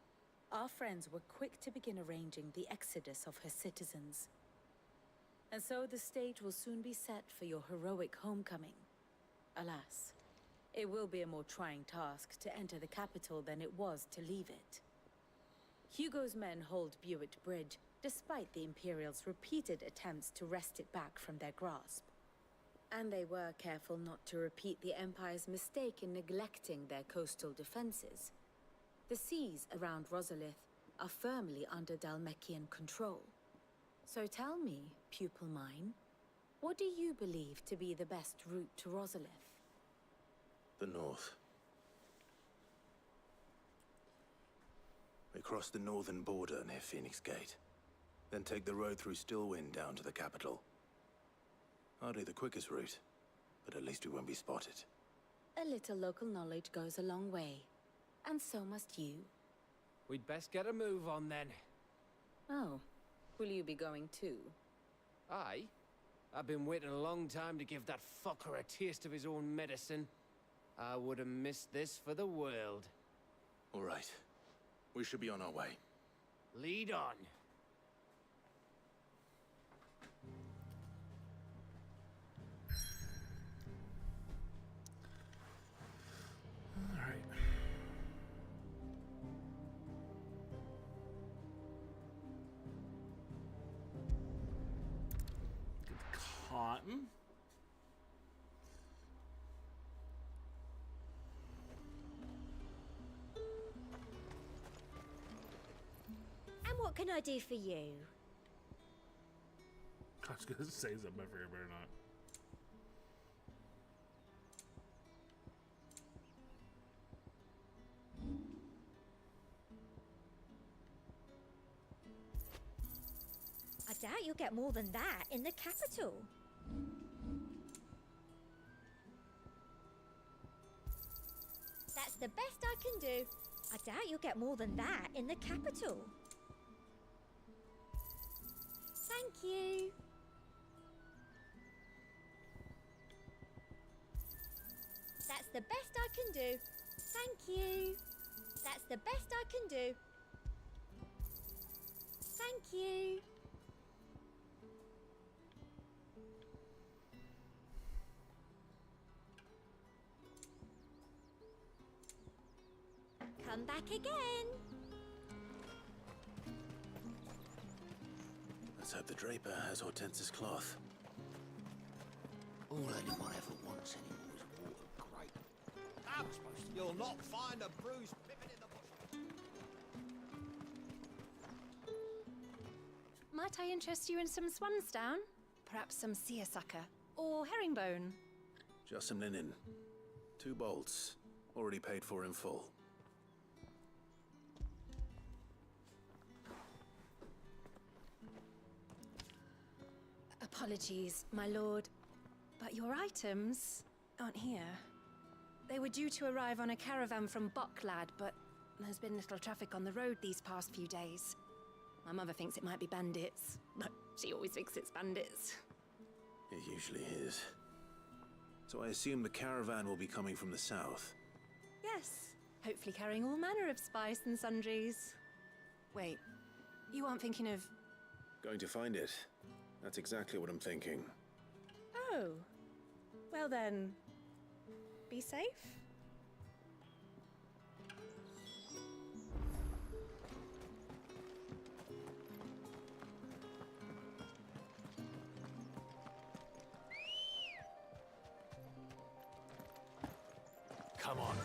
our friends were quick to begin arranging the exodus of her citizens. And so the stage will soon be set for your heroic homecoming. Alas, it will be a more trying task to enter the capital than it was to leave it. Hugo's men hold Buick Bridge, despite the Imperials' repeated attempts to wrest it back from their grasp. And they were careful not to repeat the Empire's mistake in neglecting their coastal defenses. The seas around Rosalith are firmly under Dalmekian control. So tell me, pupil mine, what do you believe to be the best route to Rosalith? The north. We cross the northern border near Phoenix Gate, then take the road through Stillwind down to the capital. Hardly the quickest route, but at least we won't be spotted. A little local knowledge goes a long way, and so must you. We'd best get a move on then. Oh, will you be going too? Aye. I've been waiting a long time to give that fucker a taste of his own medicine. I would have missed this for the world. All right. We should be on our way. Lead on. All right. Get the cotton. And what can I do for you? I was gonna say something, I figured I better not. I doubt you'll get more than that in the capital. That's the best I can do. I doubt you'll get more than that in the capital. Thank you. That's the best I can do. Thank you. That's the best I can do. Thank you. Come back again. Let's hope the Draper has Hortense's cloth. All anyone ever wants anymore is water, great. I'm supposed to... You'll not find a bruised pippin in the bush. Might I interest you in some swansdown? Perhaps some seersucker? Or herringbone? Just some linen. 2 bolts. Already paid for in full. Apologies, my lord, but your items aren't here. They were due to arrive on a caravan from Bucklad, but there's been little traffic on the road these past few days. My mother thinks it might be bandits, but she always thinks it's bandits. It usually is. So I assume the caravan will be coming from the south. Yes, hopefully carrying all manner of spice and sundries. Wait, you aren't thinking of... Going to find it. That's exactly what I'm thinking. Oh, well then, be safe. Come on.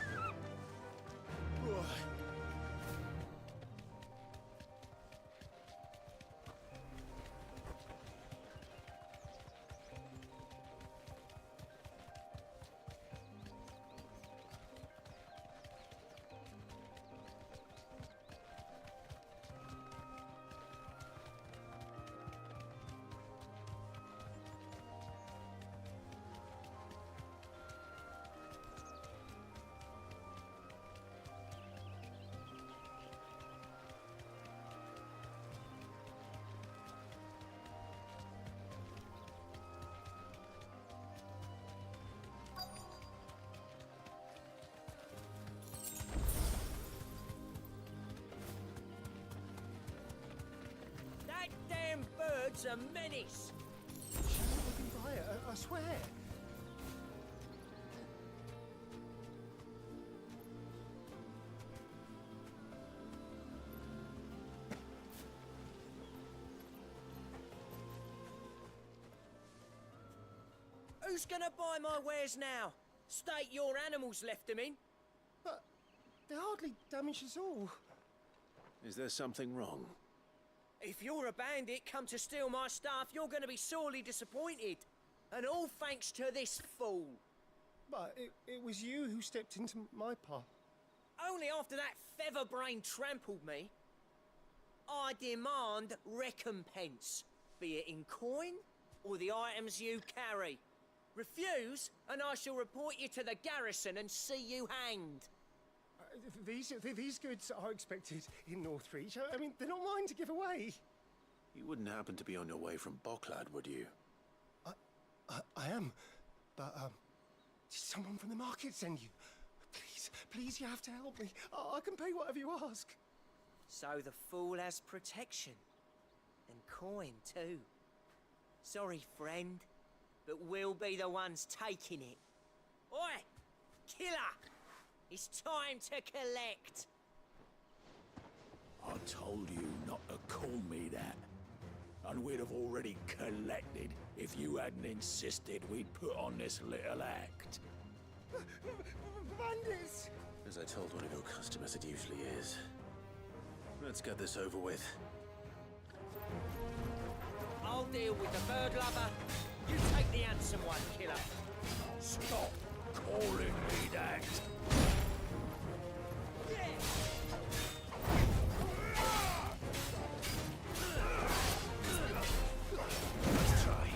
That damn bird's a menace. She's a living riot, I swear. Who's gonna buy my wares now? State your animals left them in. But they hardly damage us all. Is there something wrong? If you're a bandit come to steal my stuff, you're gonna be sorely disappointed. And all thanks to this fool. But it was you who stepped into my path. Only after that feather-brain trampled me. I demand recompense, be it in coin or the items you carry. Refuse, and I shall report you to the garrison and see you hanged. These goods are expected in Northreach. I mean, they're not mine to give away. You wouldn't happen to be on your way from Bocklad, would you? I am, but did someone from the market send you? Please, you have to help me. I can pay whatever you ask. So the fool has protection. And coin, too. Sorry, friend, but we'll be the ones taking it. Oi! Killer! It's time to collect! I told you not to call me that. And we'd have already collected if you hadn't insisted we'd put on this little act. Bandits! As I told one of your customers, it usually is. Let's get this over with. I'll deal with the bird lover. You take the handsome one, killer. Stop calling me that. Let's try.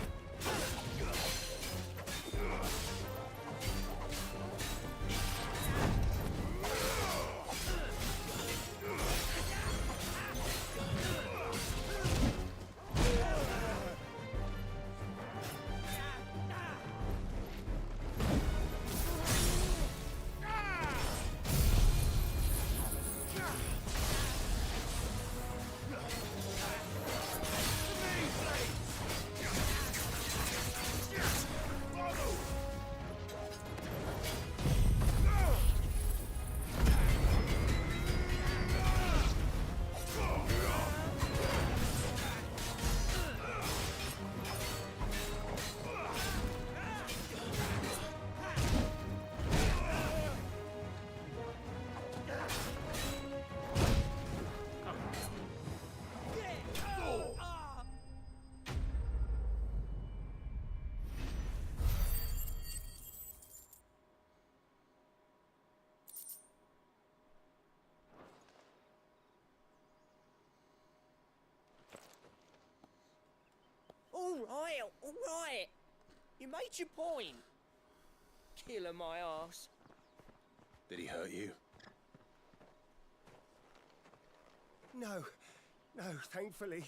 All right. You made your point. Killer my ass. Did he hurt you? No, thankfully.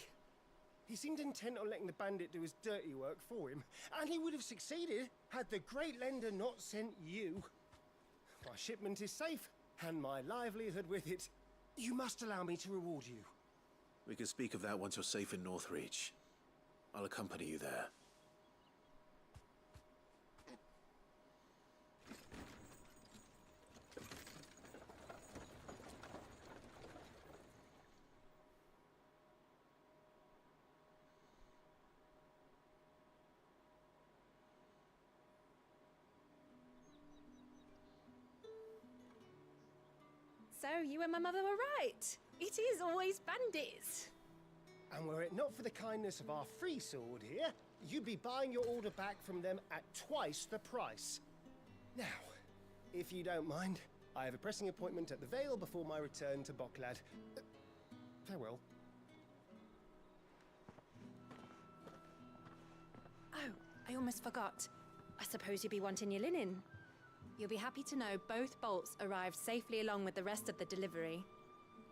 He seemed intent on letting the bandit do his dirty work for him, and he would have succeeded had the Great Lender not sent you. My shipment is safe, and my livelihood with it. You must allow me to reward you. We can speak of that once you're safe in Northreach. I'll accompany you there. So, you and my mother were right. It is always bandits. And were it not for the kindness of our free sword here, you'd be buying your order back from them at twice the price. Now, if you don't mind, I have a pressing appointment at the Vale before my return to Bocklad. Farewell. Oh, I almost forgot. I suppose you'll be wanting your linen. You'll be happy to know both bolts arrived safely along with the rest of the delivery.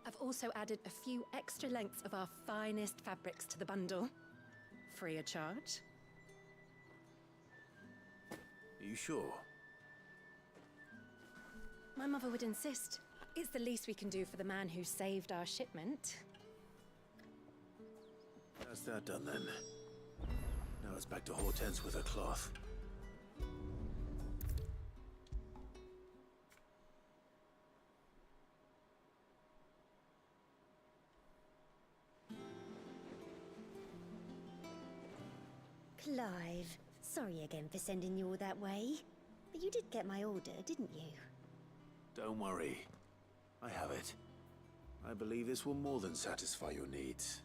I've also added a few extra lengths of our finest fabrics to the bundle. Free of charge. Are you sure? My mother would insist. It's the least we can do for the man who saved our shipment. That's that done then. Now let's back to Hortense with her cloth. Clive, sorry again for sending you all that way. But you did get my order, didn't you? Don't worry. I have it. I believe this will more than satisfy your needs.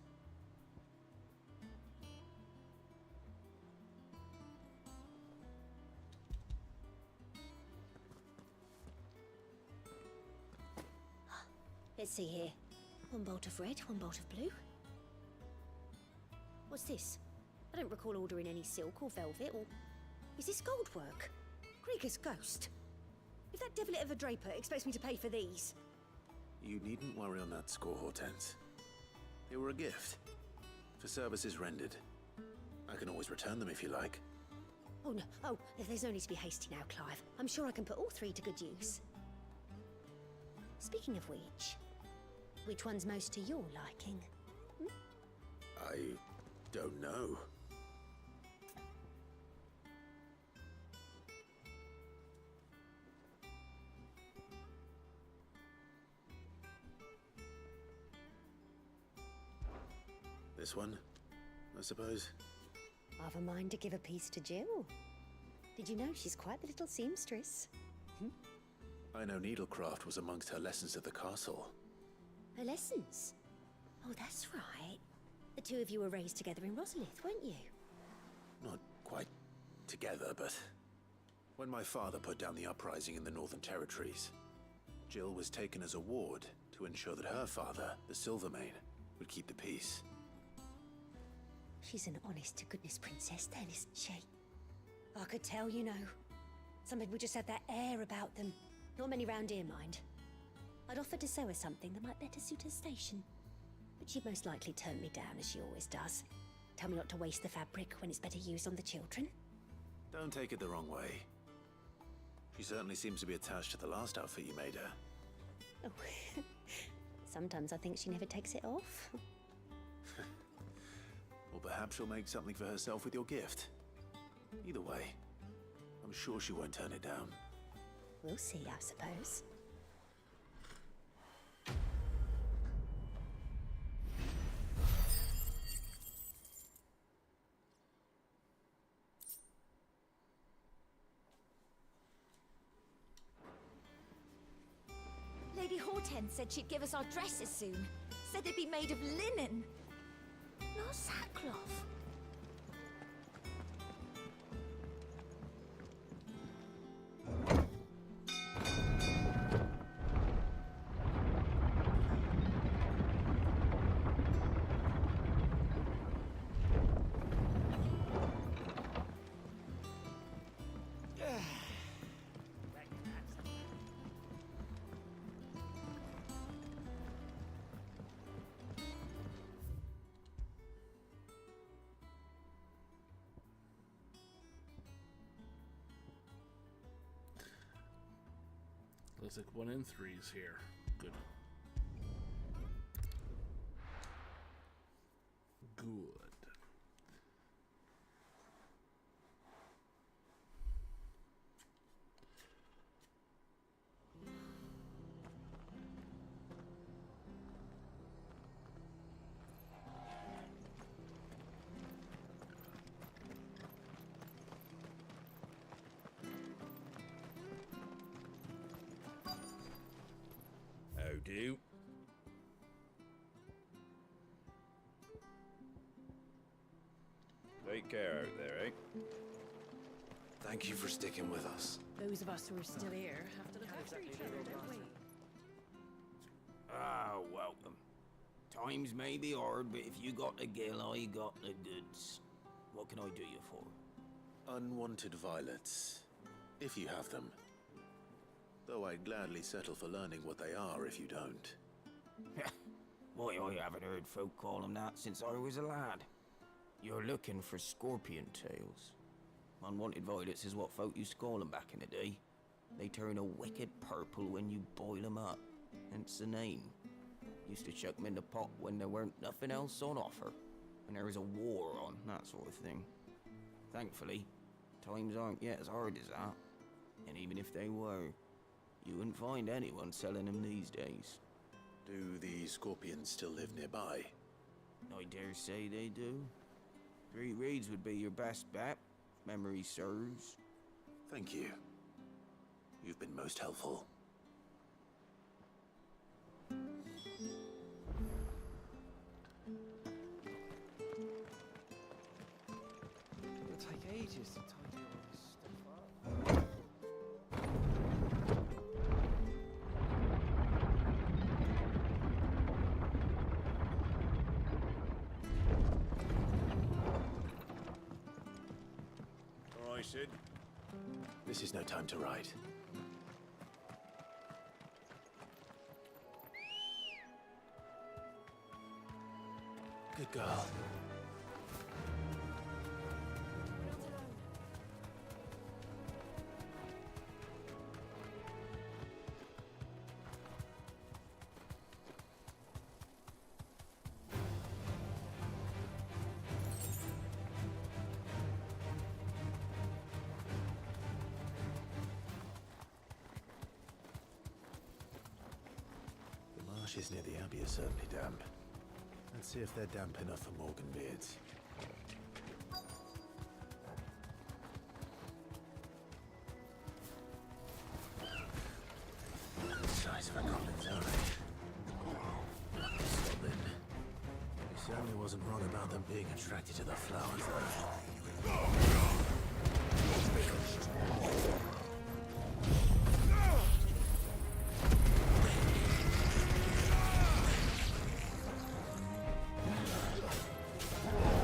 Let's see here. One bolt of red, one bolt of blue. What's this? I don't recall ordering any silk or velvet, or... Is this gold work? Krieger's ghost. If that devilit of a draper expects me to pay for these... You needn't worry on that score, Hortense. They were a gift. For services rendered. I can always return them if you like. Oh, no. Oh, there's no need to be hasty now, Clive. I'm sure I can put all three to good use. Speaking of which one's most to your liking? I don't know. This one, I suppose. I've a mind to give a piece to Jill. Did you know she's quite the little seamstress? I know needlecraft was amongst her lessons at the castle. Her lessons? Oh, that's right. The two of you were raised together in Rosalith, weren't you? Not quite together, but... When my father put down the uprising in the Northern Territories, Jill was taken as a ward to ensure that her father, the Silvermane, would keep the peace. She's an honest-to-goodness princess then, isn't she? I could tell, you know. Some people just have that air about them. Not many round here, mind. I'd offered to sew her something that might better suit her station. But she'd most likely turn me down, as she always does. Tell me not to waste the fabric when it's better used on the children. Don't take it the wrong way. She certainly seems to be attached to the last outfit you made her. Oh, sometimes I think she never takes it off. Or perhaps she'll make something for herself with your gift. Either way, I'm sure she won't turn it down. We'll see, I suppose. Lady Hortense said she'd give us our dresses soon. Said they'd be made of linen. Not sackcloth. Looks like 1 in 3's here. Good. Good. Do. Take care out there, eh? Thank you for sticking with us. Those of us who are still here have to look after each other, don't we? Ah, welcome. Times may be hard, but if you got the gill, I got the goods. What can I do you for? Unwanted violets, if you have them. Though I'd gladly settle for learning what they are if you don't. Why, I haven't heard folk call them that since I was a lad. You're looking for scorpion tails. Unwanted violets is what folk used to call them back in the day. They turn a wicked purple when you boil them up. Hence the name. Used to chuck them in the pot when there weren't nothing else on offer. When there was a war on, that sort of thing. Thankfully, times aren't yet as hard as that. And even if they were, you wouldn't find anyone selling them these days. Do the scorpions still live nearby? I dare say they do. 3 reeds would be your best bet, if memory serves. Thank you. You've been most helpful. It'll take ages to tidy all this stuff up. All right, Sid. This is no time to ride. Good girl. The marshes near the Abbey are certainly damp. Let's see if they're damp enough for Morgan beards. The size of a goblin's eye. Goblin. He certainly wasn't wrong about them being attracted to the flowers, though.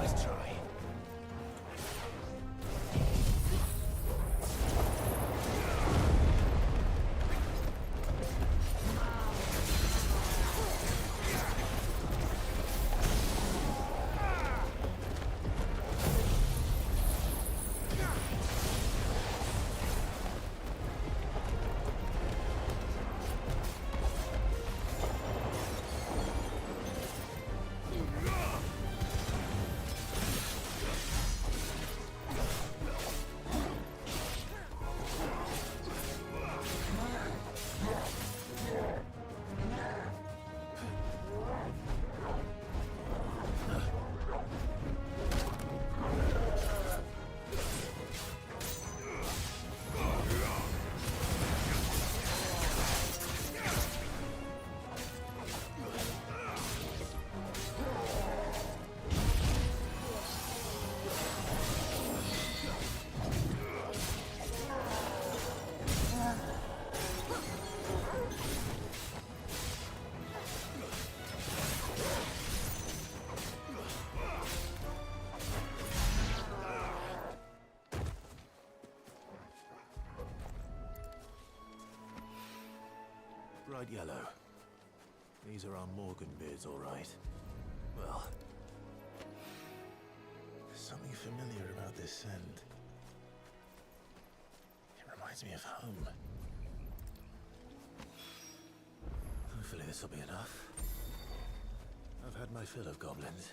Nice try. Bright yellow. These are our Morgan beards, all right. Well, there's something familiar about this scent. It reminds me of home. Hopefully this will be enough. I've had my fill of goblins.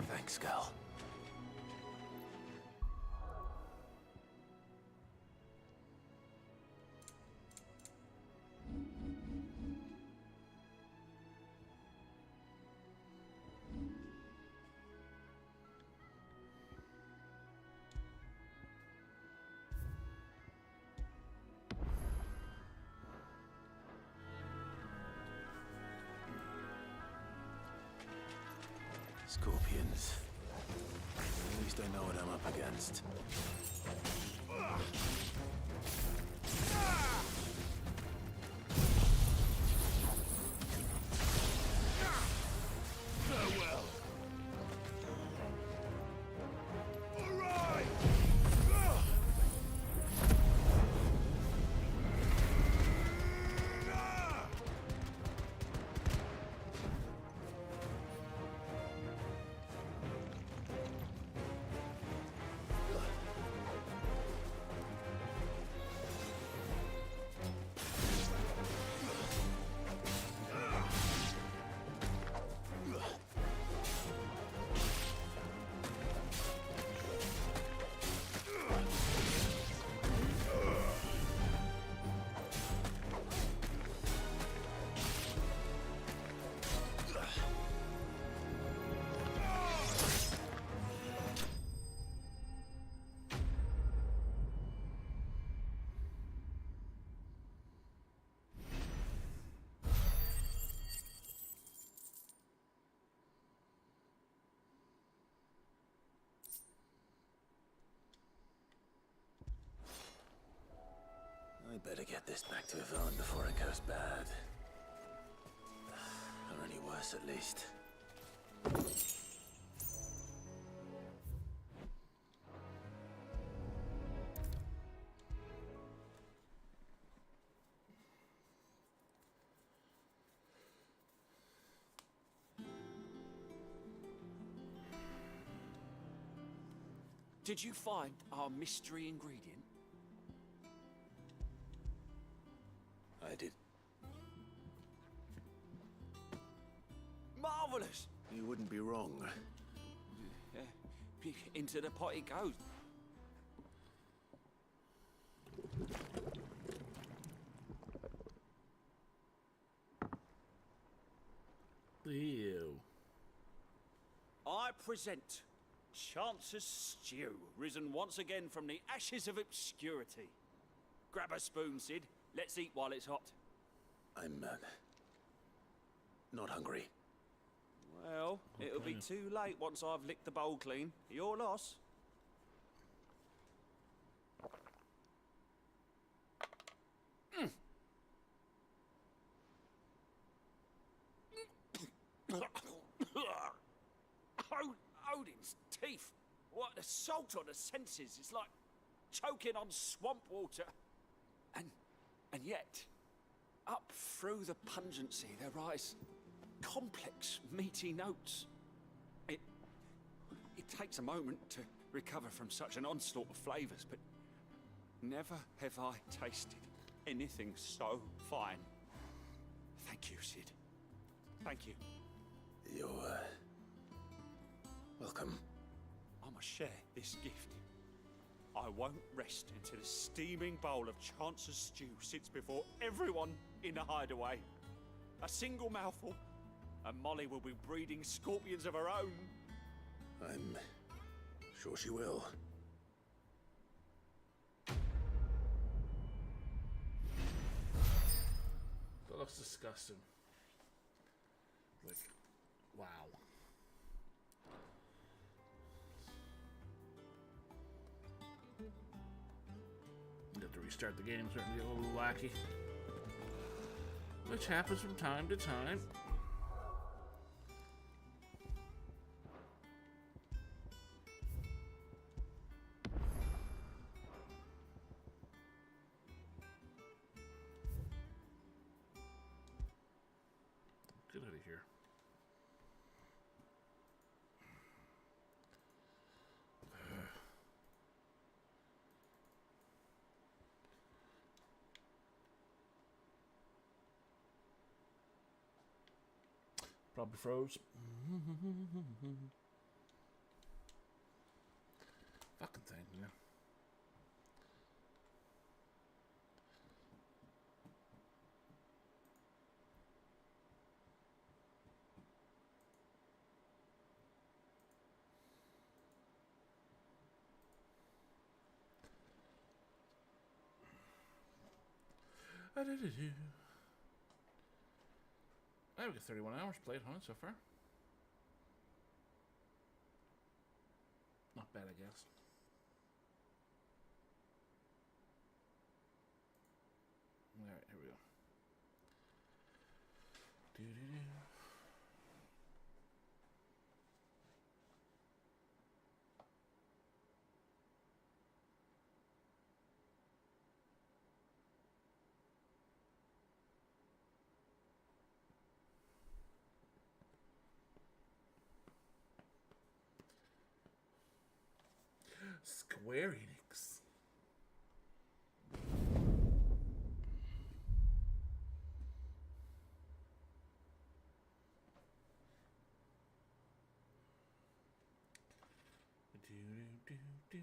Thanks, Gal. Scorpions. At least I know what I'm up against. Farewell. I better get this back to Yvonne before it goes bad. Or any worse, at least. Did you find our mystery ingredient? I did. Marvelous! You wouldn't be wrong. Into the pot it goes. Ew. I present Chance's Stew, risen once again from the ashes of obscurity. Grab a spoon, Sid. Let's eat while it's hot. I'm, not hungry. Well, it'll be too late once I've licked the bowl clean. Your loss. Odin's teeth. What assault on the senses. It's like choking on swamp water. And yet, up through the pungency there rise complex, meaty notes. It takes a moment to recover from such an onslaught of flavors, but never have I tasted anything so fine. Thank you, Sid. Thank you. You're, welcome. I must share this gift. I won't rest until a steaming bowl of Chance's Stew sits before everyone in the hideaway. A single mouthful, and Molly will be breeding scorpions of her own. I'm sure she will. That looks disgusting. Like, wow. You have to restart the game, starting to get a little wacky. Which happens from time to time. Get out of here. Probably froze. Fucking thing, yeah. I've got 31 hours played on it so far. Not bad, I guess. Alright, here we go. Doo-doo-doo. Square Enix. Do.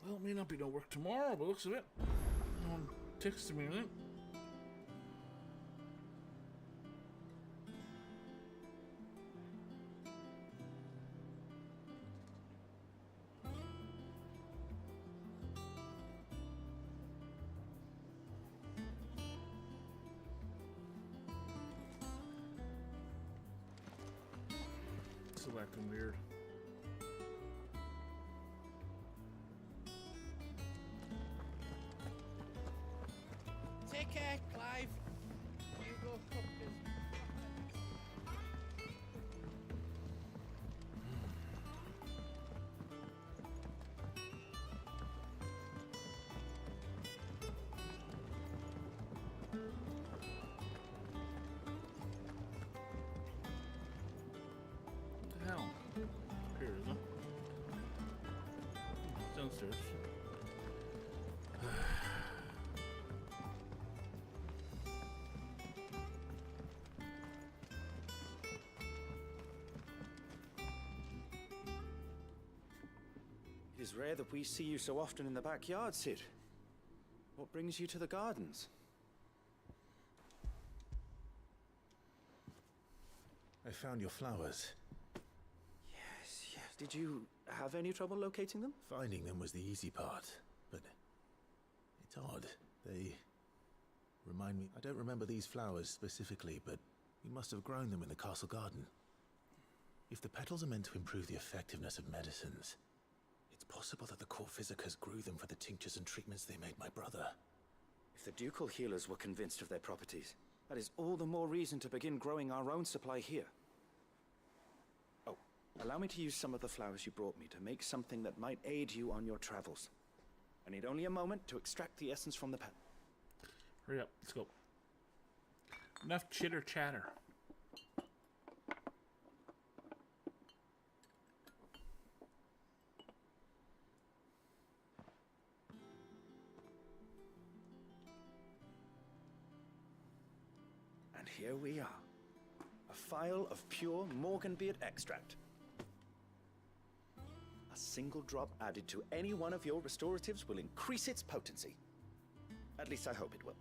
Well, it may not be no work tomorrow, but looks of it. No one texted me, right? Still acting weird. Take care, Clive. You go cook this. What the hell? Here, isn't it? It's downstairs. It is rare that we see you so often in the backyard, Sid. What brings you to the gardens? I found your flowers. Yes. Did you have any trouble locating them? Finding them was the easy part, but it's odd. They remind me... I don't remember these flowers specifically, but we must have grown them in the castle garden. If the petals are meant to improve the effectiveness of medicines, it's possible that the core physicers grew them for the tinctures and treatments they made my brother. If the ducal healers were convinced of their properties, that is all the more reason to begin growing our own supply here. Oh, allow me to use some of the flowers you brought me to make something that might aid you on your travels. I need only a moment to extract the essence from the pet. Hurry up, let's go. Enough chitter chatter. And here we are. A phial of pure Morganbeard extract. A single drop added to any one of your restoratives will increase its potency. At least I hope it will.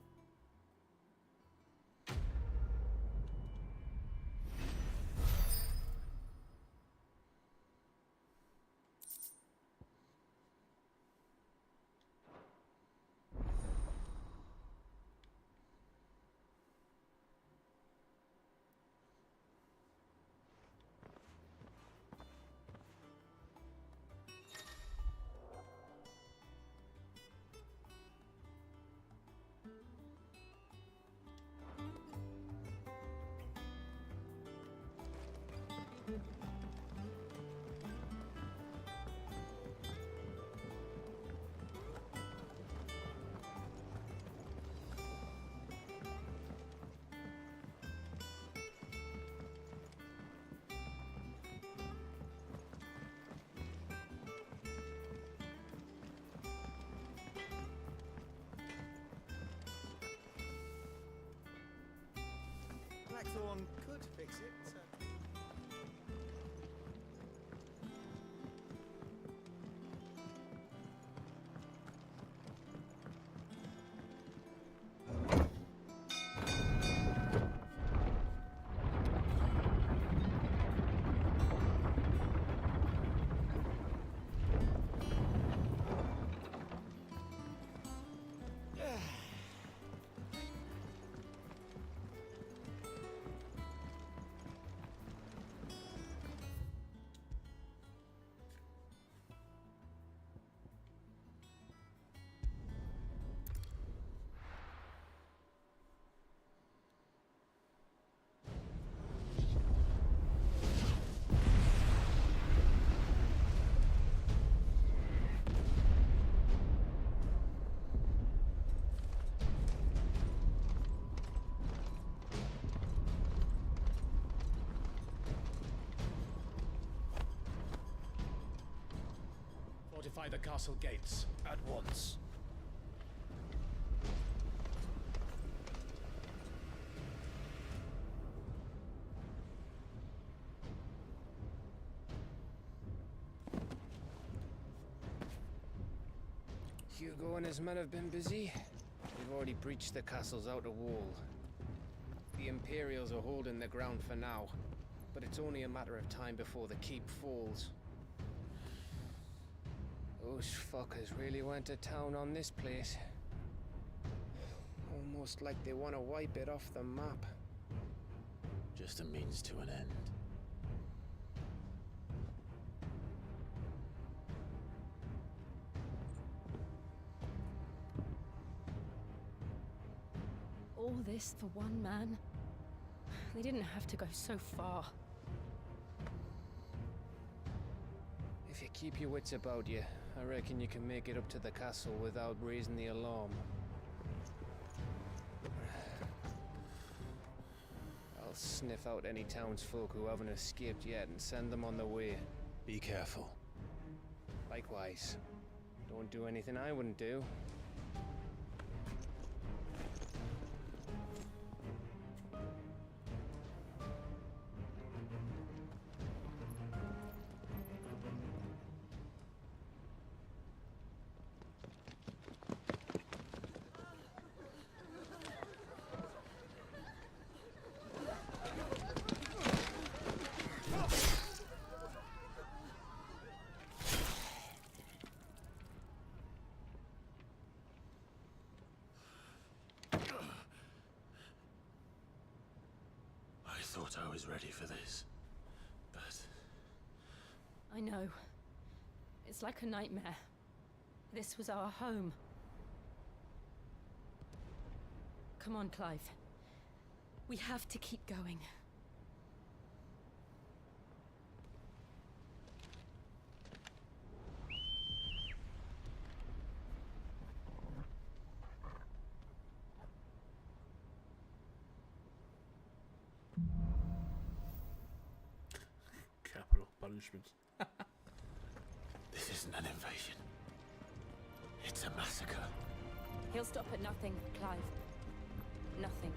to fix it. Fortify the castle gates at once. Hugo and his men have been busy. They've already breached the castle's outer wall. The Imperials are holding the ground for now, but it's only a matter of time before the keep falls. Those fuckers really went to town on this place. Almost like they want to wipe it off the map. Just a means to an end. All this for one man? They didn't have to go so far. If you keep your wits about you, I reckon you can make it up to the castle without raising the alarm. I'll sniff out any townsfolk who haven't escaped yet and send them on their way. Be careful. Likewise. Don't do anything I wouldn't do. I thought I was ready for this, but... I know. It's like a nightmare. This was our home. Come on, Clive. We have to keep going. Capital punishment. This isn't an invasion. It's a massacre. He'll stop at nothing, Clive. Nothing.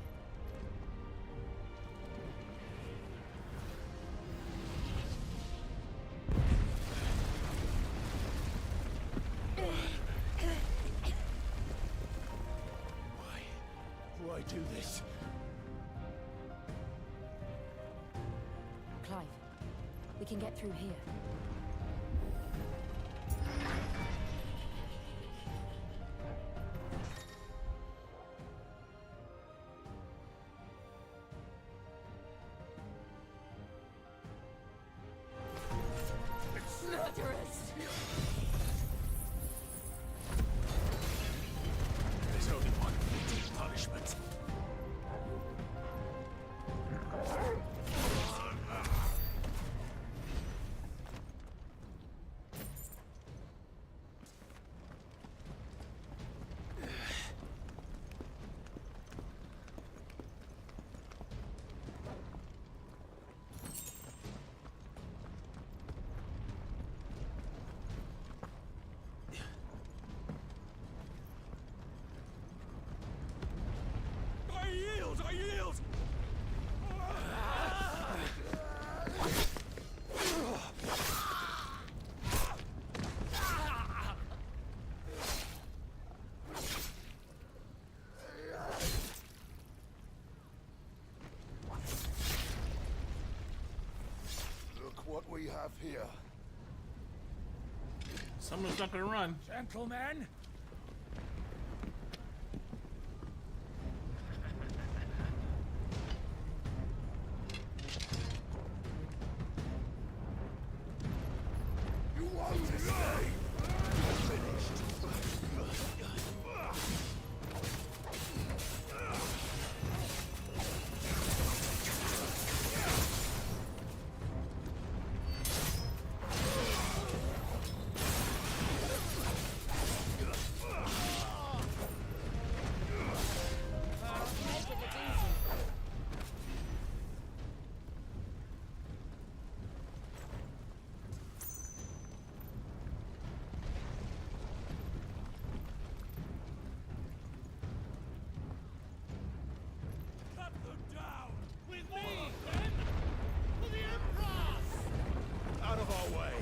Why do this? Clive, we can get through here. Murderers! There's only one fitting punishment. what we have here. Someone's not gonna run. Gentlemen! You want to stay? Finished. Out of our way.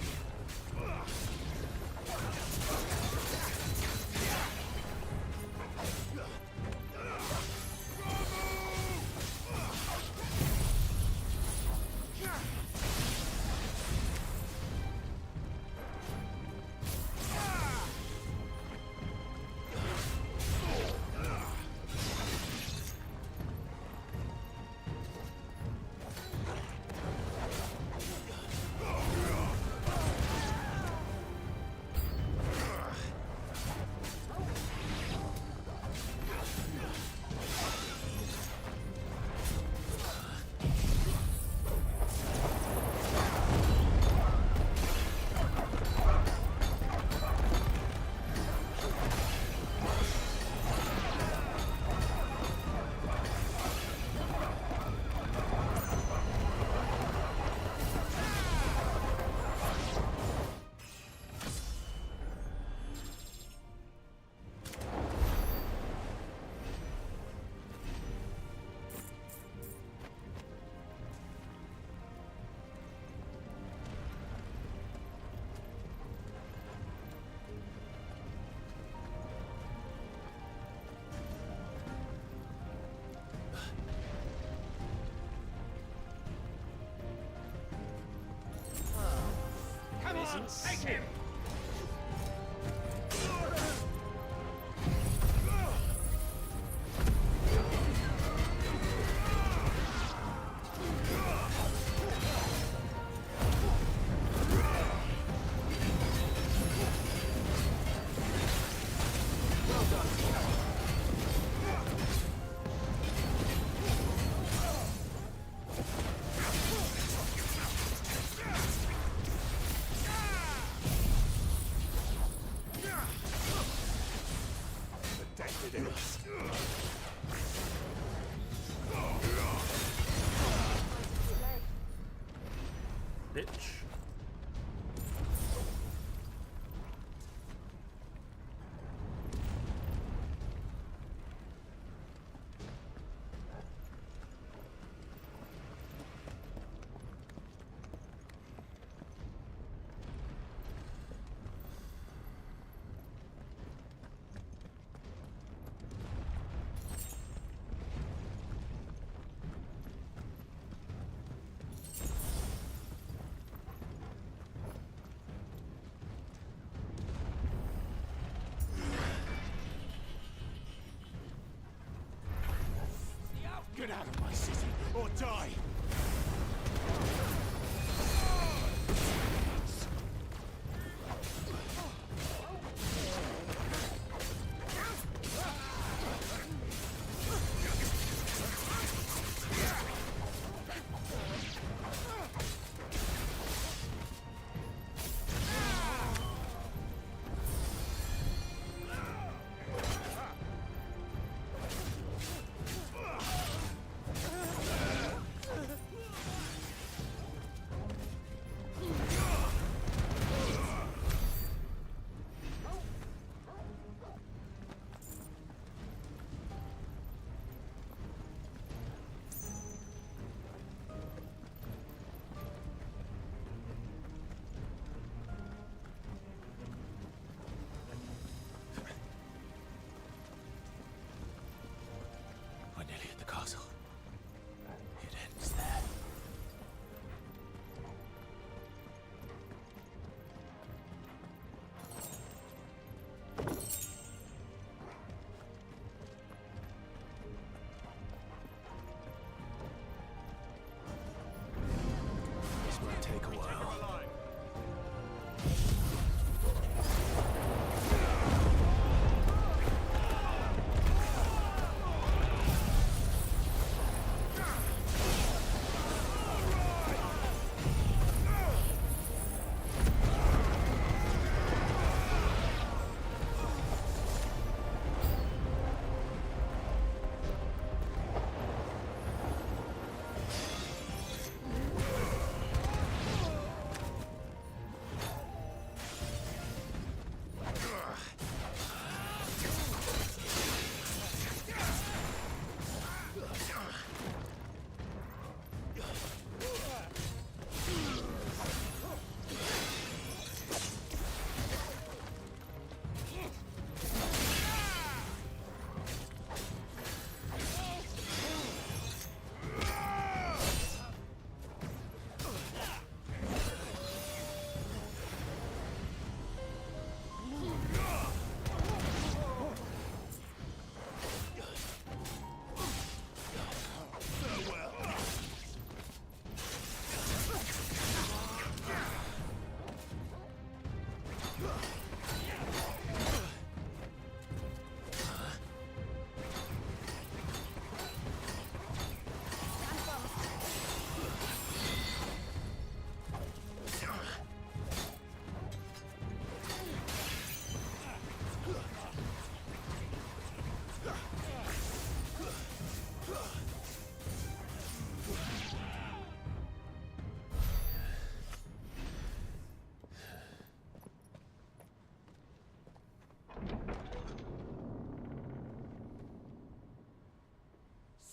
Take him! Bitch. Get out of my city, or die!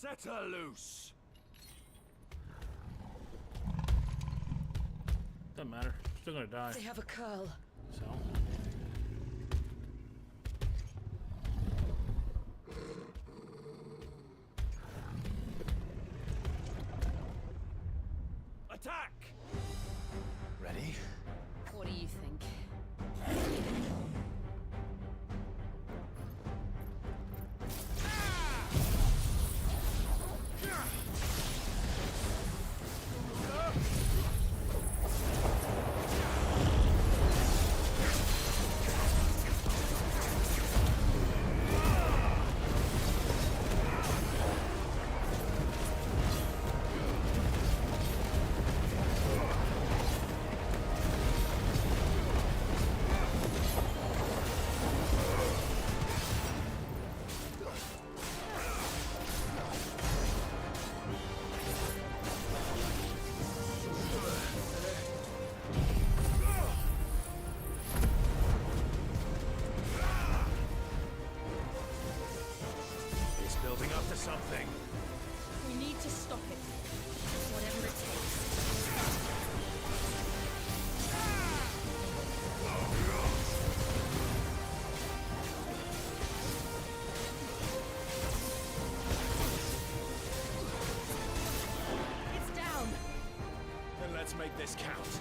Set her loose. Doesn't matter. Still gonna die. They have a curl. So. Attack! Ready? What do you think? It's building up to something. We need to stop it. Whatever it takes. It's down. Then let's make this count.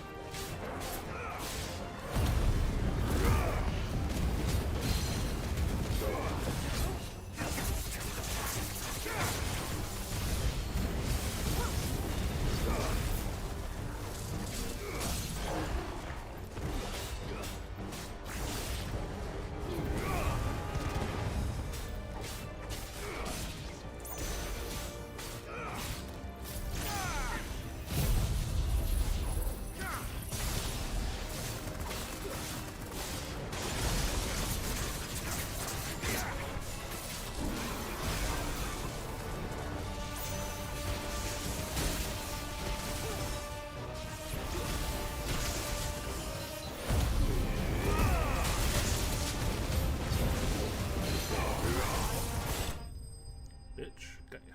Bitch. Got ya.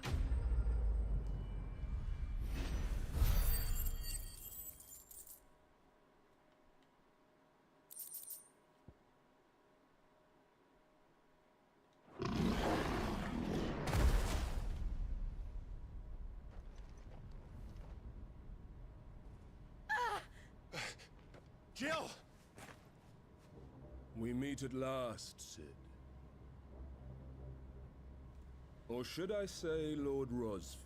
Jill! We meet at last, Sid. Or should I say, Lord Rosfield?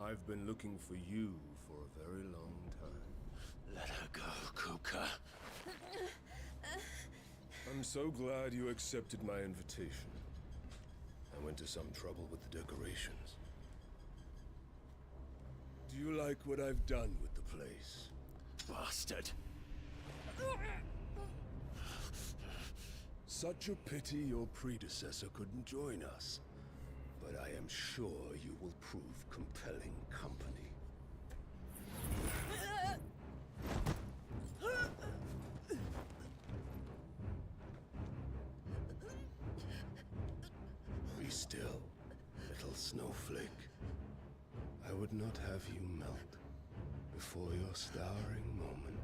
I've been looking for you for a very long time. Let her go, Kuka. I'm so glad you accepted my invitation. I went to some trouble with the decorations. Do you like what I've done with the place? Bastard. Such a pity your predecessor couldn't join us. But I am sure you will prove compelling company. Be still, little snowflake. I would not have you melt before your starring moment.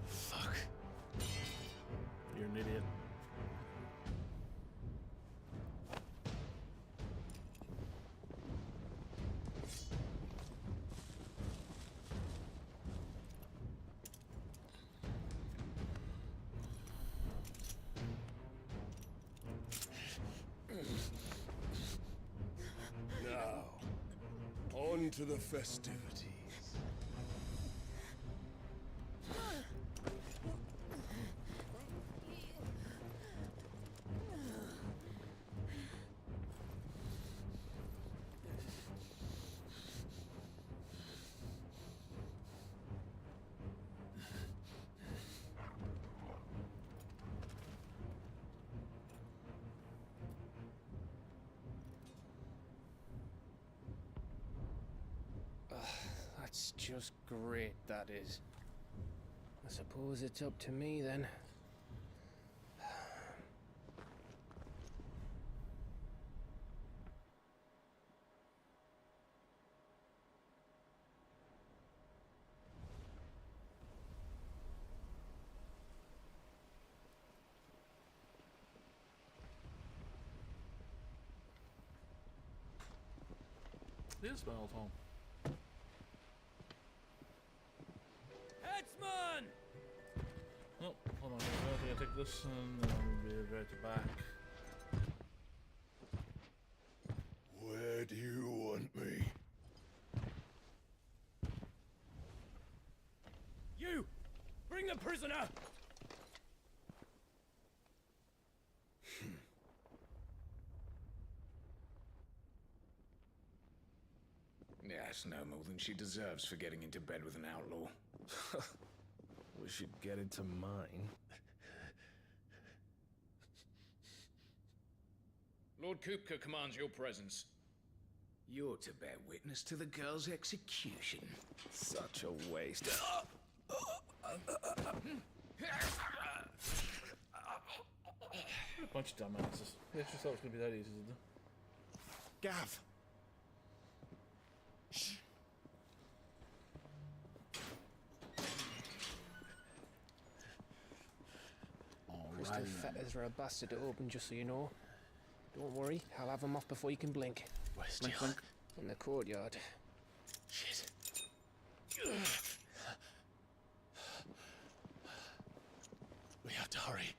Fuck. You're an idiot. Now, on to the festivities. just great, that is. I suppose it's up to me then. It is my old home. Headsman! Oh, hold on. I'm gonna take this and then we'll be right back. Where do you want me? You! Bring the prisoner! Yes, no more than she deserves for getting into bed with an outlaw. We should get into mine. Lord Kupka commands your presence. You're to bear witness to the girl's execution. Such a waste. A bunch of dumbasses. You just thought it was gonna be that easy to do. Gav! Crystal fetters are a bastard to open, just so you know. Don't worry, I'll have them off before you can blink. Where's Blink, Jill? blink. In the courtyard. Shit. We have to hurry.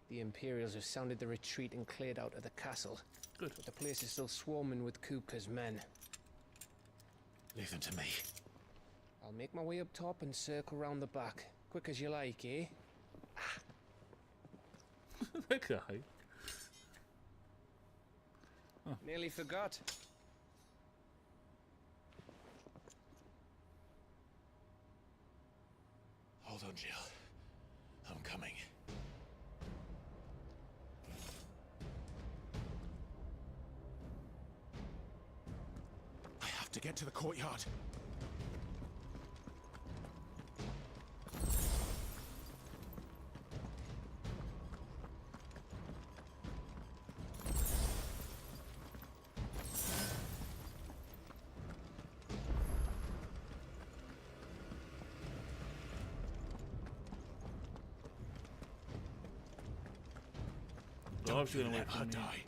The Imperials have sounded the retreat and cleared out of the castle. Good. But the place is still swarming with Kupka's men. Leave them to me. I'll make my way up top and circle round the back. Quick as you like, eh? That guy. Nearly forgot. Hold on, Jill. I'm coming. I have to get to the courtyard. Don't you let her die.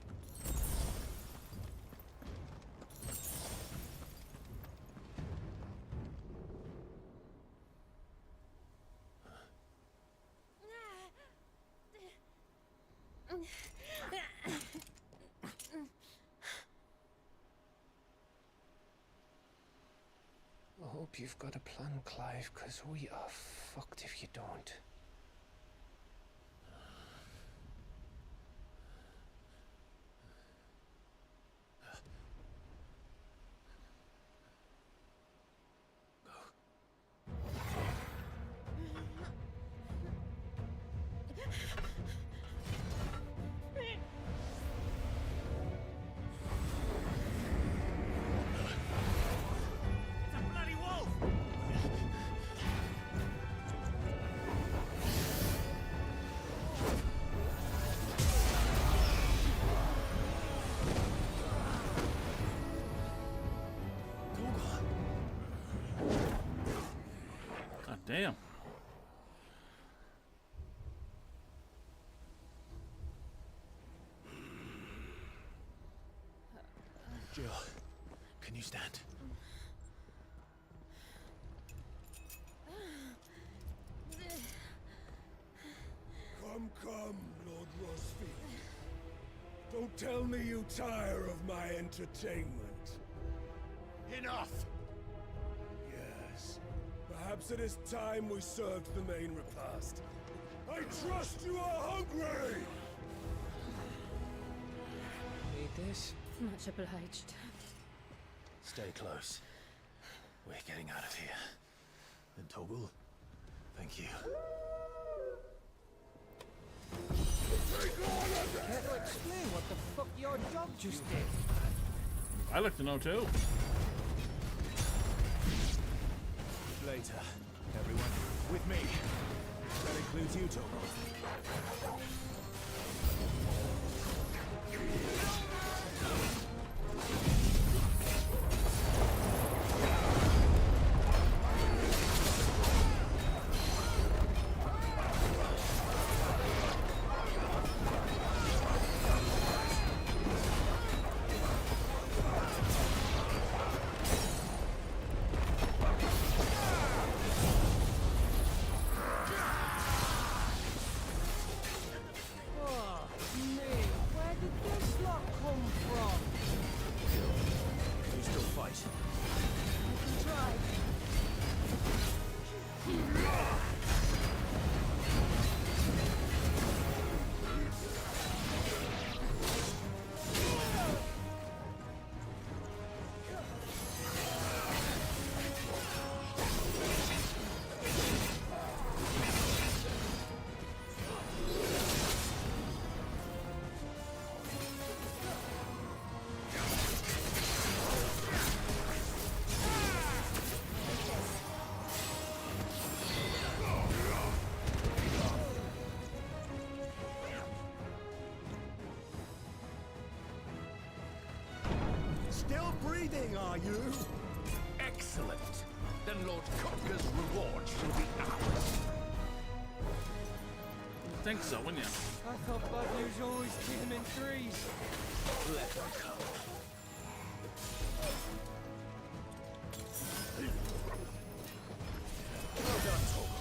I hope you've got a plan, Clive, because we are fucked if you don't. Damn. Jill, can you stand? Come, Lord Rosfield. Don't tell me you tire of my entertainment. Enough! Yes. Perhaps it is time we served the main repast. I trust you are hungry! Need this? Much obliged. Stay close. We're getting out of here. And Toggle, thank you. Care to explain what the fuck your dog just did? I'd like to know too. later. Everyone, with me. That includes you, Togo. Still breathing, are you? Excellent. Then Lord Kupka's reward shall be ours. I think so, wouldn't you? I thought bad news always came in threes. Let them come. Well done, Togo.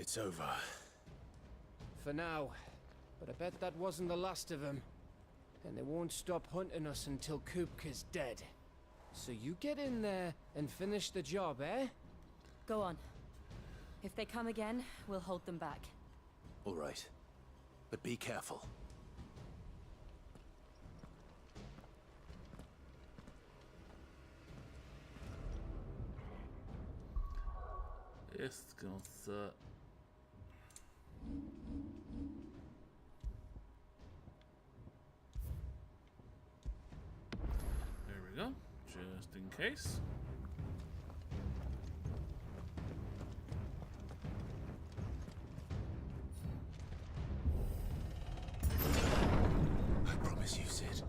It's over. For now. But I bet that wasn't the last of them. And they won't stop hunting us until Kupka's dead. So you get in there and finish the job, eh? Go on. If they come again, we'll hold them back. All right. But be careful. Jest gonna There we go, just in case. I promise you, Sid.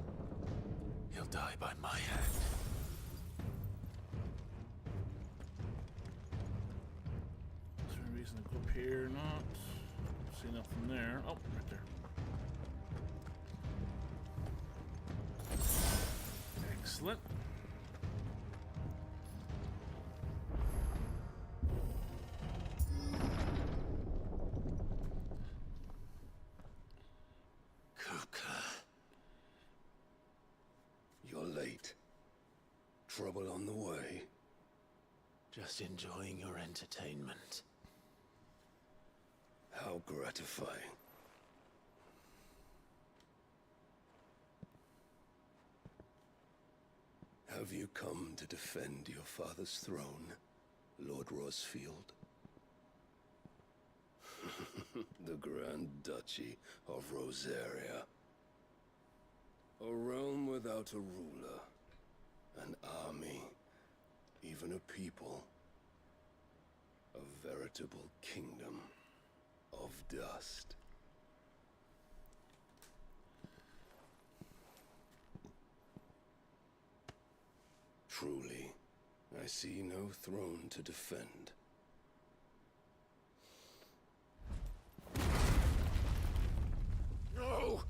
He'll die by my hand. Is there any reason to go up here or not? See nothing there. Oh, right there. Excellent. You're late. Trouble on the way. Just enjoying your entertainment. How gratifying. Have you come to defend your father's throne? Lord Rosfield. The Grand Duchy of Rosaria. A realm without a ruler. An army. Even a people. A veritable kingdom of dust. Truly, I see no throne to defend. No!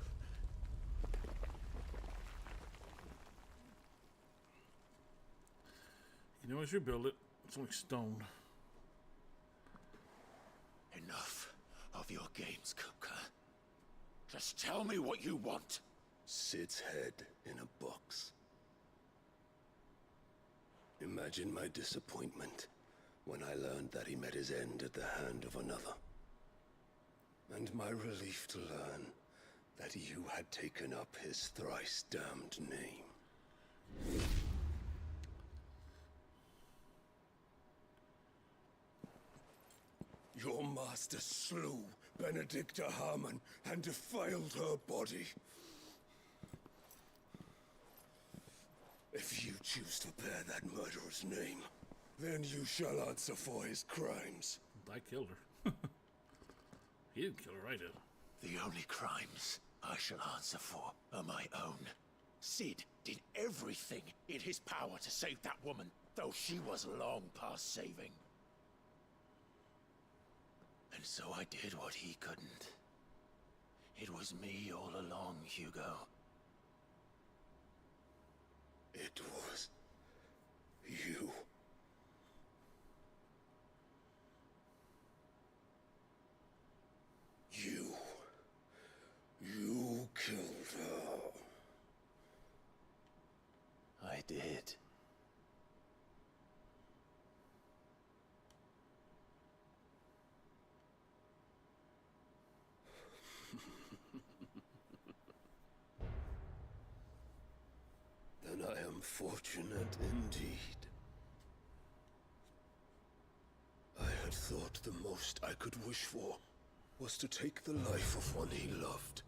You can always rebuild it. It's like stone. Enough of your games, Kupka. Just tell me what you want. Sid's head in a box. Imagine my disappointment when I learned that he met his end at the hand of another. And my relief to learn that you had taken up his thrice damned name. Your master slew Benedicta Harmon and defiled her body. If you choose to bear that murderer's name, then you shall answer for his crimes. I killed her. He didn't kill her, I did. The only crimes I shall answer for are my own. Sid did everything in his power to save that woman, though she was long past saving. And so I did what he couldn't. It was me all along, Hugo. It was you. You killed her. I did. Then I am fortunate indeed. I had thought the most I could wish for was to take the life of one he loved,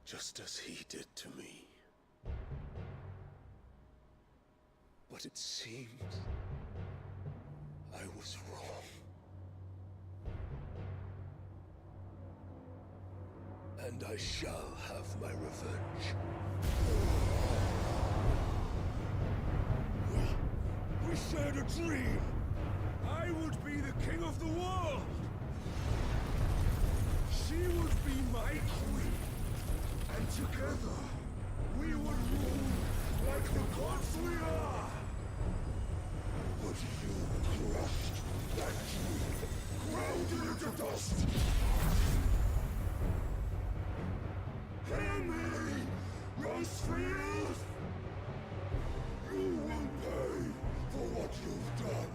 just as he did to me. But it seems I was wrong. And I shall have my revenge. We shared a dream. I would be the king of the world. She would be my queen. And together, we would rule like the gods we are. But you crushed that dream, ground it into dust. Hear me, Rosefield! You will pay for what you've done.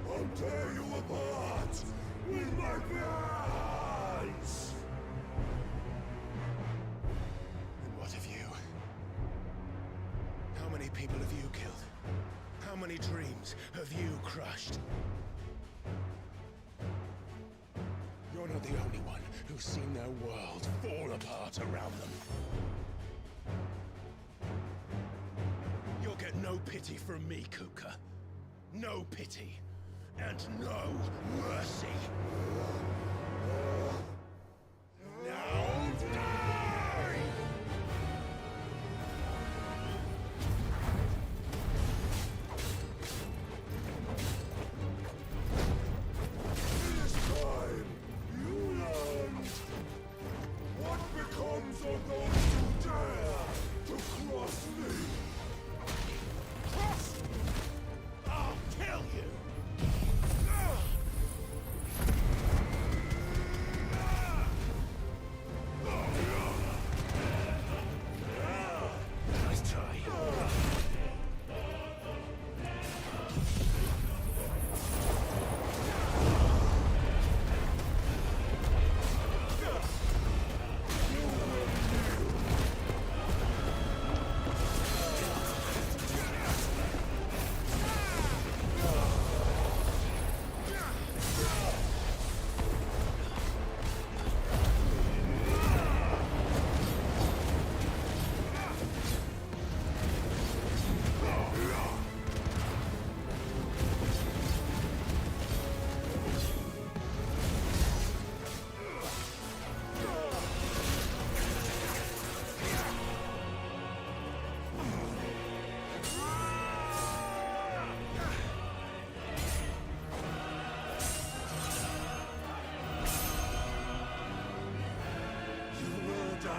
I'll tear you apart with my bare hands! And what of you? How many people have you killed? How many dreams have you crushed? You're not the only one who's seen their world fall apart around them. You'll get no pity from me, Kuka. No pity. And no mercy. Now die! This time, you learned what becomes of those who dare to cross me. Cross! I'll kill you!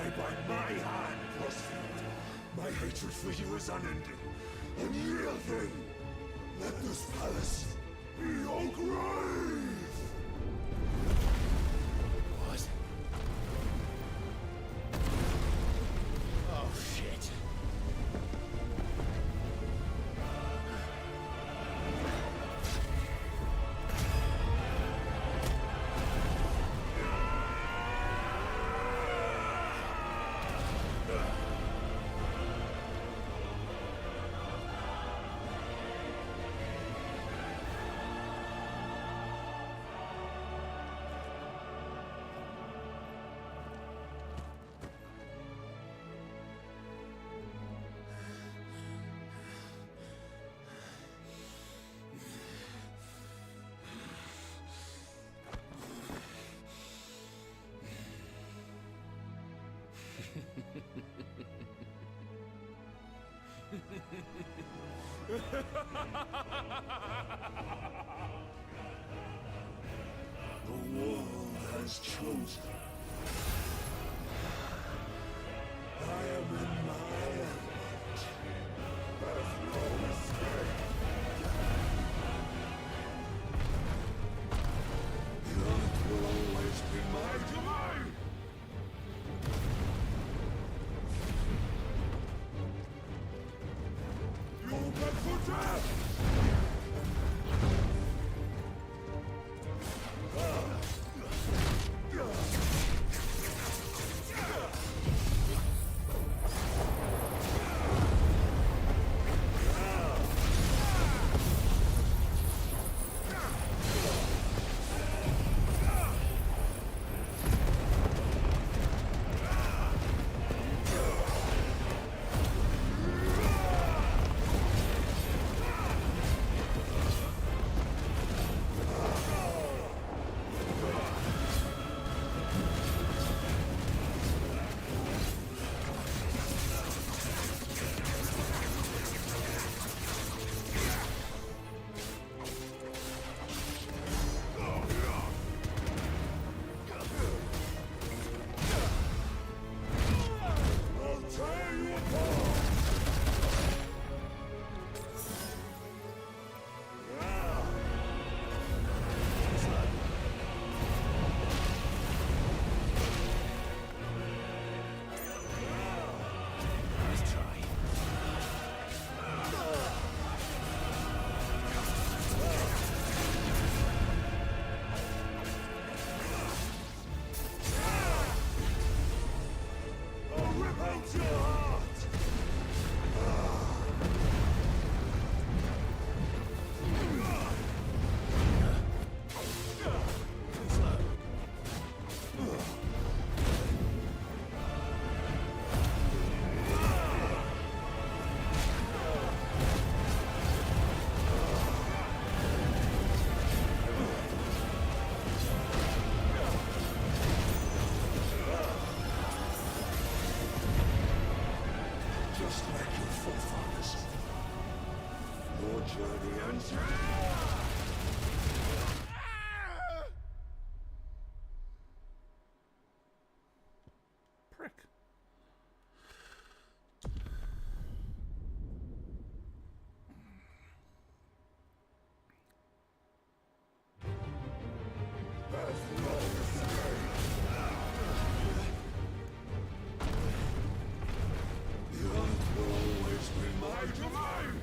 die by my hand, Crossfield. My hatred for you is unending, unyielding. Let this palace be your grave! What? Oh, shit. The world has chosen. I am in my element. There's no escape. The earth will always be my domain. You'll beg for death! Prick. The earth will always be my domain!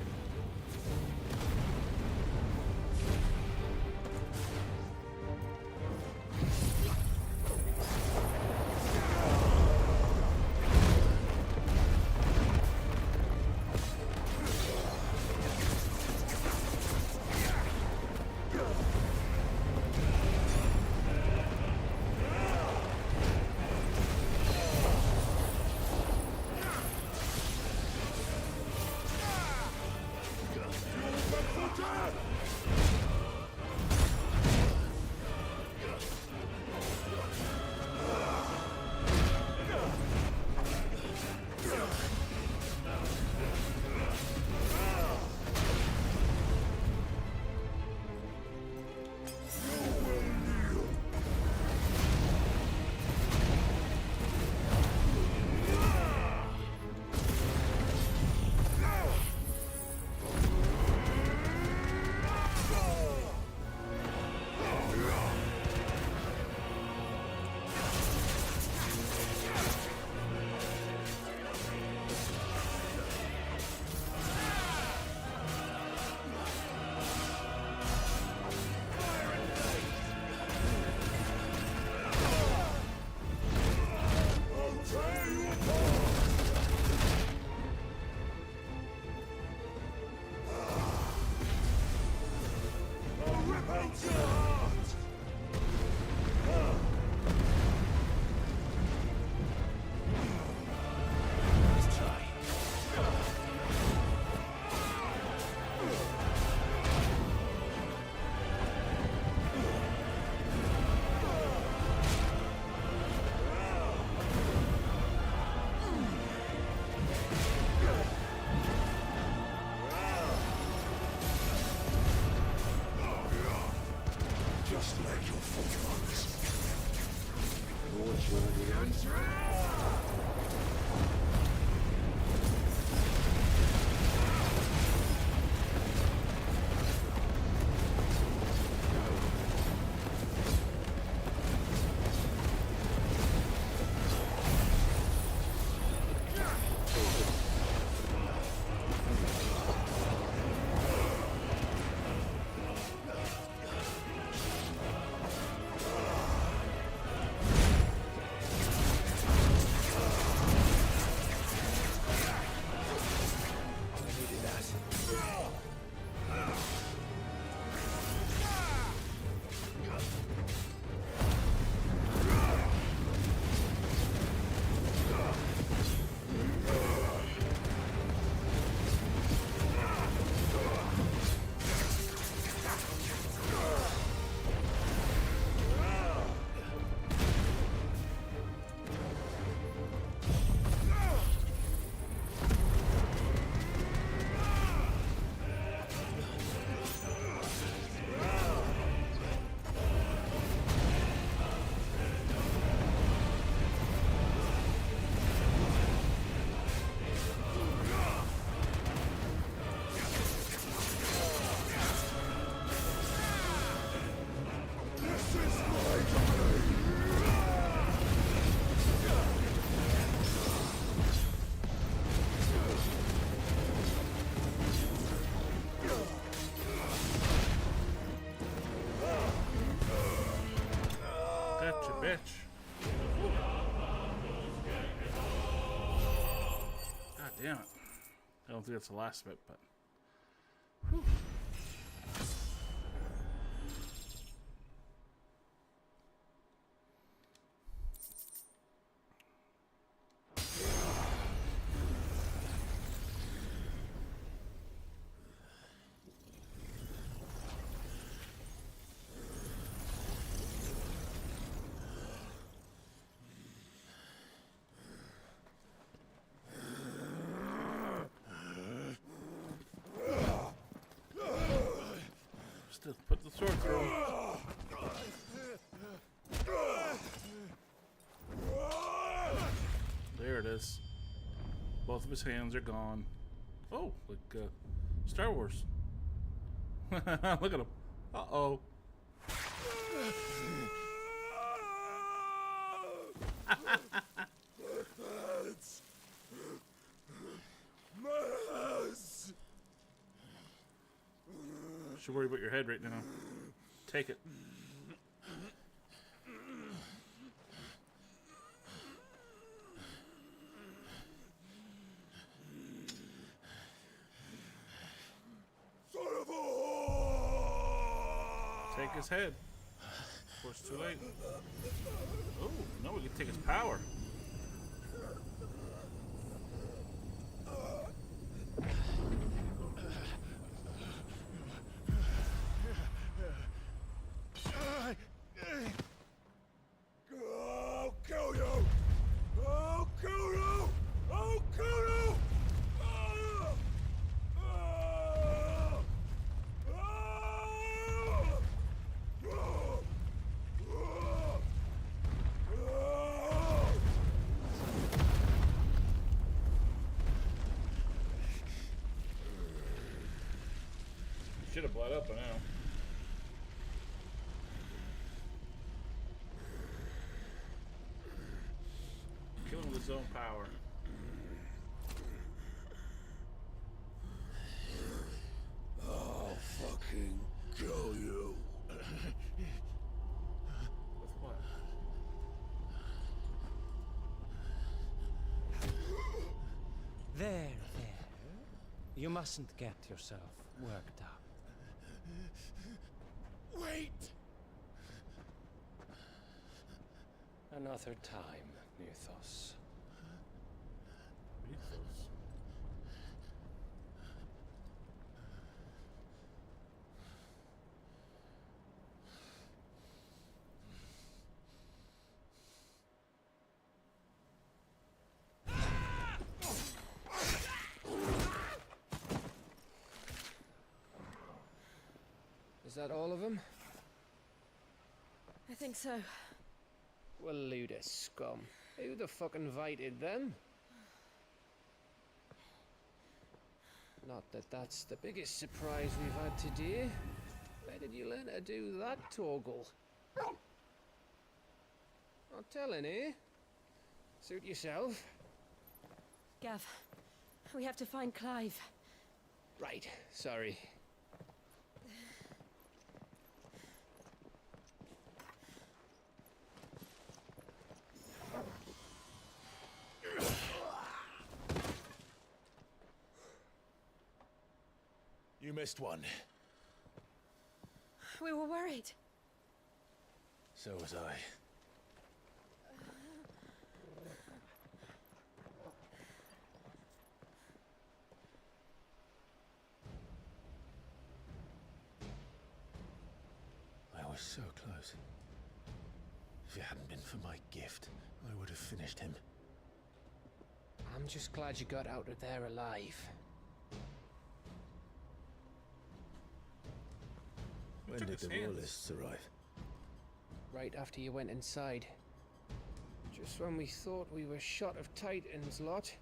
damn it. I don't think that's the last of it, but... Just put the sword through him. There it is. Both of his hands are gone. Oh, like Star Wars. Look at him. Uh-oh. Should worry about your head right now. Take it. Take his head. Of course, too late. Oh, no, we can take his power. I'll kill you! I'll kill you! I'll kill you! Should have bled up by now. Kill him with his own power. I'll fucking kill you. With what? There. You mustn't get yourself worked up. Wait! Another time, Mythos. Mythos? Is that all of them? I think so. Well, Luda scum. Who the fuck invited them? Not that that's the biggest surprise we've had today. Where did you learn to do that, Torgal? Not telling, eh? Suit yourself. Gav, we have to find Clive. Right, sorry. You missed one. We were worried. So was I. I was so close. If it hadn't been for my gift, I would have finished him. I'm just glad you got out of there alive. When did the Royalists arrive? Right after you went inside. Just when we thought we were shot of Titans lot.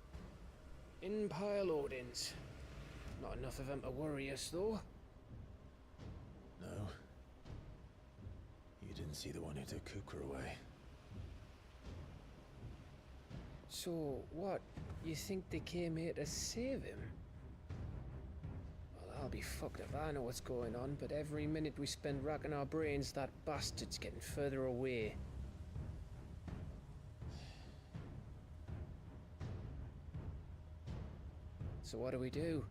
In pile Odins. Not enough of them to worry us, though. No. You didn't see the one who took Kukra away. So, what? You think they came here to save him? Well, I'll be fucked if I know what's going on, but every minute we spend racking our brains, that bastard's getting further away. So what do we do?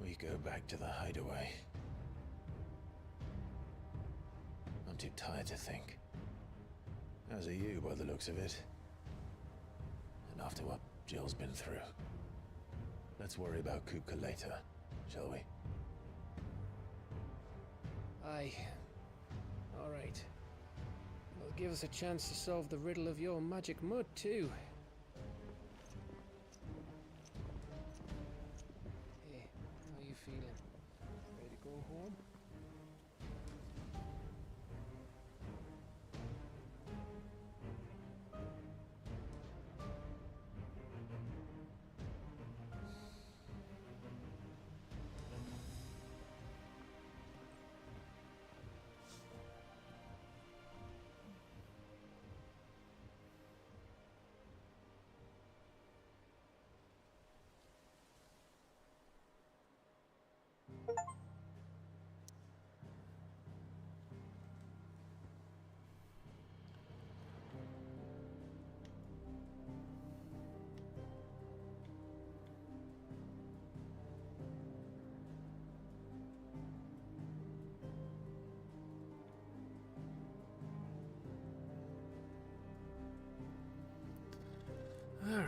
We go back to the hideaway. I'm too tired to think. As are you, by the looks of it. And after what Jill's been through. Let's worry about Kupka later, shall we? Aye. All right. It'll give us a chance to solve the riddle of your magic mud, too. Hey, how are you feeling? Ready to go home? All right.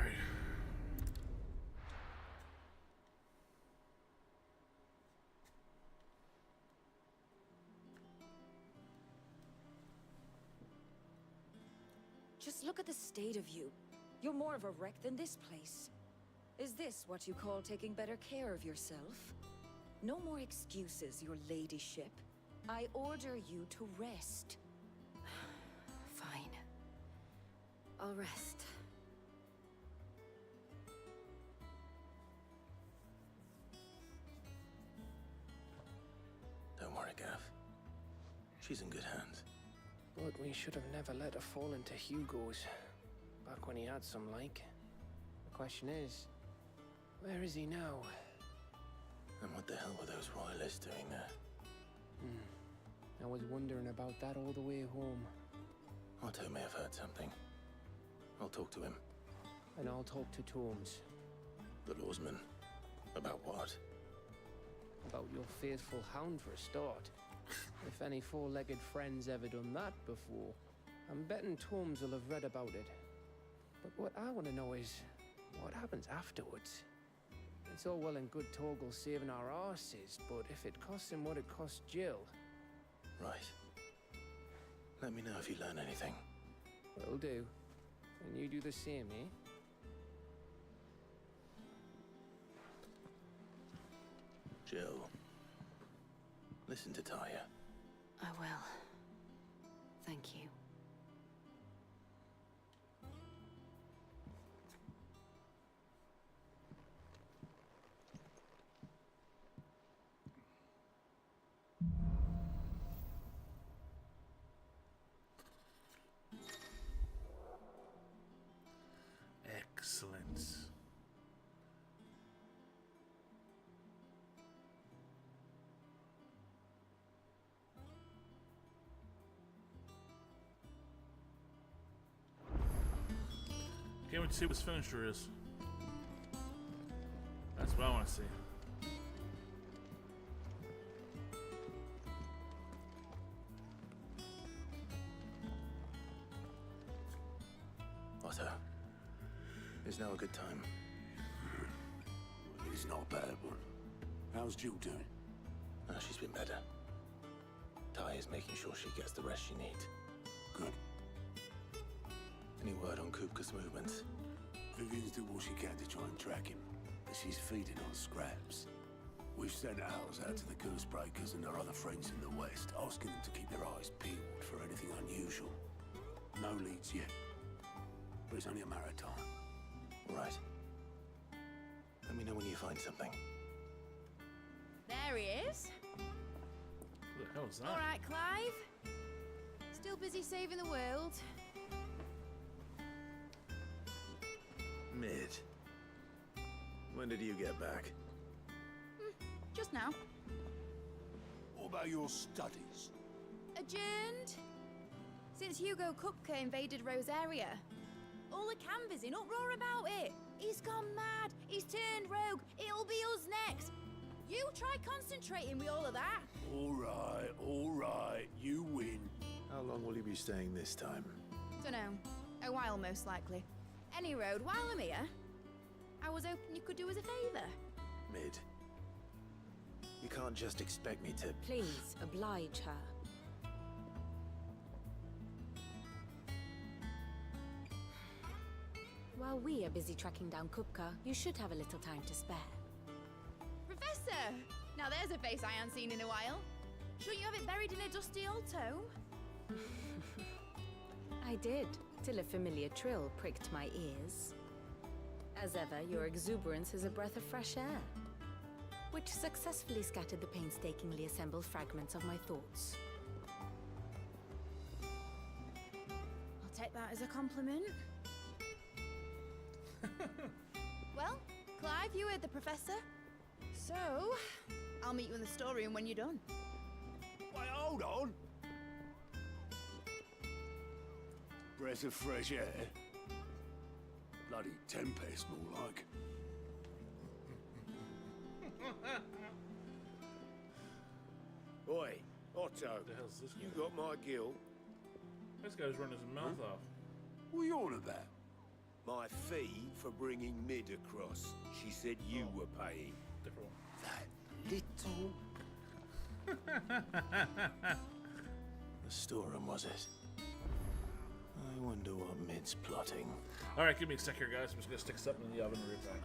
Just look at the state of you. You're more of a wreck than this place. Is this what you call taking better care of yourself? No more excuses, your ladyship. I order you to rest. Fine. I'll rest. Don't worry, Gav. She's in good hands. But we should have never let her fall into Hugo's. Back when he had some like. The question is, where is he now? And what the hell were those royalists doing there? I was wondering about that all the way home. Otto may have heard something. I'll talk to him. And I'll talk to Torms. The lawsman. About what? About your faithful hound for a start. If any four-legged friend's ever done that before, I'm betting Torms will have read about it. But what I want to know is, what happens afterwards? It's all well and good Torgal saving our arses, but if it costs him what it cost Jill... Right. Let me know if you learn anything. Will do. And you do the same, eh? Jill. Listen to Talia. I will. Thank you. Excellent. Can't wait to see what his finisher is. That's what I want to see. Otto. Is now a good time? It's not a bad one. How's Jill doing? She's been better. Talia's making sure she gets the rest she needs. Good. Any word on Kupka's movements? Vivian's doing what she can to try and track him, but she's feeding on scraps. We've sent ours out to the Cursebreakers and our other friends in the West, asking them to keep their eyes peeled for anything unusual. No leads yet, but it's only a matter of time. Right. Let me know when you find something. There he is. Who the hell is that? All right, Clive. Still busy saving the world. Mid. When did you get back? Just now. What about your studies? Adjourned. Since Hugo Kupka invaded Rosaria, all the canva's in uproar about it. He's gone mad. He's turned rogue. It'll be us next. You try concentrating with all of that. All right, you win. How long will you be staying this time? Dunno. A while, most likely. Any road, while I'm here, I was hoping you could do us a favour. Mid. You can't just expect me to... Please, oblige her. While we are busy tracking down Kupka, you should have a little time to spare. Professor! Now there's a face I haven't seen in a while. Shouldn't you have it buried in a dusty old tome? I did, till a familiar trill pricked my ears. As ever, your exuberance is a breath of fresh air, which successfully scattered the painstakingly assembled fragments of my thoughts. I'll take that as a compliment. Well, Clive, you heard the professor. So, I'll meet you in the storeroom when you're done. Wait, hold on. Breath of fresh air. Bloody tempest, more like. Oi, Otto. The hell's this guy? You got my gill. This guy's running his mouth off. What are you on about? My fee for bringing Mid across. She said you were paying. Different That little... The storeroom, was it? I wonder what Mid's plotting. Alright, give me a sec here, guys. I'm just gonna stick something in the oven and right back.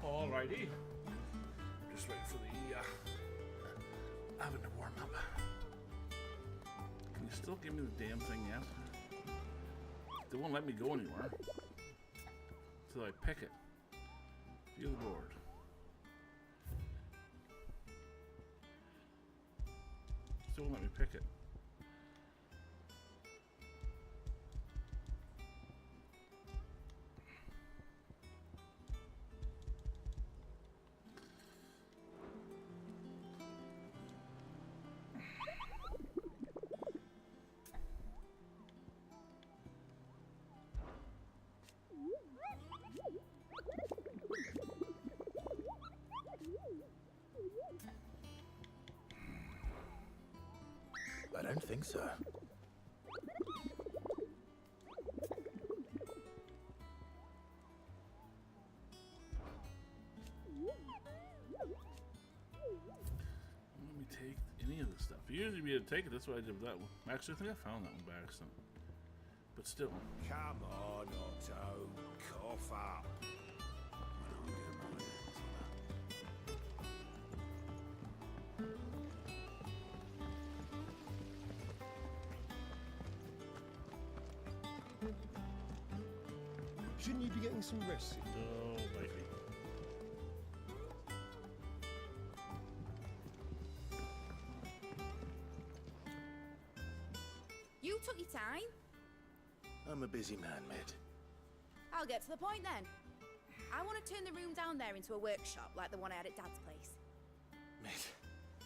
Alrighty. Just waiting for the oven to warm up. Can you still give me the damn thing yet? They won't let me go anywhere until I pick it. View the board. Still won't let me pick it. I don't think so. Let me take any of this stuff. Usually be able to take it. That's what I did with that one. Actually, I think I found that one by accident. But still. Come on, Otto. Cough up. Shouldn't you be getting some rest? Oh, maybe. You took your time. I'm a busy man, Mid. I'll get to the point then. I want to turn the room down there into a workshop like the one I had at Dad's place. Mid,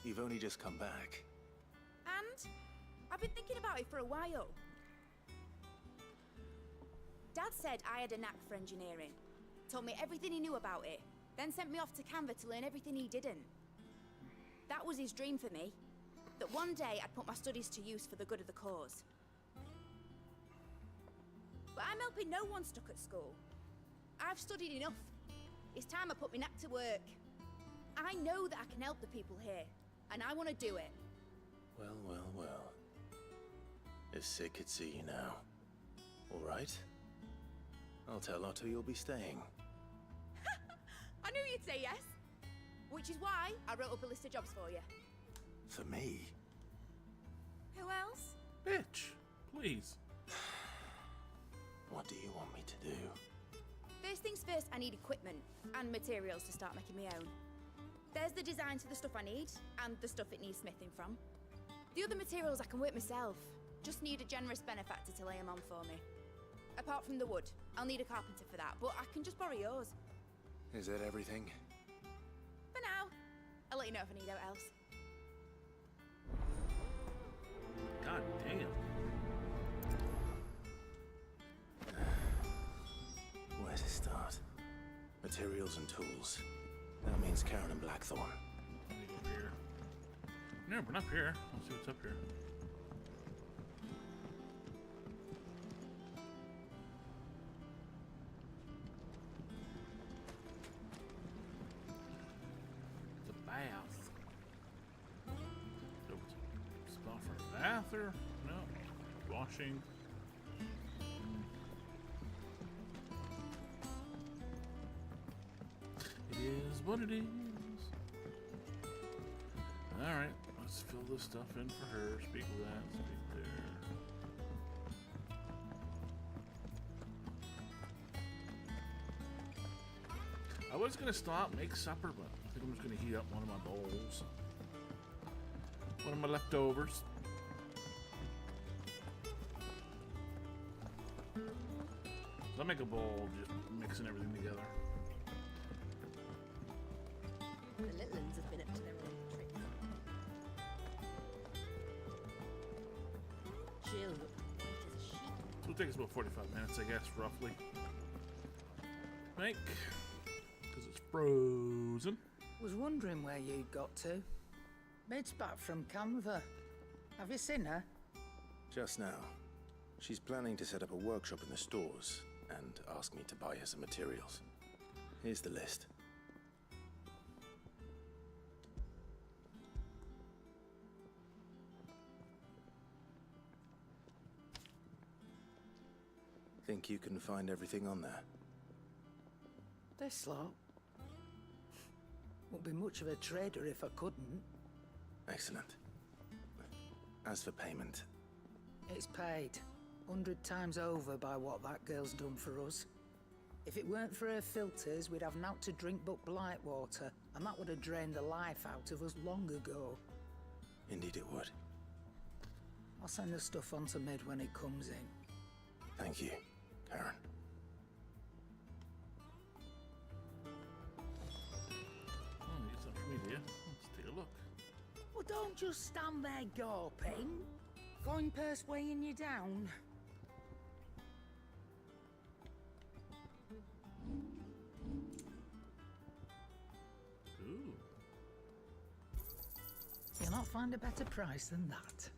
you've only just come back. And I've been thinking about it for a while. Dad said I had a knack for engineering. Told me everything he knew about it, then sent me off to Canva to learn everything he didn't. That was his dream for me. That one day I'd put my studies to use for the good of the cause. But I'm helping no one stuck at school. I've studied enough. It's time I put my knack to work. I know that I can help the people here, and I want to do it. Well, well, well. If Sid could see you now. All right. I'll tell Otto you'll be staying. I knew you'd say yes. Which is why I wrote up a list of jobs for you. For me? Who else? Bitch, please. What do you want me to do? First things first, I need equipment and materials to start making my own. There's the designs for the stuff I need, and the stuff it needs smithing from. The other materials I can work myself. Just need a generous benefactor to lay them on for me. Apart from the wood, I'll need a carpenter for that, but I can just borrow yours. Is that everything? For now. I'll let you know if I need out else. God damn. Where to start? Materials and tools. That means Karen and Blackthorn. Let me go here. No, we're not up here. Let's see what's up here. The bath. So it's a spot for a bath or no? Washing. It is what it is. Alright, let's fill this stuff in for her. Speak of that, speak there. I was gonna stop, make supper, but I think I'm just gonna heat up one of my bowls. One of my leftovers. So I'll make a bowl, just mixing everything together. The little ones have been up to their own tricks. Jill, white as a sheep. So it'll take us about 45 minutes, I guess, roughly. Make, because it's frozen. Was wondering where you'd got to. Mid's back from Canva. Have you seen her? Just now. She's planning to set up a workshop in the stores and ask me to buy her some materials. Here's the list. Think you can find everything on there? This lot. Wouldn't be much of a trader if I couldn't. Excellent. As for payment, It's paid 100 times over by what that girl's done for us. If it weren't for her filters, we'd have naught to drink but blight water, and that would have drained the life out of us long ago. indeed it would. I'll send the stuff on to Mid when it comes in. Thank you, Karen. Oh, you get something for me, do you? Let's take a look. Well, don't just stand there gawping. Coin purse weighing you down. Ooh. You'll not find a better price than that.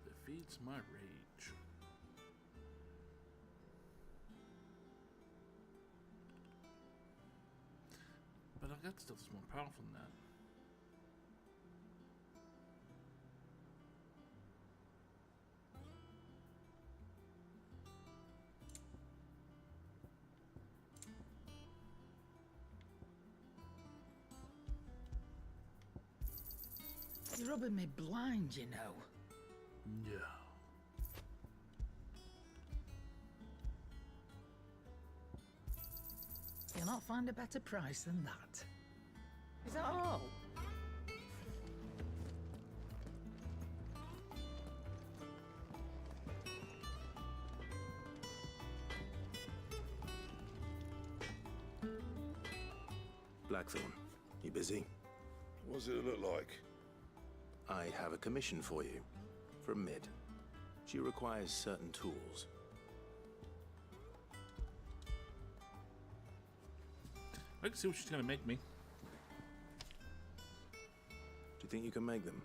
That feeds my rage. But I've got stuff that's more powerful than that. rubbing me blind, you know. Yeah. You'll not find a better price than that. Is that all? Blackthorn, you busy? What's it look like? I have a commission for you. From Mid. She requires certain tools. I can see what she's gonna make me. Do you think you can make them?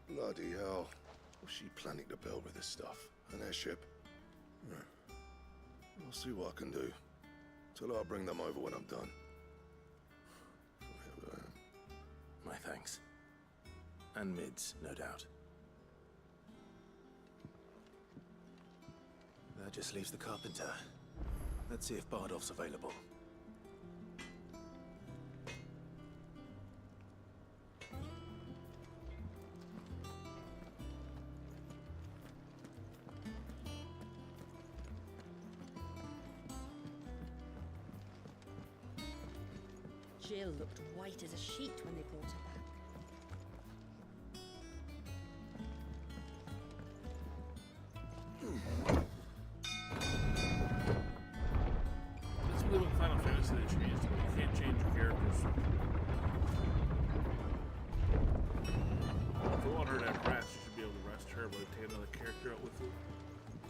Bloody hell. What's she planning to build with this stuff? An airship? I'll see what I can do. Tell her I'll bring them over when I'm done. My thanks. And Mid's, no doubt. That just leaves the carpenter. Let's see if Bardolph's available. Jill looked white as a sheet when they brought her back. That's really what Final Fantasy they changed. You can't change your characters. If you want her to have rest, you should be able to rest her, but take another character out with you.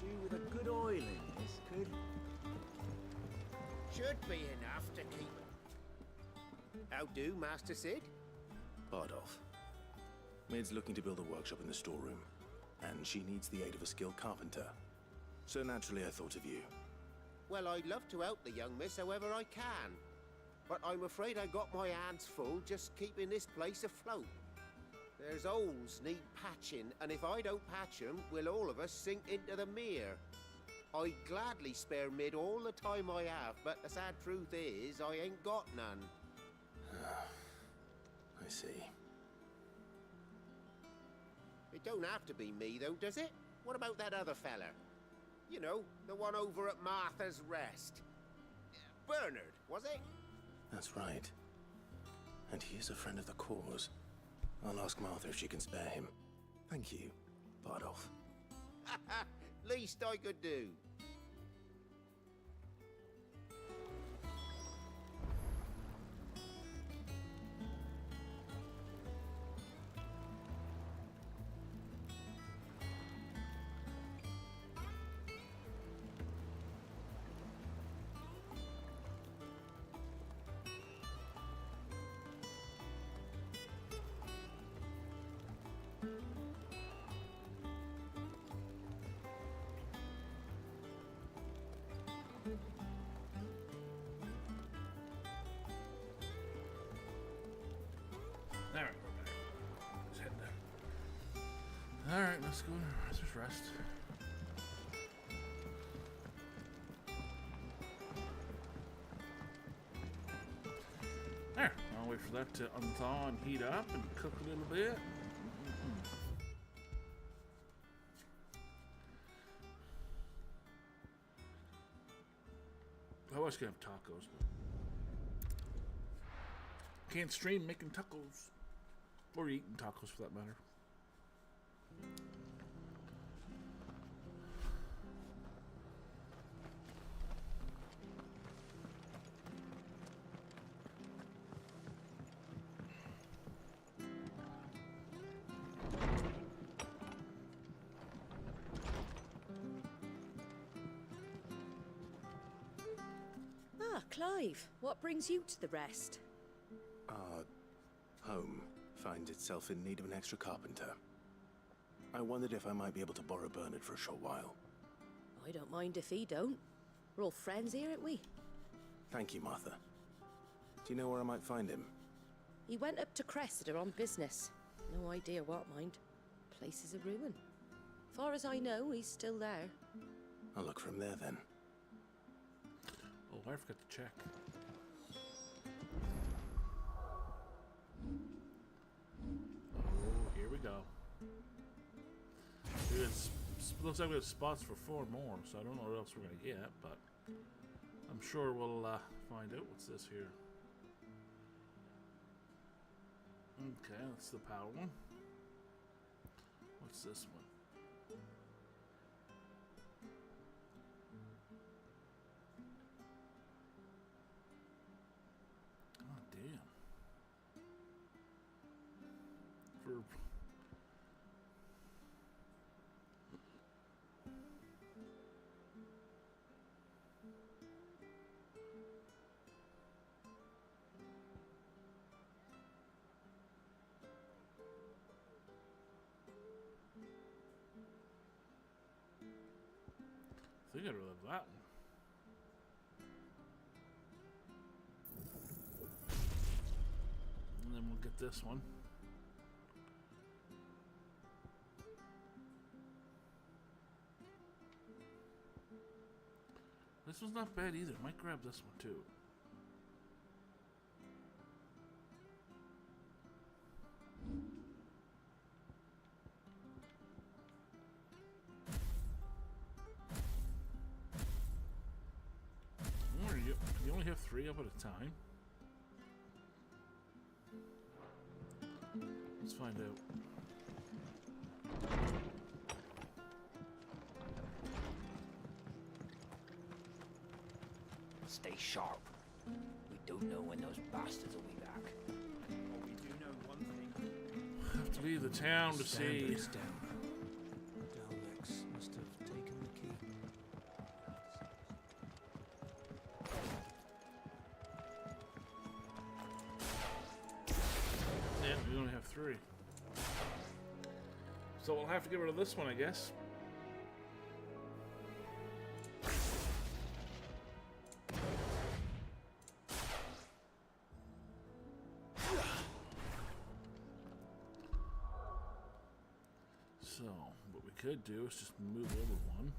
Do with a good oiling, this could. Should be enough to keep. How do, Master Sid? Bardolph. Mid's looking to build a workshop in the storeroom, and she needs the aid of a skilled carpenter. So naturally I thought of you. Well, I'd love to help the young miss however I can. But I'm afraid I got my hands full just keeping this place afloat. There's holes need patching, and if I don't patch them, will all of us sink into the mere. I'd gladly spare Mid all the time I have, but the sad truth is, I ain't got none. I see. It don't have to be me, though, does it? What about that other fella? You know, the one over at Martha's Rest. Bernard, was it? That's right. And he is a friend of the cause. I'll ask Martha if she can spare him. Thank you, Bardolph. Least I could do. Alright, we're back. Let's head down. Alright, let's go. Let's just rest. There. I'll wait for that to unthaw and heat up and cook a little bit. I always gonna have tacos, but can't stream making tacos. Or eating tacos for that matter. Ah, Clive, what brings you to the Rest? Our home finds itself in need of an extra carpenter. I wondered if I might be able to borrow Bernard for a short while. I don't mind if he don't. We're all friends here, ain't we? Thank you, Martha. Do you know where I might find him? He went up to Cressida on business. No idea what, mind. Place is a ruin. Far as I know, he's still there. I'll look for him there then. Oh, I forgot to check. Oh, we go. Looks like we have spots for 4 more, so I don't know what else we're gonna get, but I'm sure we'll find out. What's this here? Okay, that's the power one. What's this one? Oh, damn. For... I think I'd rather have that one. And then we'll get this one. This one's not bad either. Might grab this one too. You only have 3 up at a time. Let's find out. Stay sharp. We don't know when those bastards will be back. Well, we do know one thing. Have to leave the town to see. Dalmex must have taken the key. Yeah, we only have 3. So we'll have to get rid of this one, I guess. So, what we could do is just move over one.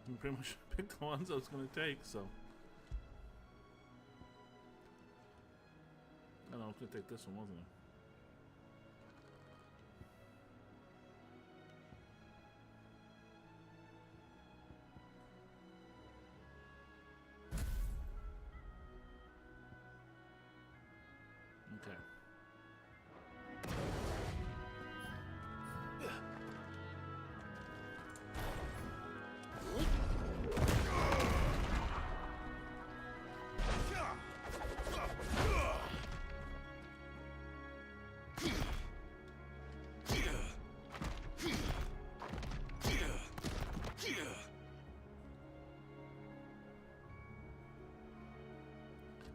I pretty much picked the ones I was going to take, so. I know, I was going to take this one, wasn't I? Okay.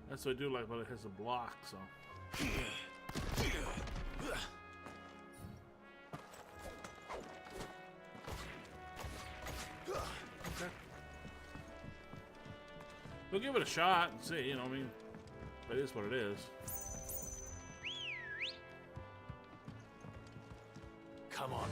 That's what I do like, but it has a block, so. Okay. We'll give it a shot and see, you know, I mean, it is what it is. Come on.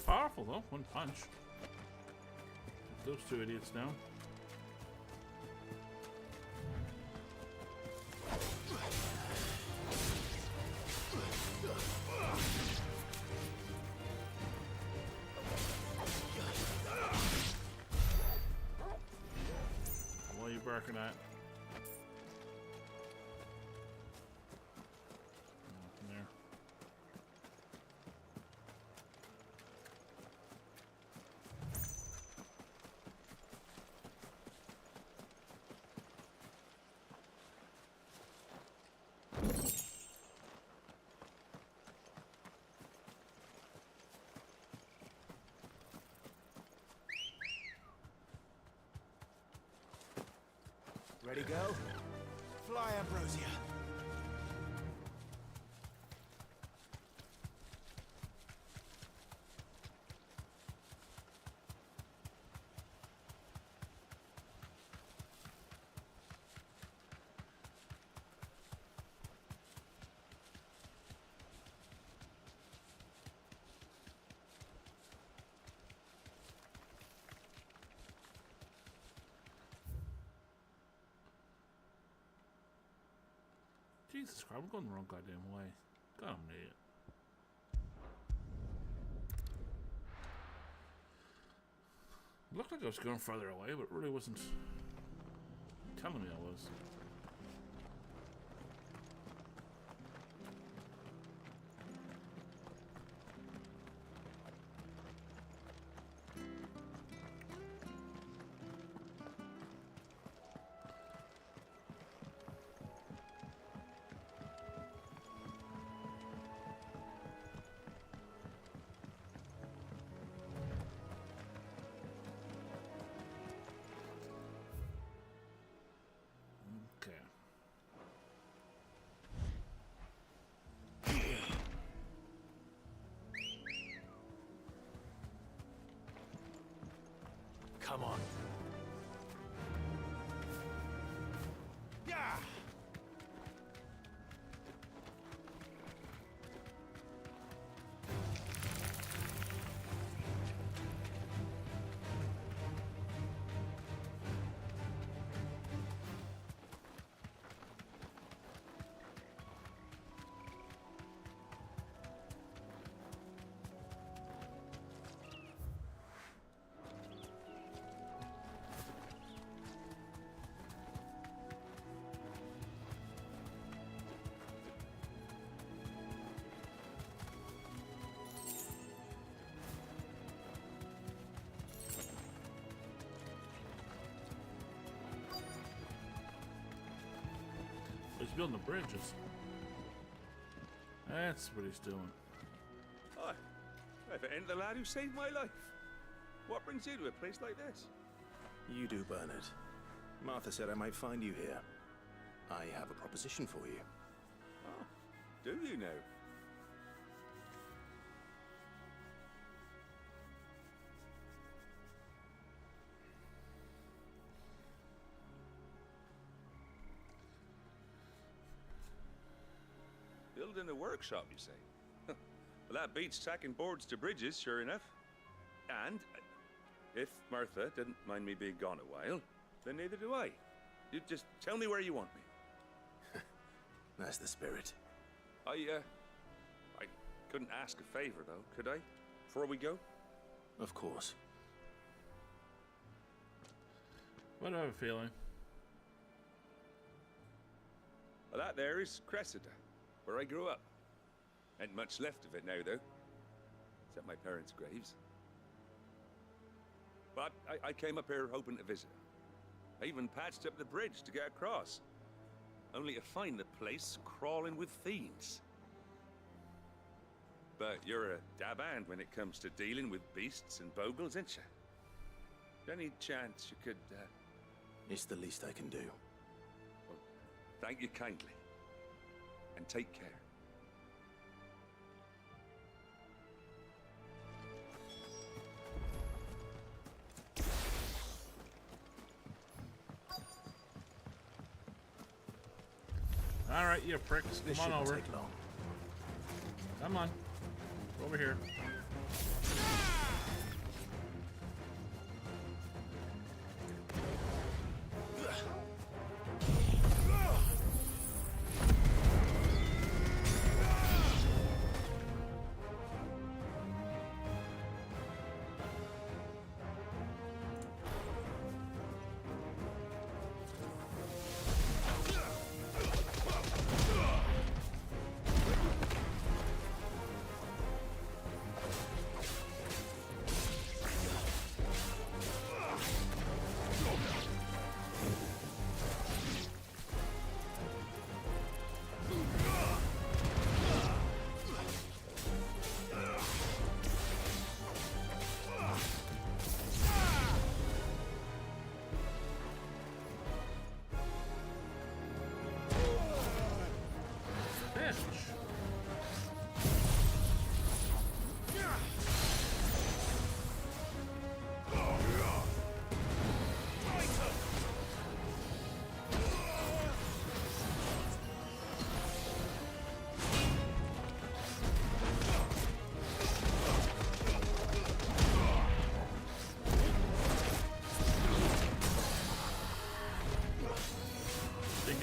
Powerful though, one punch. Those 2 idiots down. What are you barking at? Ready, go? Fly, Ambrosia. Jesus Christ, I'm going the wrong goddamn way. God, I'm an idiot. Looked like I was going further away, but it really wasn't telling me I was. Come on. Yeah. He's building the bridges. That's what he's doing. Hi. If it ain't the lad who saved my life. What brings you to a place like this? You do, Bernard. Martha said I might find you here. I have a proposition for you. Oh, do you now? Building a workshop, you say? Well, that beats tacking boards to bridges, sure enough. And if Martha didn't mind me being gone a while, then neither do I. You just tell me where you want me. That's the spirit. I couldn't ask a favor, though, could I? Before we go? Of course. What do I have a feeling? Well, that there is Cressida, where I grew up. Ain't much left of it now, though. Except my parents' graves. But I came up here hoping to visit. I even patched up the bridge to get across. Only to find the place crawling with fiends. But you're a dab hand when it comes to dealing with beasts and bogles, ain't you? Any chance you could, It's the least I can do. Well, thank you kindly. And take care. All right, you pricks, This come on shouldn't over. take long. Come on, over here.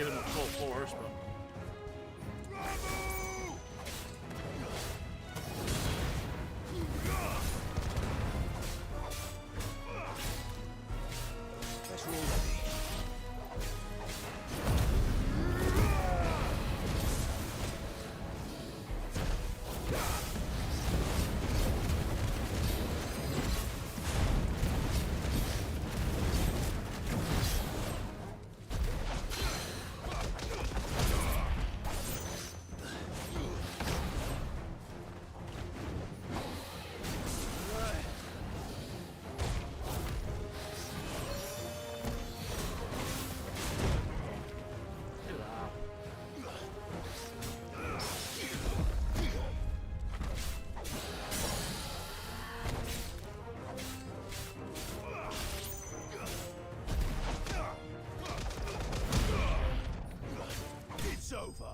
hit him with full force, but. Let's roll ready. It's over.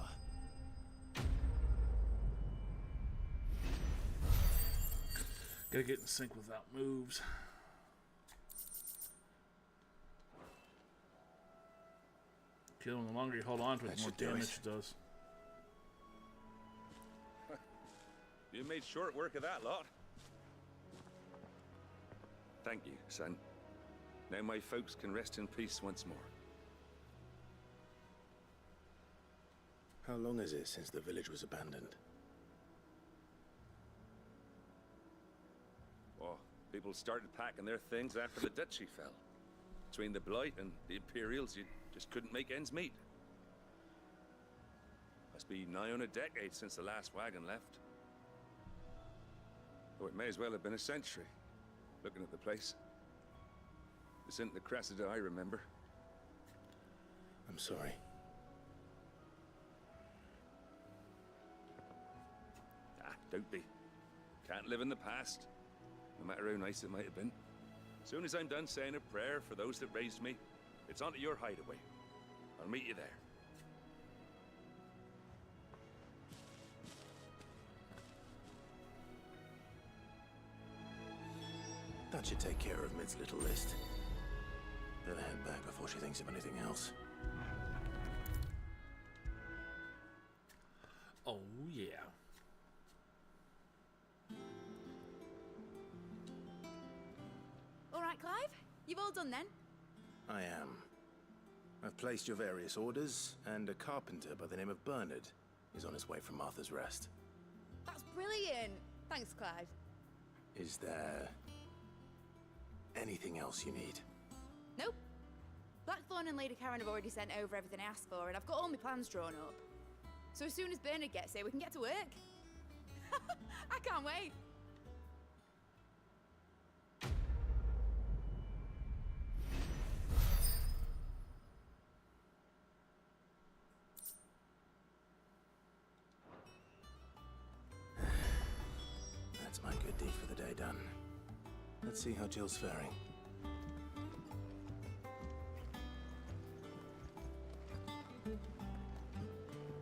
Gotta get in sync with that moves. Kill him, the longer you hold on to it, the more damage it does. You made short work of that lot. Thank you, son. Now my folks can rest in peace once more. How long is it since the village was abandoned? Oh, people started packing their things after the duchy fell. Between the Blight and the Imperials, you just couldn't make ends meet. Must be nigh on a decade since the last wagon left. Oh, it may as well have been a century, looking at the place. This isn't the Cressida I remember. I'm sorry. Ah, don't be. Can't live in the past, no matter how nice it might have been. As soon as I'm done saying a prayer for those that raised me, it's onto your hideaway. I'll meet you there. That should take care of Mid's little list. Better head back before she thinks of anything else. Oh, yeah. All right, Clive? You've all done then? I am. I've placed your various orders, and a carpenter by the name of Bernard is on his way from Martha's Rest. That's brilliant. Thanks, Clive. Is there anything else you need? Nope. Blackthorn and Lady Karen have already sent over everything I asked for, and I've got all my plans drawn up. So as soon as Bernard gets here, we can get to work. I can't wait. That's my good deed for the day done. Let's see how Jill's faring.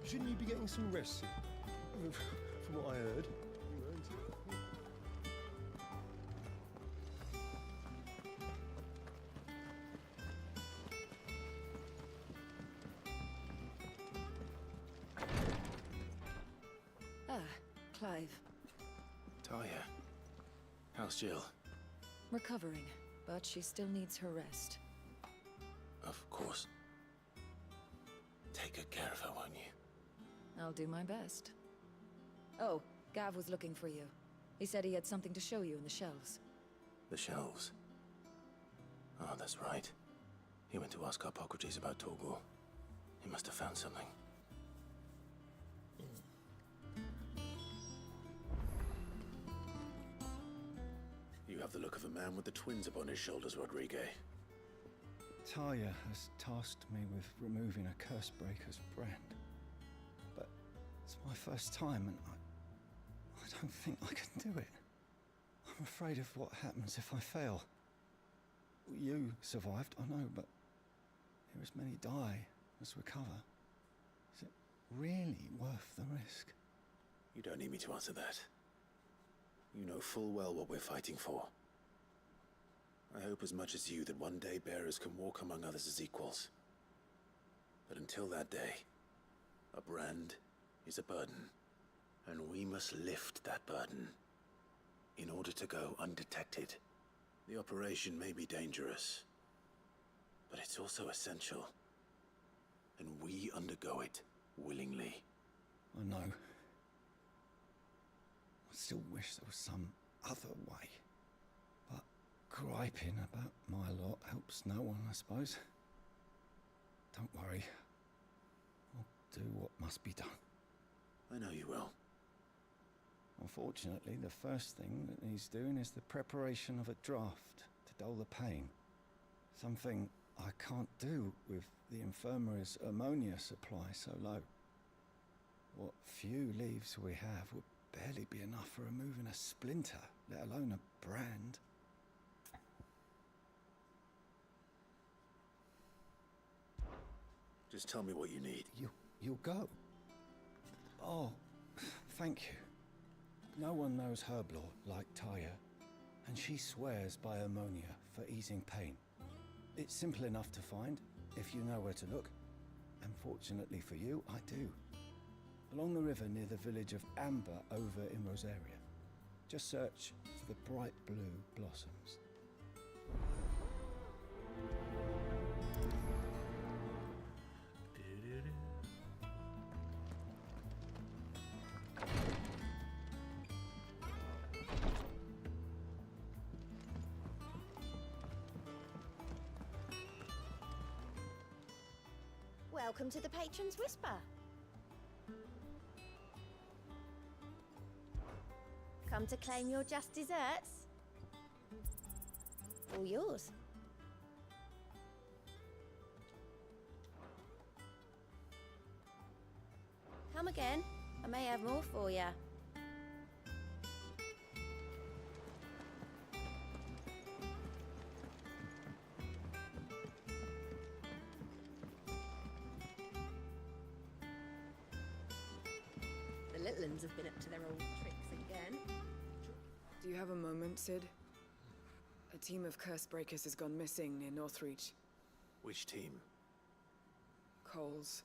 Shouldn't you be getting some rest? From what I heard. Ah, Clive. Talia, how's Jill? Recovering, but she still needs her rest. Of course. Take good care of her, won't you? I'll do my best. Oh, Gav was looking for you. He said he had something to show you in the shelves. The shelves. Oh, that's right. He went to ask Hippocrates about Torgor. He must have found something. You have the look of a man with the twins upon his shoulders, Rodrigue. Talia has tasked me with removing a Cursebreaker's brand. But it's my first time and I don't think I can do it. I'm afraid of what happens if I fail. You survived, I know, but here as many die as recover. Is it really worth the risk? You don't need me to answer that. You know full well what we're fighting for. I hope as much as you that one day bearers can walk among others as equals. But until that day, a brand is a burden, and we must lift that burden in order to go undetected. The operation may be dangerous, but it's also essential, and we undergo it willingly. I know. I still wish there was some other way. But griping about my lot helps no one, I suppose. Don't worry. I'll do what must be done. I know you will. Unfortunately, the first thing that needs doing is the preparation of a draft to dull the pain. Something I can't do with the infirmary's ammonia supply so low. What few leaves we have would barely be enough for removing a splinter, let alone a brand. Just tell me what you need. You'll go. Oh, thank you. No one knows Herblore like Taya, and she swears by ammonia for easing pain. It's simple enough to find, if you know where to look. And fortunately for you, I do. Along the river near the village of Amber over in Rosaria. Just search for the bright blue blossoms. Welcome to the Patron's Whisper. Come to claim your just desserts? All yours. Come again. I may have more for you. The little ones have been up to their old tricks again. Do you have a moment, Sid? A team of curse breakers has gone missing near Northreach. Which team? Coles.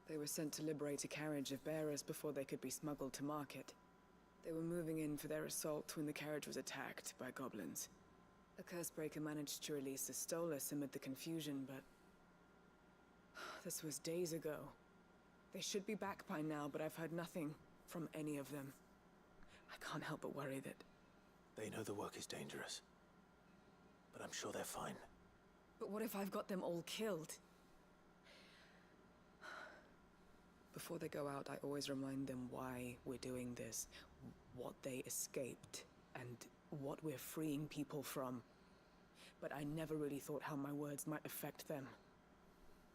They were sent to liberate a carriage of bearers before they could be smuggled to market. They were moving in for their assault when the carriage was attacked by goblins. A curse breaker managed to release a Stolas amid the confusion, but... this was days ago. They should be back by now, but I've heard nothing from any of them. I can't help but worry that... They know the work is dangerous, but I'm sure they're fine. But what if I've got them all killed? Before they go out, I always remind them why we're doing this, what they escaped, and what we're freeing people from. But I never really thought how my words might affect them.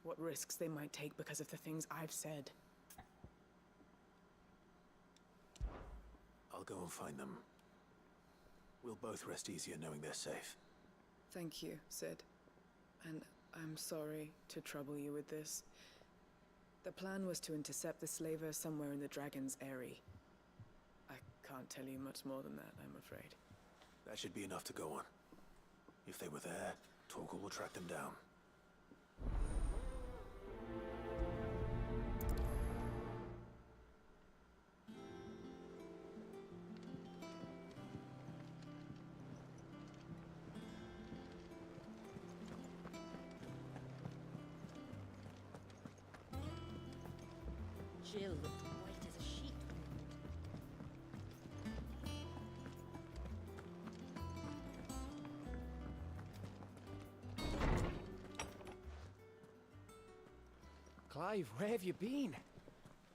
What risks they might take because of the things I've said. I'll go and find them. We'll both rest easier knowing they're safe. Thank you, Sid. And I'm sorry to trouble you with this. The plan was to intercept the slaver somewhere in the Dragon's Eyrie. I can't tell you much more than that, I'm afraid. That should be enough to go on. If they were there, Torgal will track them down. Jill looked white as a sheet. Clive, where have you been?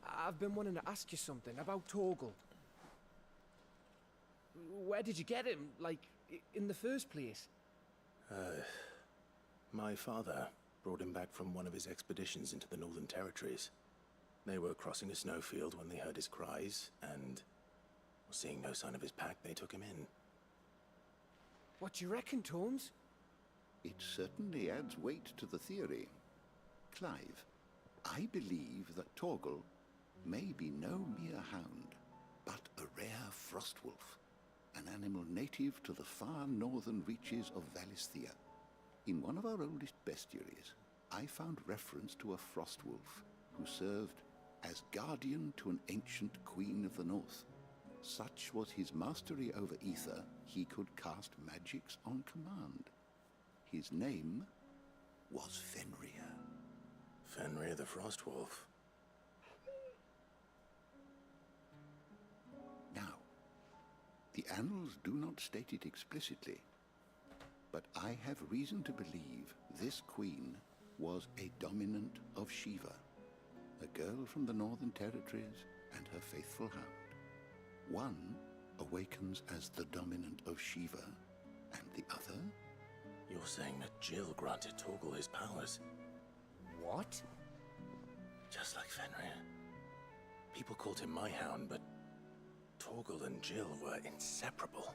I've been wanting to ask you something about Torgal. Where did you get him, like, in the first place? My father brought him back from one of his expeditions into the Northern Territories. They were crossing a snowfield when they heard his cries, and seeing no sign of his pack, they took him in. What do you reckon, Tomes? It certainly adds weight to the theory. Clive, I believe that Torgal may be no mere hound, but a rare frostwolf, an animal native to the far northern reaches of Valisthea. In one of our oldest bestiaries, I found reference to a Frostwolf who served as guardian to an ancient queen of the north. Such was his mastery over ether, he could cast magics on command. His name was Fenrir. Fenrir the Frostwolf. Now, the annals do not state it explicitly, but I have reason to believe this queen was a dominant of Shiva, a girl from the Northern Territories and her faithful hound. One awakens as the dominant of Shiva, and the other? You're saying that Jill granted Torgal his powers? What? Just like Fenrir. People called him my hound, but Torgal and Jill were inseparable.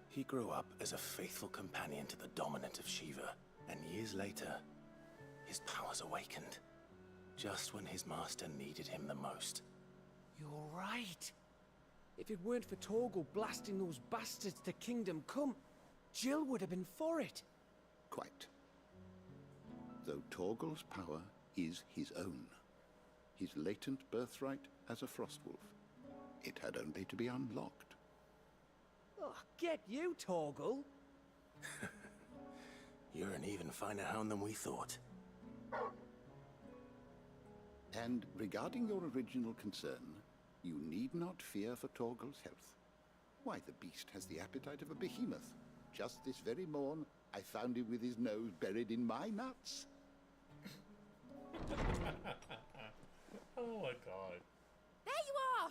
He grew up as a faithful companion to the dominant of Shiva, and years later, his powers awakened, just when his master needed him the most. You're right. If it weren't for Torgal blasting those bastards to Kingdom Come, Jill would have been for it. Quite. Though Torgal's power is his own, his latent birthright as a Frostwolf, it had only to be unlocked. Oh, get you, Torgal. You're an even finer hound than we thought. And regarding your original concern, you need not fear for Torgal's health. Why, the beast has the appetite of a behemoth. Just this very morn, I found him with his nose buried in my nuts. Oh my god. There you are!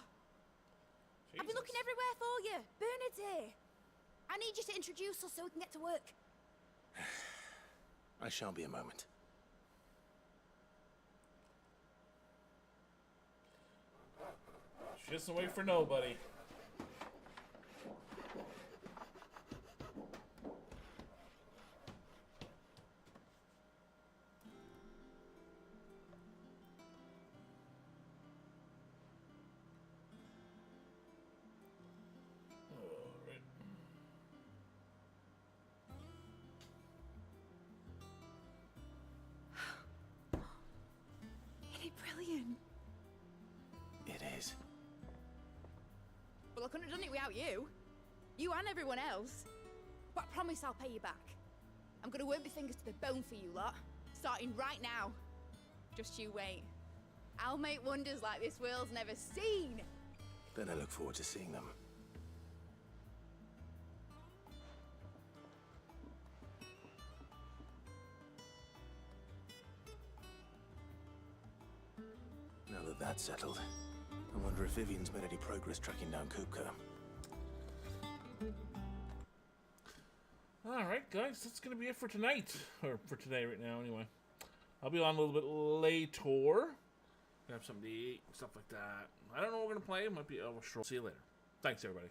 Jesus. I've been looking everywhere for you. Bernard's here. I need you to introduce us so we can get to work. I shan't be a moment. She doesn't wait for nobody. Isn't it brilliant? It is. Well, I couldn't have done it without you. You and everyone else. But I promise I'll pay you back. I'm gonna work my fingers to the bone for you lot. Starting right now. Just you wait. I'll make wonders like this world's never seen. Then I look forward to seeing them. Now that that's settled, I wonder if Vivian's made any progress tracking down Kupka. Alright guys, that's gonna be it for tonight. Or for today right now anyway. I'll be on a little bit later. Have something to eat, stuff like that. I don't know what we're gonna play. It might be a short. See you later. Thanks everybody.